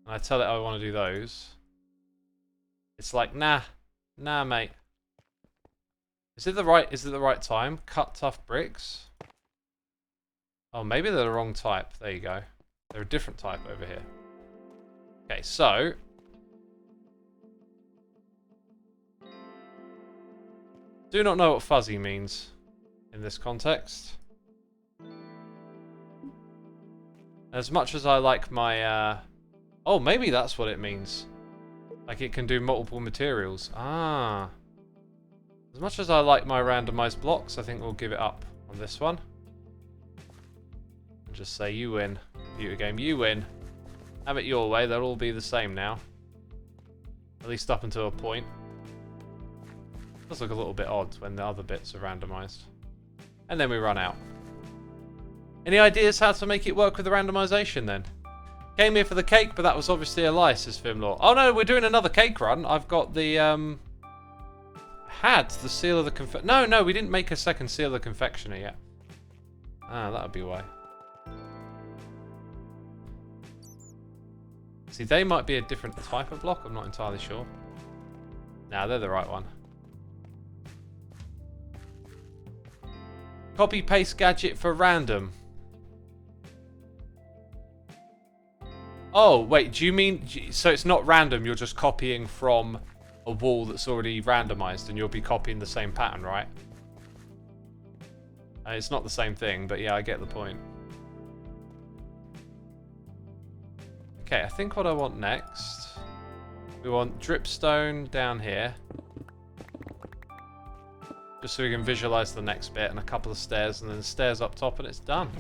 and I tell it I want to do those. It's like, nah, mate. Is it the right time? Cut tough bricks. Oh, maybe they're the wrong type. There you go. They're a different type over here. Okay, so do not know what fuzzy means in this context. As much as I like my... Oh, maybe that's what it means. Like it can do multiple materials. Ah. As much as I like my randomized blocks, I think we'll give it up on this one. And just say, you win. Computer game, you win. Have it your way, they'll all be the same now. At least up until a point. Does look a little bit odd when the other bits are randomized. And then we run out. Any ideas how to make it work with the randomization then? Came here for the cake, but that was obviously a lie, says Fimlaw. Oh no, we're doing another cake run. I've got the, had the seal of the No, we didn't make a second seal of the confectioner yet. Ah, that would be why. See, they might be a different type of block. I'm not entirely sure. Nah, they're the right one. Copy paste gadget for random. Oh, wait, do you mean... So it's not random, you're just copying from a wall that's already randomized and you'll be copying the same pattern, right? It's not the same thing, but yeah, I get the point. Okay, I think what I want next... We want dripstone down here. Just so we can visualize the next bit, and a couple of stairs, and then the stairs up top, and it's done.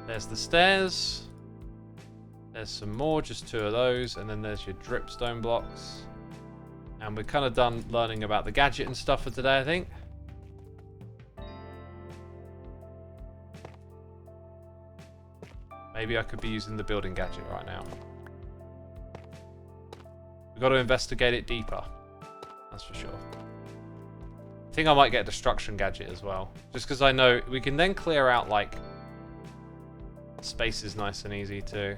There's the stairs. There's some more, just 2 of those, and then there's your dripstone blocks. And we're kind of done learning about the gadget and stuff for today, I think. Maybe I could be using the building gadget right now. We've got to investigate it deeper. That's for sure. I think I might get a destruction gadget as well. Just because I know we can then clear out, like... Space is nice and easy too.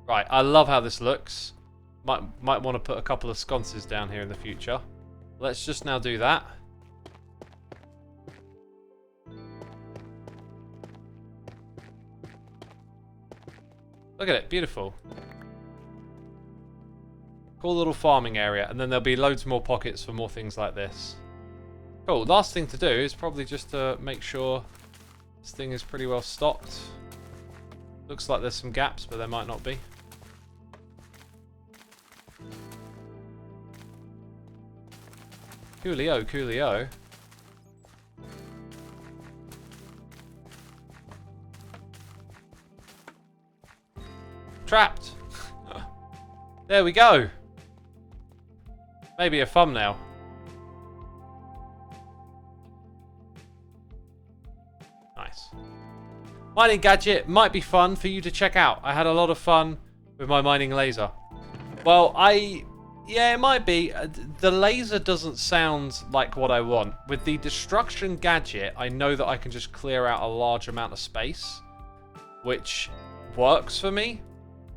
Right, I love how this looks. Might want to put a couple of sconces down here in the future. Let's just now do that. Look at it, beautiful. Cool little farming area, and then there'll be loads more pockets for more things like this. Cool, last thing to do is probably just to make sure this thing is pretty well stocked. Looks like there's some gaps, but there might not be. Coolio, coolio. Trapped. There we go. Maybe a thumbnail. Nice. Mining gadget might be fun for you to check out. I had a lot of fun with my mining laser. Well, yeah, it might be. The laser doesn't sound like what I want. With the destruction gadget, I know that I can just clear out a large amount of space, which works for me,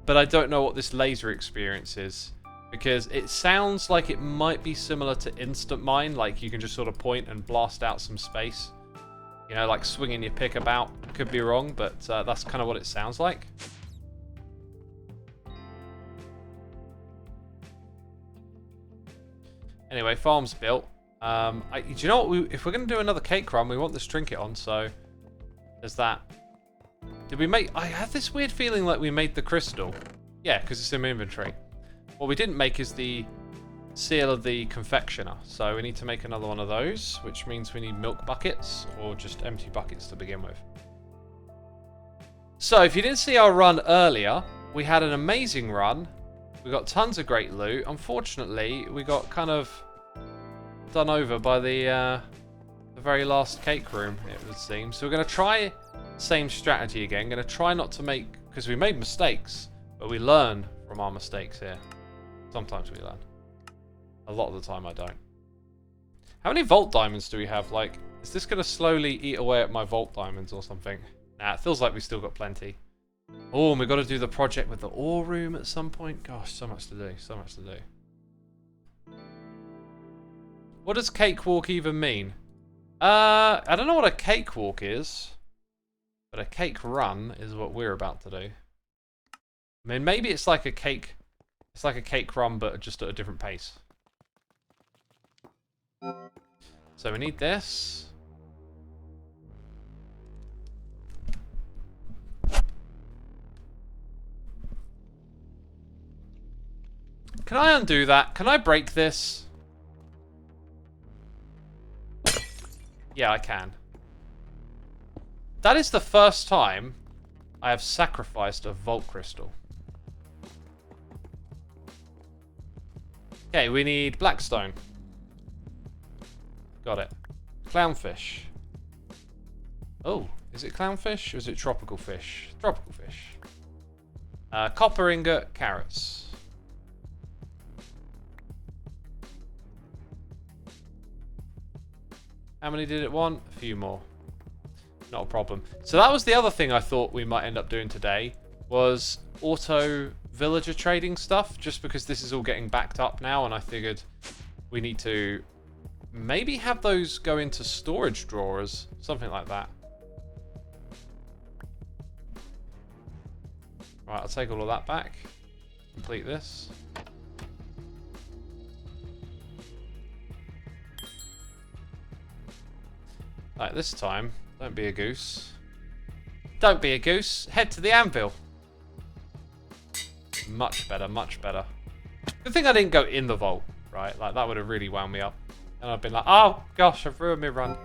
but I don't know what this laser experience is, because it sounds like it might be similar to instant mine, like you can just sort of point and blast out some space. You know, like swinging your pick about. Could be wrong, but that's kind of what it sounds like. Anyway, farm's built. Do you know what? If we're going to do another cake run, we want this trinket on, so there's that. Did we make... I have this weird feeling like we made the crystal. Yeah, because it's in my inventory. What we didn't make is the seal of the confectioner, so we need to make another one of those, which means we need milk buckets, or just empty buckets to begin with. So, if you didn't see our run earlier, we had an amazing run. We got tons of great loot. Unfortunately, we got kind of done over by the very last cake room, it would seem. So we're going to try the same strategy again. Going to try not to make... because we made mistakes, but we learn from our mistakes here. Sometimes we learn. A lot of the time I don't. How many vault diamonds do we have? Like, is this going to slowly eat away at my vault diamonds or something? Nah, it feels like we still got plenty. Oh, and we've got to do the project with the ore room at some point. Gosh, so much to do. So much to do. What does cakewalk even mean? I don't know what a cakewalk is. But a cake run is what we're about to do. I mean, maybe it's like a cake... It's like a cake run, but just at a different pace. So we need this. Can I undo that? Can I break this? Yeah, I can. That is the first time I have sacrificed a vault crystal. Okay, we need blackstone. Got it. Clownfish. Oh, is it clownfish or is it tropical fish? Tropical fish. Copper ingot, carrots. How many did it want? A few more. Not a problem. So that was the other thing I thought we might end up doing today, was auto villager trading stuff, just because this is all getting backed up now, and I figured we need to maybe have those go into storage drawers, something like that. Right, I'll take all of that back. Complete this. Right, this time, don't be a goose. Don't be a goose. Head to the anvil. Much better, much better. Good thing I didn't go in the vault, right? Like, that would have really wound me up. And I've been like, oh, gosh, I've ruined my run.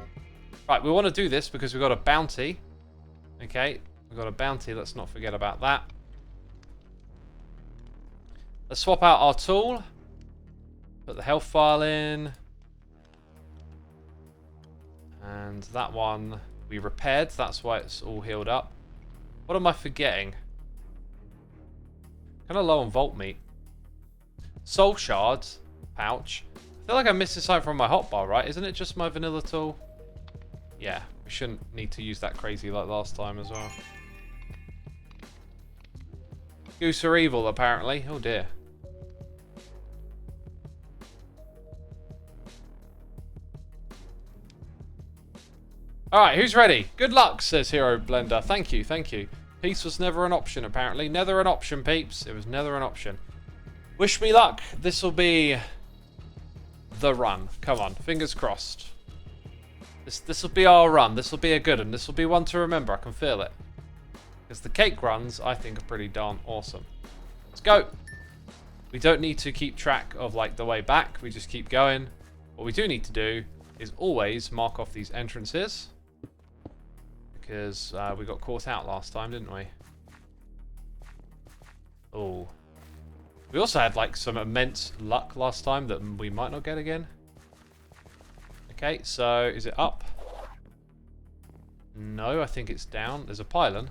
Right, we want to do this because we've got a bounty. Okay, we've got a bounty. Let's not forget about that. Let's swap out our tool. Put the health file in. And that one we repaired. That's why it's all healed up. What am I forgetting? Kind of low on vault meat. Soul shards. Pouch. I feel like I'm missing something from my hotbar, right? Isn't it just my vanilla tool? Yeah, we shouldn't need to use that crazy like last time as well. Goose are evil, apparently. Oh dear. Alright, who's ready? Good luck, says Hero Blender. Thank you, thank you. Peace was never an option, apparently. Never an option, peeps. It was never an option. Wish me luck. This will be the run. Come on, fingers crossed. This will be our run. This will be a good one. This will be one to remember. I can feel it. Because the cake runs, I think, are pretty darn awesome. Let's go. We don't need to keep track of like the way back. We just keep going. What we do need to do is always mark off these entrances. Because we got caught out last time, didn't we? Oh. We also had like some immense luck last time that we might not get again. Okay, so is it up? No, I think it's down. There's a pylon.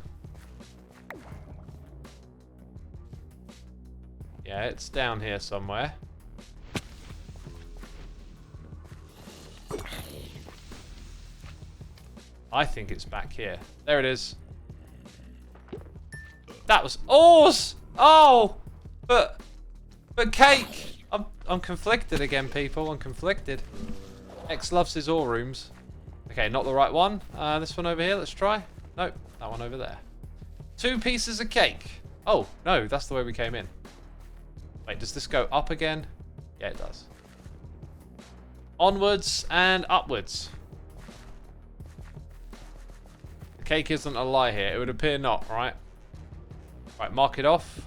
Yeah, it's down here somewhere. I think it's back here. There it is. That was awesome! Oh! But cake! I'm conflicted again, people. I'm conflicted. X loves his ore rooms. Okay, not the right one. This one over here, let's try. Nope, that one over there. 2 pieces of cake. Oh, no, that's the way we came in. Wait, does this go up again? Yeah, it does. Onwards and upwards. The cake isn't a lie here. It would appear not, right? Right, mark it off.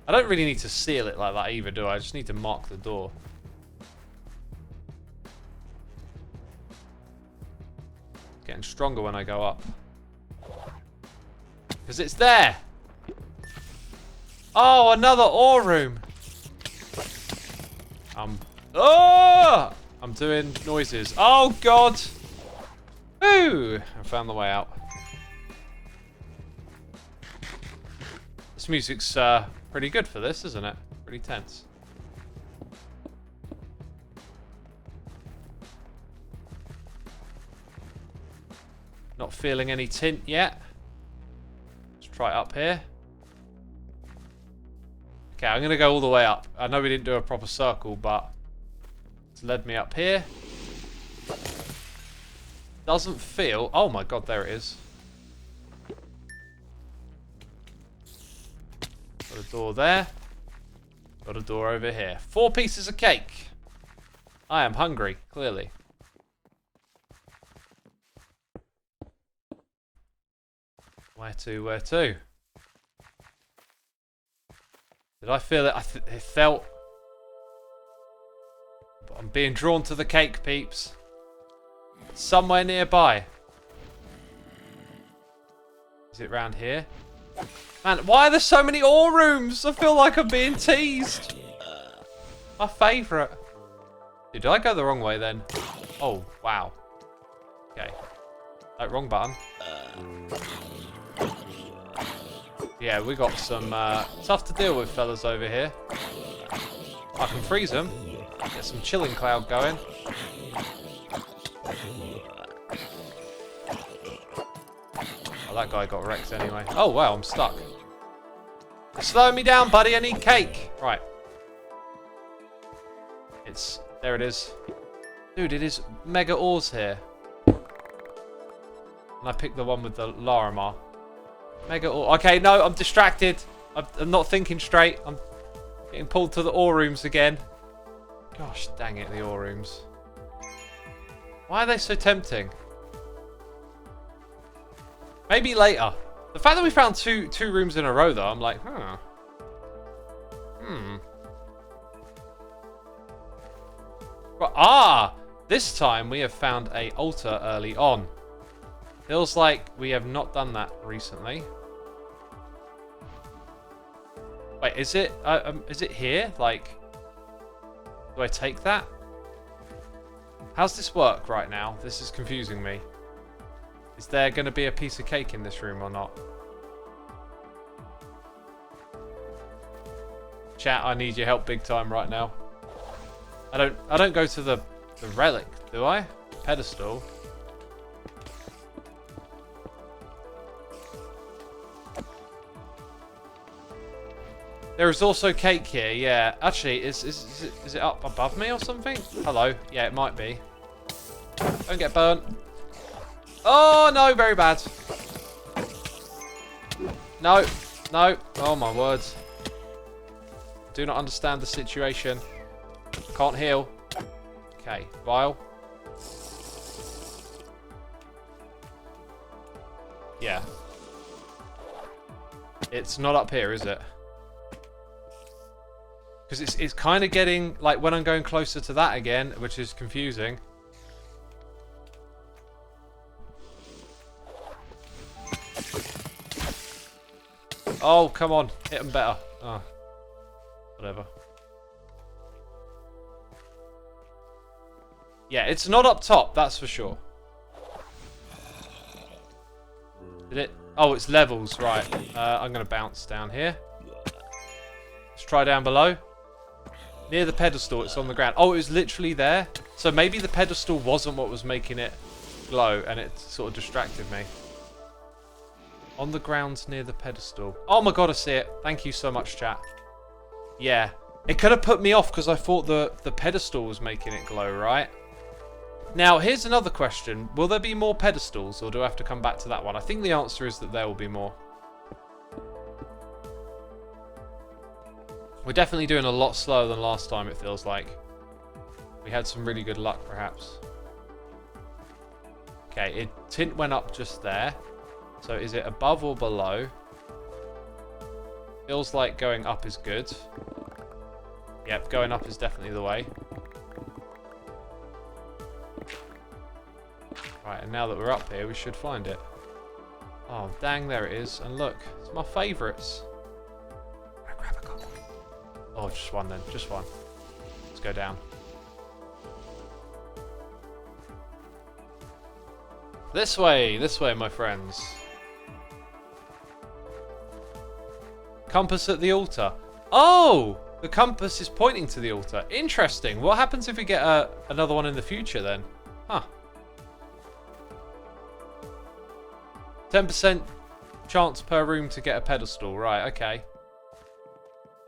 I don't really need to seal it like that either, do I? I just need to mark the door. It's getting stronger when I go up. Because it's there! Oh, another ore room! Oh! I'm doing noises. Oh, God! Ooh! I found the way out. This music's pretty good for this, isn't it? Pretty tense. Not feeling any tint yet. Let's try it up here. Okay, I'm going to go all the way up. I know we didn't do a proper circle, but it's led me up here. Doesn't feel... Oh my God, there it is. Got a door there. Got a door over here. 4 pieces of cake. I am hungry, clearly. Where to? Where to? Did I feel it? It felt... I'm being drawn to the cake, peeps. It's somewhere nearby. Is it round here? Man, why are there so many ore rooms? I feel like I'm being teased. My favourite. Did I go the wrong way then? Oh, wow. Okay. Oh, wrong button. Yeah, we got some tough to deal with fellas over here. I can freeze them. Get some chilling cloud going. Oh, that guy got wrecked anyway. Oh, wow, I'm stuck. You're slowing me down, buddy. I need cake. Right. There it is. Dude, it is mega ores here. And I picked the one with the Larimar. Mega ore. Okay, no, I'm distracted. I'm not thinking straight. I'm getting pulled to the ore rooms again. Gosh, dang it, the ore rooms. Why are they so tempting? Maybe later. The fact that we found two rooms in a row, though, I'm like, huh. But, this time we have found a altar early on. Feels like we have not done that recently. Wait, is it here? Like, do I take that? How's this work right now? This is confusing me. Is there going to be a piece of cake in this room or not? Chat, I need your help big time right now. I don't go to the relic, do I? Pedestal. There is also cake here, yeah. Actually, is it up above me or something? Hello. Yeah, it might be. Don't get burnt. Oh, no, very bad. No, no. Oh, my words. Do not understand the situation. Can't heal. Okay, vial. Yeah. It's not up here, is it? Because it's kind of getting, like, when I'm going closer to that again, which is confusing. Oh, come on. Hit them better. Oh. Whatever. Yeah, it's not up top, that's for sure. Did it? Oh, it's levels, right. I'm going to bounce down here. Let's try down below. Near the pedestal, it's on the ground. Oh, it was literally there. So maybe the pedestal wasn't what was making it glow, and it sort of distracted me. On the ground near the pedestal. Oh my god, I see it. Thank you so much, chat. Yeah. It could have put me off because I thought the pedestal was making it glow, right? Now, here's another question. Will there be more pedestals, or do I have to come back to that one? I think the answer is that there will be more. We're definitely doing a lot slower than last time, it feels like. We had some really good luck, perhaps. Okay, tint went up just there. So is it above or below? Feels like going up is good. Yep, going up is definitely the way. Right, and now that we're up here, we should find it. Oh, dang, there it is. And look, it's my favourites. Grab a couple. Oh, just one then, just one. Let's go down. This way, my friends. Compass at the altar. Oh, the compass is pointing to the altar. Interesting. What happens if we get another one in the future then? Huh. 10% chance per room to get a pedestal. Right, okay.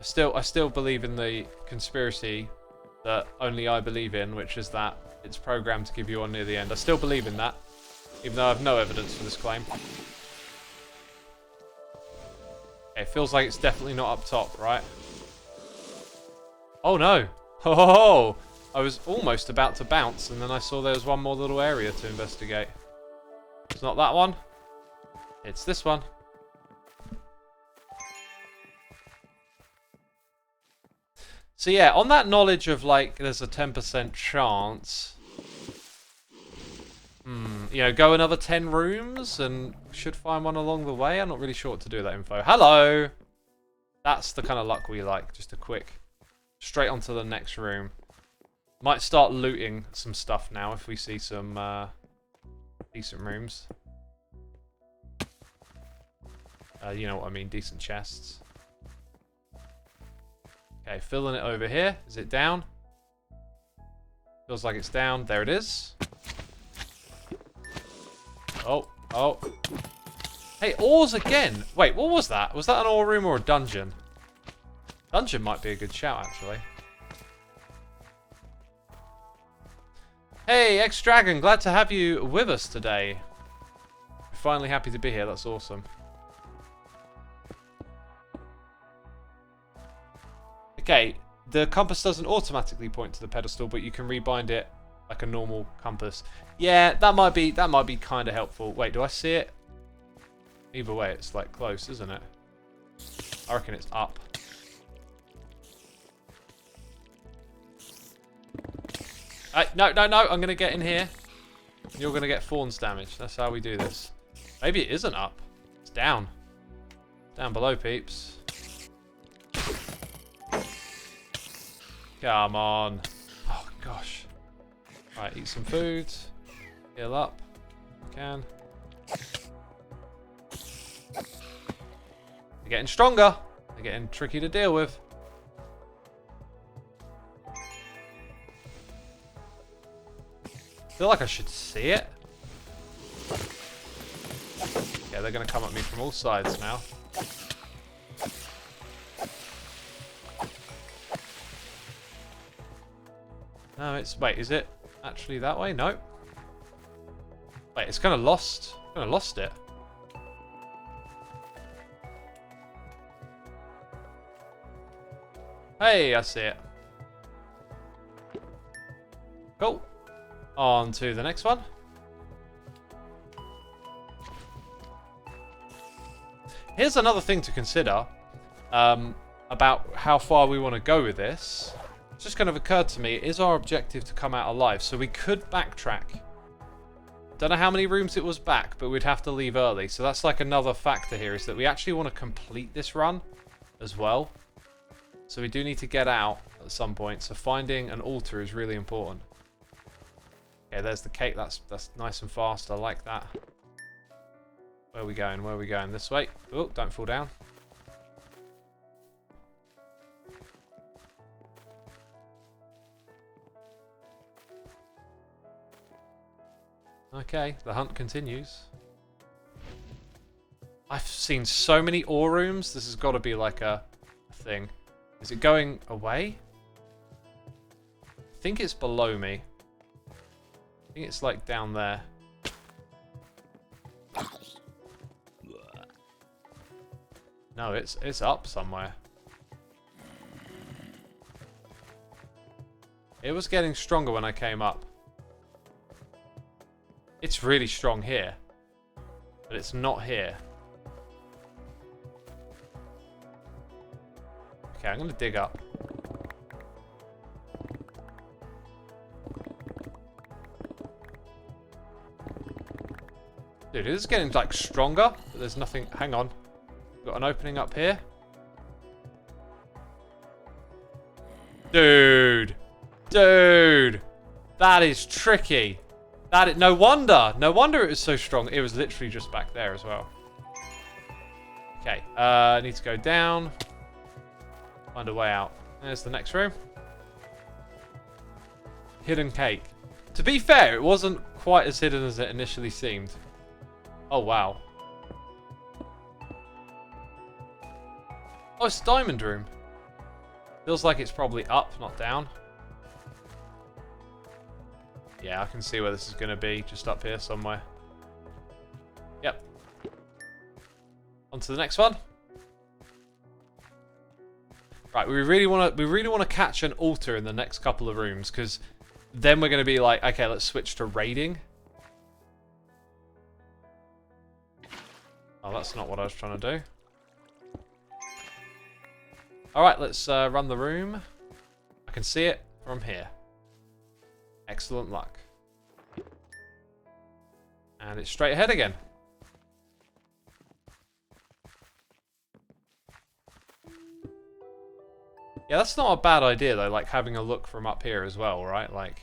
I still believe in the conspiracy that only I believe in, which is that it's programmed to give you one near the end. I still believe in that, even though I have no evidence for this claim. Okay, it feels like it's definitely not up top, right? Oh no! Oh, I was almost about to bounce, and then I saw there was one more little area to investigate. It's not that one. It's this one. So yeah, on that knowledge of like there's a 10% chance, you know, go another 10 rooms and should find one along the way. I'm not really sure what to do with that info. Hello! That's the kind of luck we like. Just a quick, straight onto the next room. Might start looting some stuff now if we see some decent rooms. You know what I mean, decent chests. Okay, filling it over here. Is it down? Feels like it's down. There it is. Oh, oh. Hey, ores again. Wait, what was that? Was that an ore room or a dungeon? Dungeon might be a good shout, actually. Hey, X-Dragon, glad to have you with us today. We're finally happy to be here. That's awesome. Okay, the compass doesn't automatically point to the pedestal, but you can rebind it like a normal compass. Yeah, that might be kind of helpful. Wait, do I see it? Either way, it's like close, isn't it? I reckon it's up. No, no, no, I'm going to get in here. You're going to get Fawn's damage. That's how we do this. Maybe it isn't up. It's down. Down below, peeps. Come on. Oh, gosh. Right, eat some food. Heal up. Can. They're getting stronger. They're getting tricky to deal with. I feel like I should see it. Yeah, they're going to come at me from all sides now. No, it's... Wait, is it actually that way? No. Wait, it's kind of lost. Kind of lost it. Hey, I see it. Cool. On to the next one. Here's another thing to consider about how far we want to go with this. It's just kind of occurred to me, is our objective to come out alive? So we could backtrack. Don't know how many rooms it was back, but we'd have to leave early. So that's like another factor here, is that we actually want to complete this run as well. So we do need to get out at some point. So finding an altar is really important. Okay, there's the cake. That's nice and fast. I like that. Where are we going? Where are we going? This way. Oh, don't fall down. Okay, the hunt continues. I've seen so many ore rooms. This has got to be like a thing. Is it going away? I think it's below me. I think it's like down there. No, it's up somewhere. It was getting stronger when I came up. It's really strong here. But it's not here. Okay, I'm going to dig up. Dude, it is getting like stronger, but there's nothing. Hang on. Got an opening up here. Dude. Dude. That is tricky. No wonder. No wonder it was so strong. It was literally just back there as well. Okay. I need to go down. Find a way out. There's the next room. Hidden cake. To be fair, it wasn't quite as hidden as it initially seemed. Oh, wow. Oh, it's diamond room. Feels like it's probably up, not down. Yeah, I can see where this is going to be. Just up here somewhere. Yep. On to the next one. Right, we really want to catch an altar in the next couple of rooms, because then we're going to be like, okay, let's switch to raiding. Oh, that's not what I was trying to do. Alright, let's run the room. I can see it from here. Excellent luck. And it's straight ahead again. Yeah, that's not a bad idea though, like having a look from up here as well, right? Like,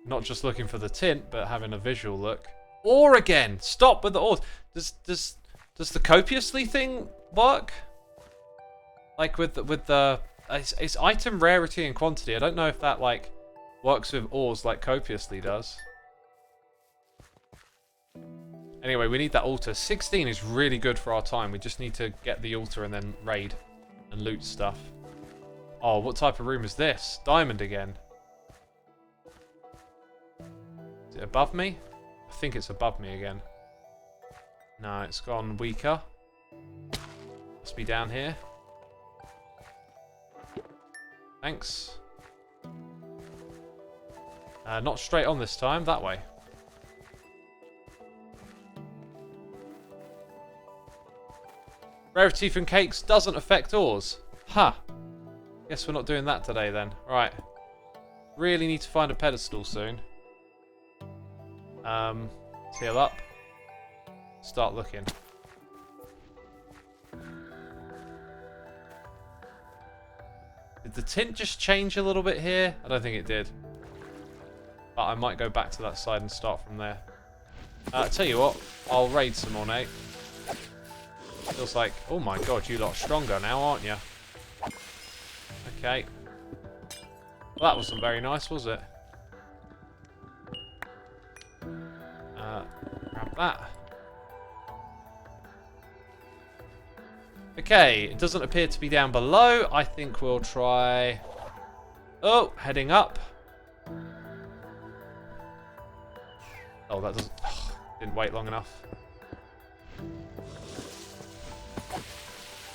not just looking for the tint, but having a visual look. Ore again! Stop with the ores! Does the copiously thing work? Like with the it's item rarity and quantity. I don't know if that like works with ores like copiously does. Anyway, we need that altar. 16 is really good for our time. We just need to get the altar and then raid and loot stuff. Oh, what type of room is this? Diamond again. Is it above me? I think it's above me again. No, it's gone weaker. Must be down here. Thanks. Not straight on this time, that way. Rarity from cakes doesn't affect ores. Huh. Guess we're not doing that today then. Right. Really need to find a pedestal soon. Heal up. Start looking. Did the tint just change a little bit here? I don't think it did. But I might go back to that side and start from there. Tell you what, I'll raid some ornate. Feels like, oh my god, you lot are stronger now, aren't you? Okay. Well, that wasn't very nice, was it? Grab that. Okay, it doesn't appear to be down below. I think we'll try... Oh, heading up. Oh, that doesn't... Oh, Didn't wait long enough.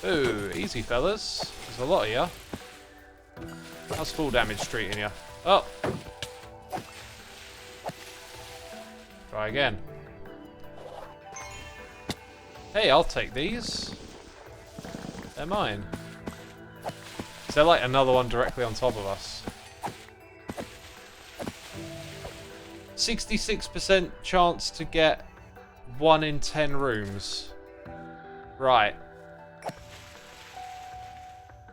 Ooh, easy fellas. There's a lot of you. How's full damage treating you? Oh! Try again. Hey, I'll take these. They're mine. Is there like another one directly on top of us? 66% chance to get 1 in 10 rooms. Right.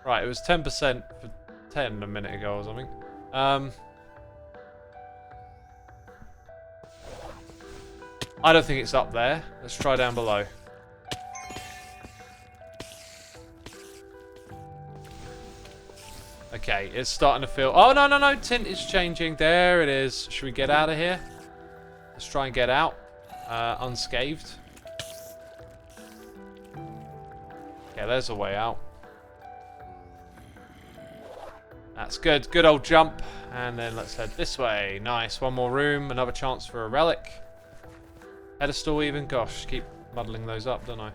Right, it was 10% for 10 a minute ago or something. I don't think it's up there. Let's try down below. Okay, it's starting to feel... Oh, no, no, no. Tint is changing. There it is. Should we get out of here? Let's try and get out. Unscathed. Okay, there's a way out. That's good. Good old jump. And then let's head this way. Nice. One more room. Another chance for a relic. Pedestal even. Gosh, keep muddling those up, don't I?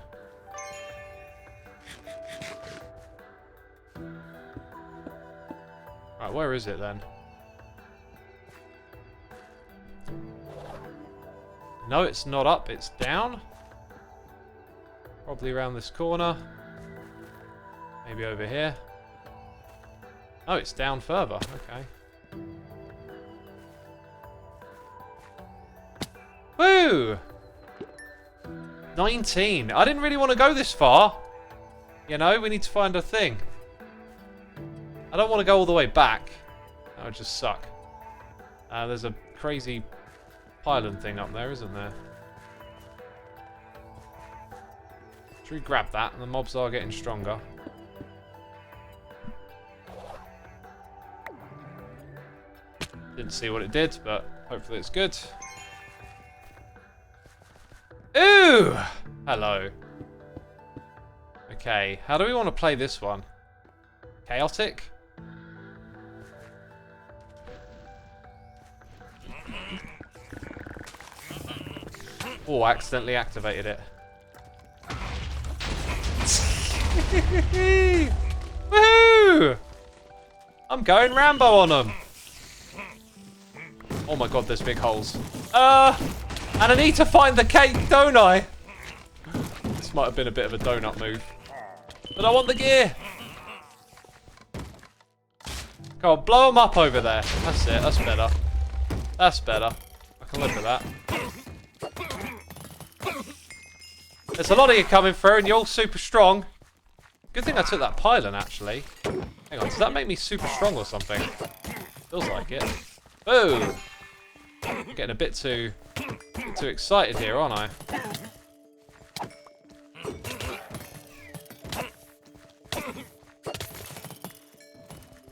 Right, where is it then? No, it's not up. It's down. Probably around this corner. Maybe over here. Oh, it's down further. Okay. Woo! 19. I didn't really want to go this far. You know, we need to find a thing. I don't want to go all the way back. That would just suck. There's a crazy pylon thing up there, isn't there? Should we grab that? And the mobs are getting stronger. Didn't see what it did, but hopefully it's good. Ooh! Hello. Okay, how do we want to play this one? Chaotic? Oh, I accidentally activated it. Woohoo! I'm going Rambo on them. Oh my god, there's big holes. And I need to find the cake, don't I? This might have been a bit of a donut move. But I want the gear. Go on, blow them up over there. That's it, that's better. That's better. I can live with that. There's a lot of you coming through and you're all super strong. Good thing I took that pylon, actually. Hang on, does that make me super strong or something? Feels like it. Ooh! I'm getting a bit too excited here, aren't I?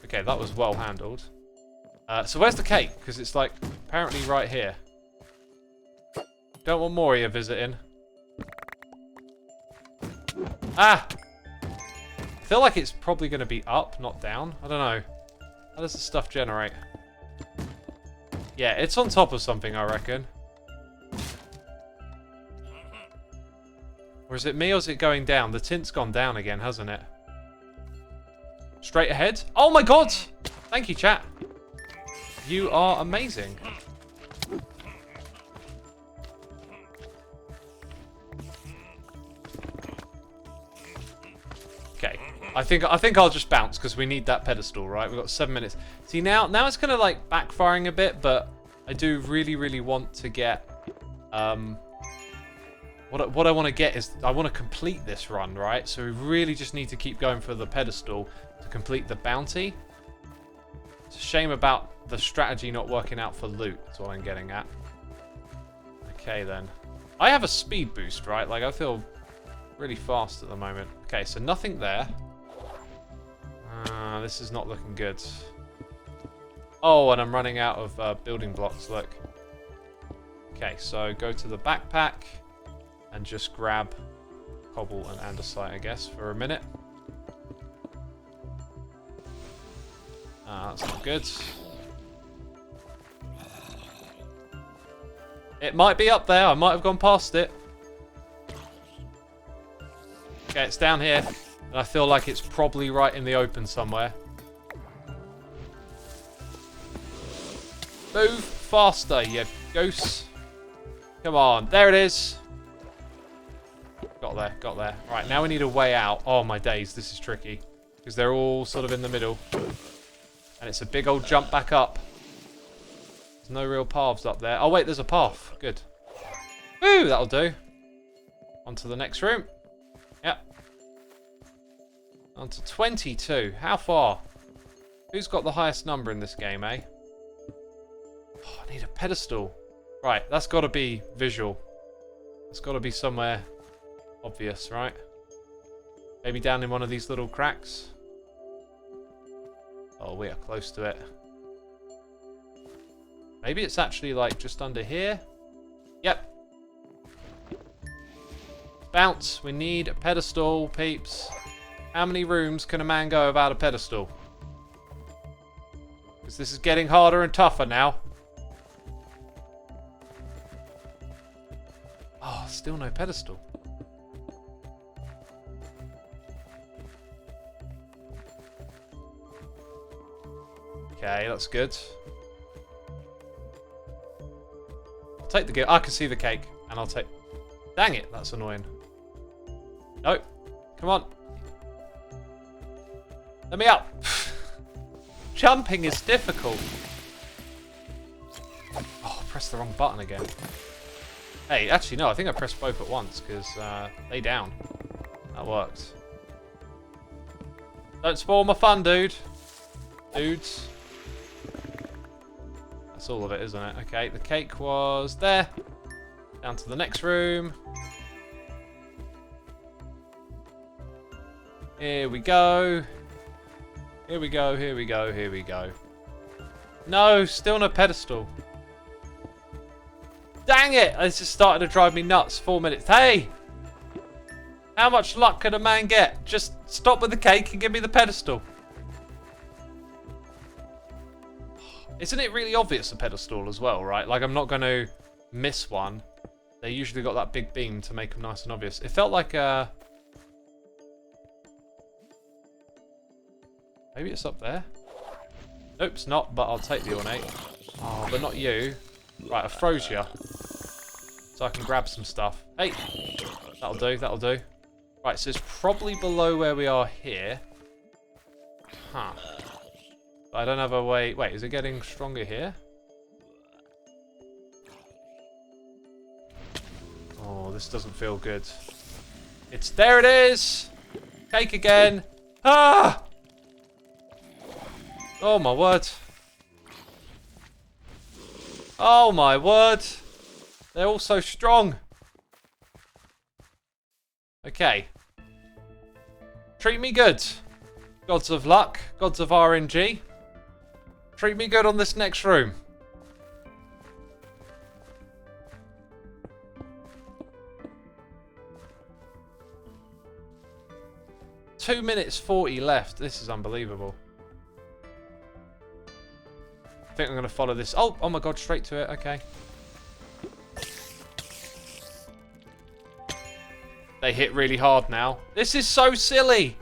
Okay, that was well handled. So where's the cake? Because it's like apparently right here. Don't want more of you visiting. Ah! I feel like it's probably going to be up, not down. I don't know. How does the stuff generate? Yeah, it's on top of something, I reckon. Or is it me or is it going down? The tint's gone down again, hasn't it? Straight ahead? Oh my god! Thank you, chat. You are amazing. Okay. I think I'll just bounce because we need that pedestal, right? We've got 7 minutes. See, now it's kind of like backfiring a bit, but I do really want to get what I want to get is I want to complete this run, right? So we really just need to keep going for the pedestal to complete the bounty. It's a shame about the strategy not working out for loot. That's what I'm getting at. Okay then. I have a speed boost, right? Like I feel really fast at the moment. Okay, so nothing there. This is not looking good. Oh, and I'm running out of building blocks, look. Okay, so go to the backpack and just grab cobble and andesite, I guess, for a minute. That's not good. It might be up there. I might have gone past it. Okay, it's down here. And I feel like it's probably right in the open somewhere. Move faster, you goose. Come on. There it is. Got there, got there. Right, now we need a way out. Oh, my days. This is tricky. Because they're all sort of in the middle. And it's a big old jump back up. There's no real paths up there. Oh, wait, there's a path. Good. Woo, that'll do. On to the next room. Yep. On to 22. How far? Who's got the highest number in this game, eh? Oh, I need a pedestal. Right, that's got to be visual. It's got to be somewhere obvious, right? Maybe down in one of these little cracks. Oh, we are close to it. Maybe it's actually like just under here. Yep. Bounce. We need a pedestal, peeps. How many rooms can a man go without a pedestal? Because this is getting harder and tougher now. Oh, still no pedestal. Okay, that's good. I'll take the gift. I can see the cake, and I'll take... Dang it, that's annoying. Nope. Come on. Let me up. Jumping is difficult. Oh, I pressed the wrong button again. Hey, actually, no, I think I pressed both at once, because they down. That worked. Don't spoil my fun, dude. Dudes. That's all of it, isn't it? Okay, the cake was there. Down to the next room. Here we go. Here we go, here we go, here we go. No, still no pedestal. Dang it! This is starting to drive me nuts. 4 minutes. Hey! How much luck can a man get? Just stop with the cake and give me the pedestal. Isn't it really obvious, a pedestal as well, right? Like, I'm not going to miss one. They usually got that big beam to make them nice and obvious. It felt like maybe it's up there. Nope, it's not, but I'll take the ornate. Oh, but not you. Right, I froze you. So I can grab some stuff. Hey! That'll do, that'll do. Right, so it's probably below where we are here. Huh. I don't have a way... Wait, is it getting stronger here? Oh, this doesn't feel good. It's... There it is! Cake again! Ah! Oh, my word. Oh, my word. They're all so strong. Okay. Treat me good. Gods of luck. Gods of RNG. Treat me good on this next room. Two minutes 40 left. This is unbelievable. I think I'm going to follow this. Oh my god, straight to it. Okay. They hit really hard now. This is so silly.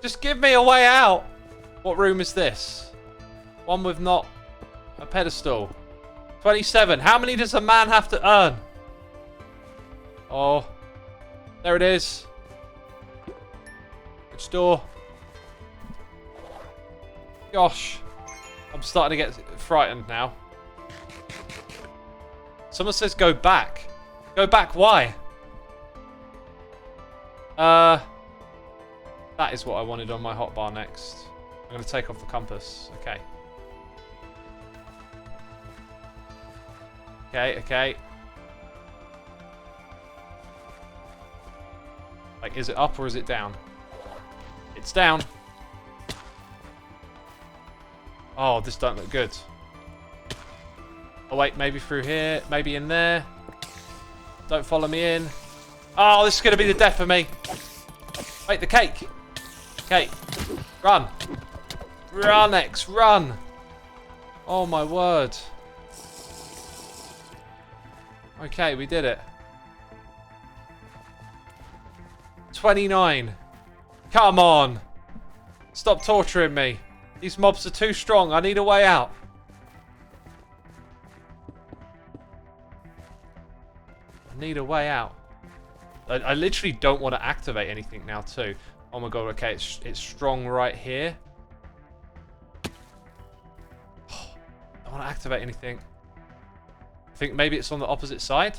Just give me a way out. What room is this? One with not a pedestal. 27. How many does a man have to earn? Oh. There it is. Which door? Gosh. I'm starting to get frightened now. Someone says go back. Go back, why? That is what I wanted on my hotbar next. I'm going to take off the compass. Okay. Okay, okay. Like, is it up or is it down? It's down. Oh, this don't look good. Oh, wait, maybe through here. Maybe in there. Don't follow me in. Oh, this is going to be the death of me. Wait, the cake. Okay. Run. Run, X. Run. Oh, my word. Okay, we did it. 29. Come on. Stop torturing me. These mobs are too strong. I need a way out. I need a way out. I literally don't want to activate anything now too. Oh my god, okay, it's strong right here. Oh, I don't want to activate anything. I think maybe it's on the opposite side.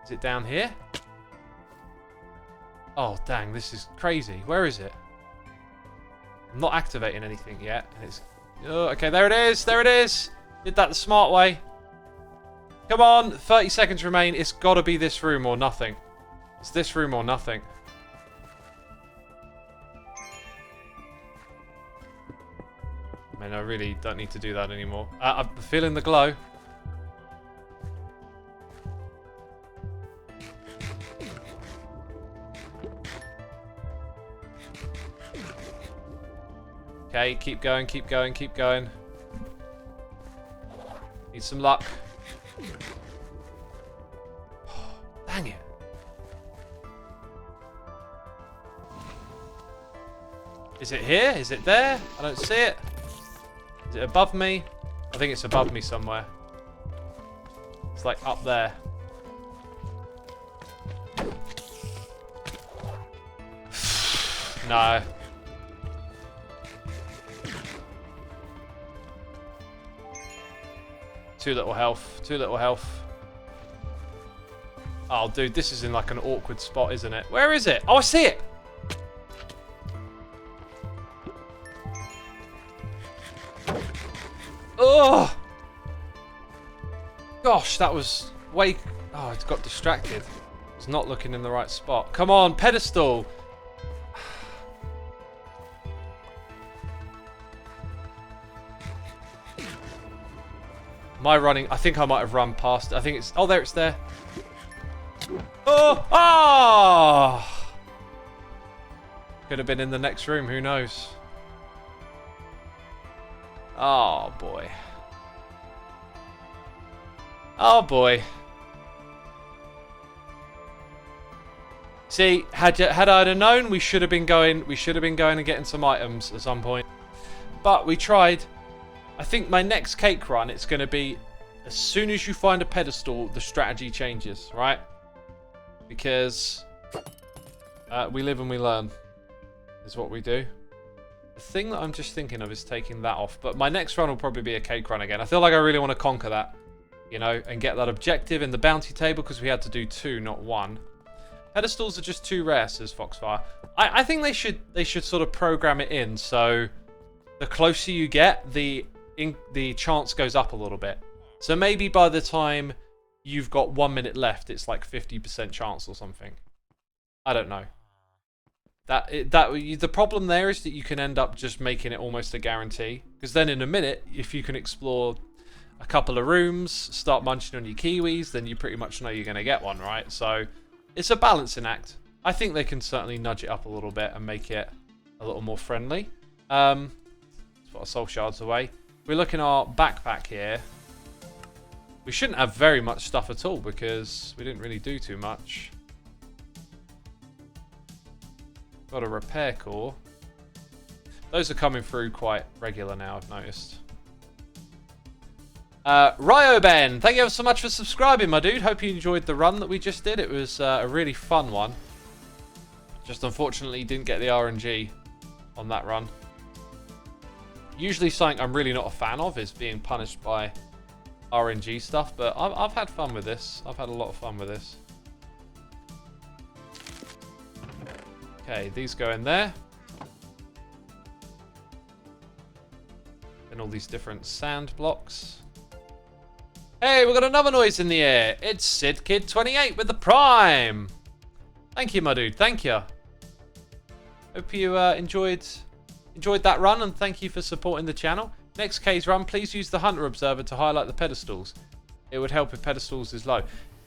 Is it down here? Oh, dang, this is crazy. Where is it? I'm not activating anything yet. And it's... Oh, okay, there it is. There it is. Did that the smart way. Come on. 30 seconds remain. It's got to be this room or nothing. It's this room or nothing. Man, I really don't need to do that anymore. I'm feeling the glow. Okay, keep going, keep going, keep going. Need some luck. Dang it. Is it here? Is it there? I don't see it. Is it above me? I think it's above me somewhere. It's like up there. No. Too little health. Too little health. Oh, dude, this is in like an awkward spot, isn't it? Where is it? Oh, I see it! Oh! Gosh, that was way... Oh, it got distracted. It's not looking in the right spot. Come on, pedestal! Am I running? I think I might have run past. I think it's... Oh, there, it's there. Oh! Oh! Could have been in the next room. Who knows? Oh, boy. Oh, boy. See, had I have known, we should have been going and getting some items at some point. But we tried. I think my next cake run, it's going to be as soon as you find a pedestal, the strategy changes, right? Because we live and we learn is what we do. The thing that I'm just thinking of is taking that off. But my next run will probably be a cake run again. I feel like I really want to conquer that, you know, and get that objective in the bounty table because we had to do 2, not 1. Pedestals are just too rare, says Foxfire. I think they should sort of program it in so the closer you get, the chance goes up a little bit. So maybe by the time you've got 1 minute left, it's like 50% chance or something. I don't know. The problem there is that you can end up just making it almost a guarantee. Because then in a minute, if you can explore a couple of rooms, start munching on your kiwis, then you pretty much know you're going to get one, right? So it's a balancing act. I think they can certainly nudge it up a little bit and make it a little more friendly. Let's put our soul shards away. We're looking at our backpack here. We shouldn't have very much stuff at all because we didn't really do too much. Got a repair core. Those are coming through quite regular now, I've noticed. Ryo Ben, thank you ever so much for subscribing, my dude. Hope you enjoyed the run that we just did. It was a really fun one. Just unfortunately didn't get the RNG on that run. Usually something I'm really not a fan of is being punished by RNG stuff, but I've had fun with this. I've had a lot of fun with this. Okay, these go in there. And all these different sand blocks. Hey, we've got another noise in the air. It's SidKid28 with the Prime. Thank you, my dude. Thank you. Hope you enjoyed that run, and thank you for supporting the channel. Next K's run, please use the Hunter Observer to highlight the pedestals. It would help if pedestals is low.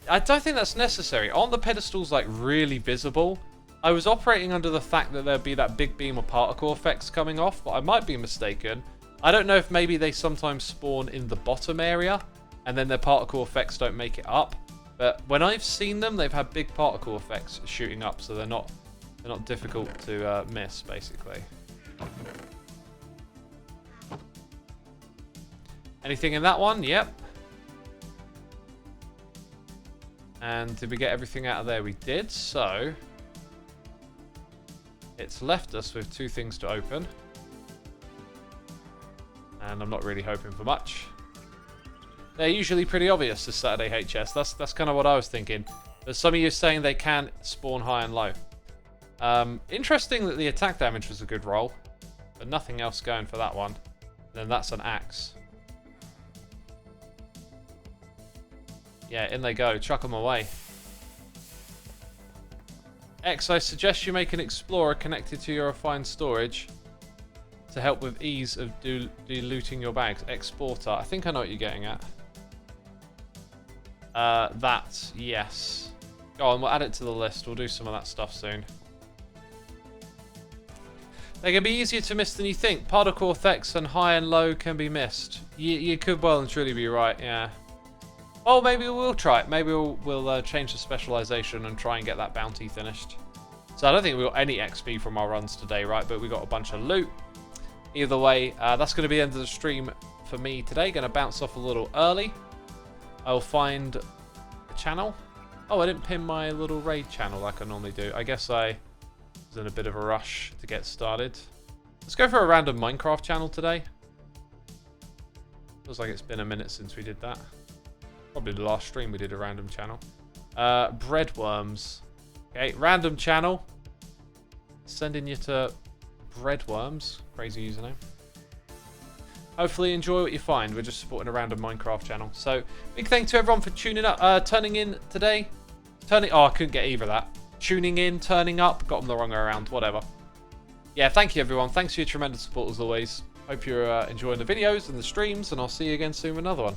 I don't think that's necessary. Aren't the pedestals like really visible? I was operating under the fact that there'd be that big beam of particle effects coming off, but I might be mistaken. I don't know if maybe they sometimes spawn in the bottom area, and then their particle effects don't make it up. But when I've seen them, they've had big particle effects shooting up, so they're not difficult to miss, basically. Anything in that one? Yep. And did we get everything out of there? We did, so it's left us with 2 things to open. And I'm not really hoping for much. They're usually pretty obvious this Saturday HS. That's kind of what I was thinking. But some of you are saying they can spawn high and low. Interesting that the attack damage was a good roll, but nothing else going for that one. And then that's an axe. Yeah, in they go. Chuck them away. X, I suggest you make an explorer connected to your refined storage to help with ease of delooting your bags. Exporter. I think I know what you're getting at. That, yes. Go on, we'll add it to the list. We'll do some of that stuff soon. They can be easier to miss than you think. Particle effects and high and low can be missed. You could well and truly be right, yeah. Oh, maybe we'll try it. Maybe we'll change the specialization and try and get that bounty finished. So I don't think we got any XP from our runs today, right? But we got a bunch of loot. Either way, that's going to be the end of the stream for me today. Going to bounce off a little early. I'll find a channel. Oh, I didn't pin my little raid channel like I normally do. I guess I was in a bit of a rush to get started. Let's go for a random Minecraft channel today. Feels like it's been a minute since we did that. Probably the last stream we did a random channel. Breadworms. Okay, random channel. Sending you to Breadworms. Crazy username. Hopefully enjoy what you find. We're just supporting a random Minecraft channel. So, big thank you to everyone for tuning up, turning in today. Oh, I couldn't get either of that. Tuning in, turning up. Got them the wrong way around. Whatever. Yeah, thank you everyone. Thanks for your tremendous support as always. Hope you're enjoying the videos and the streams, and I'll see you again soon with another one.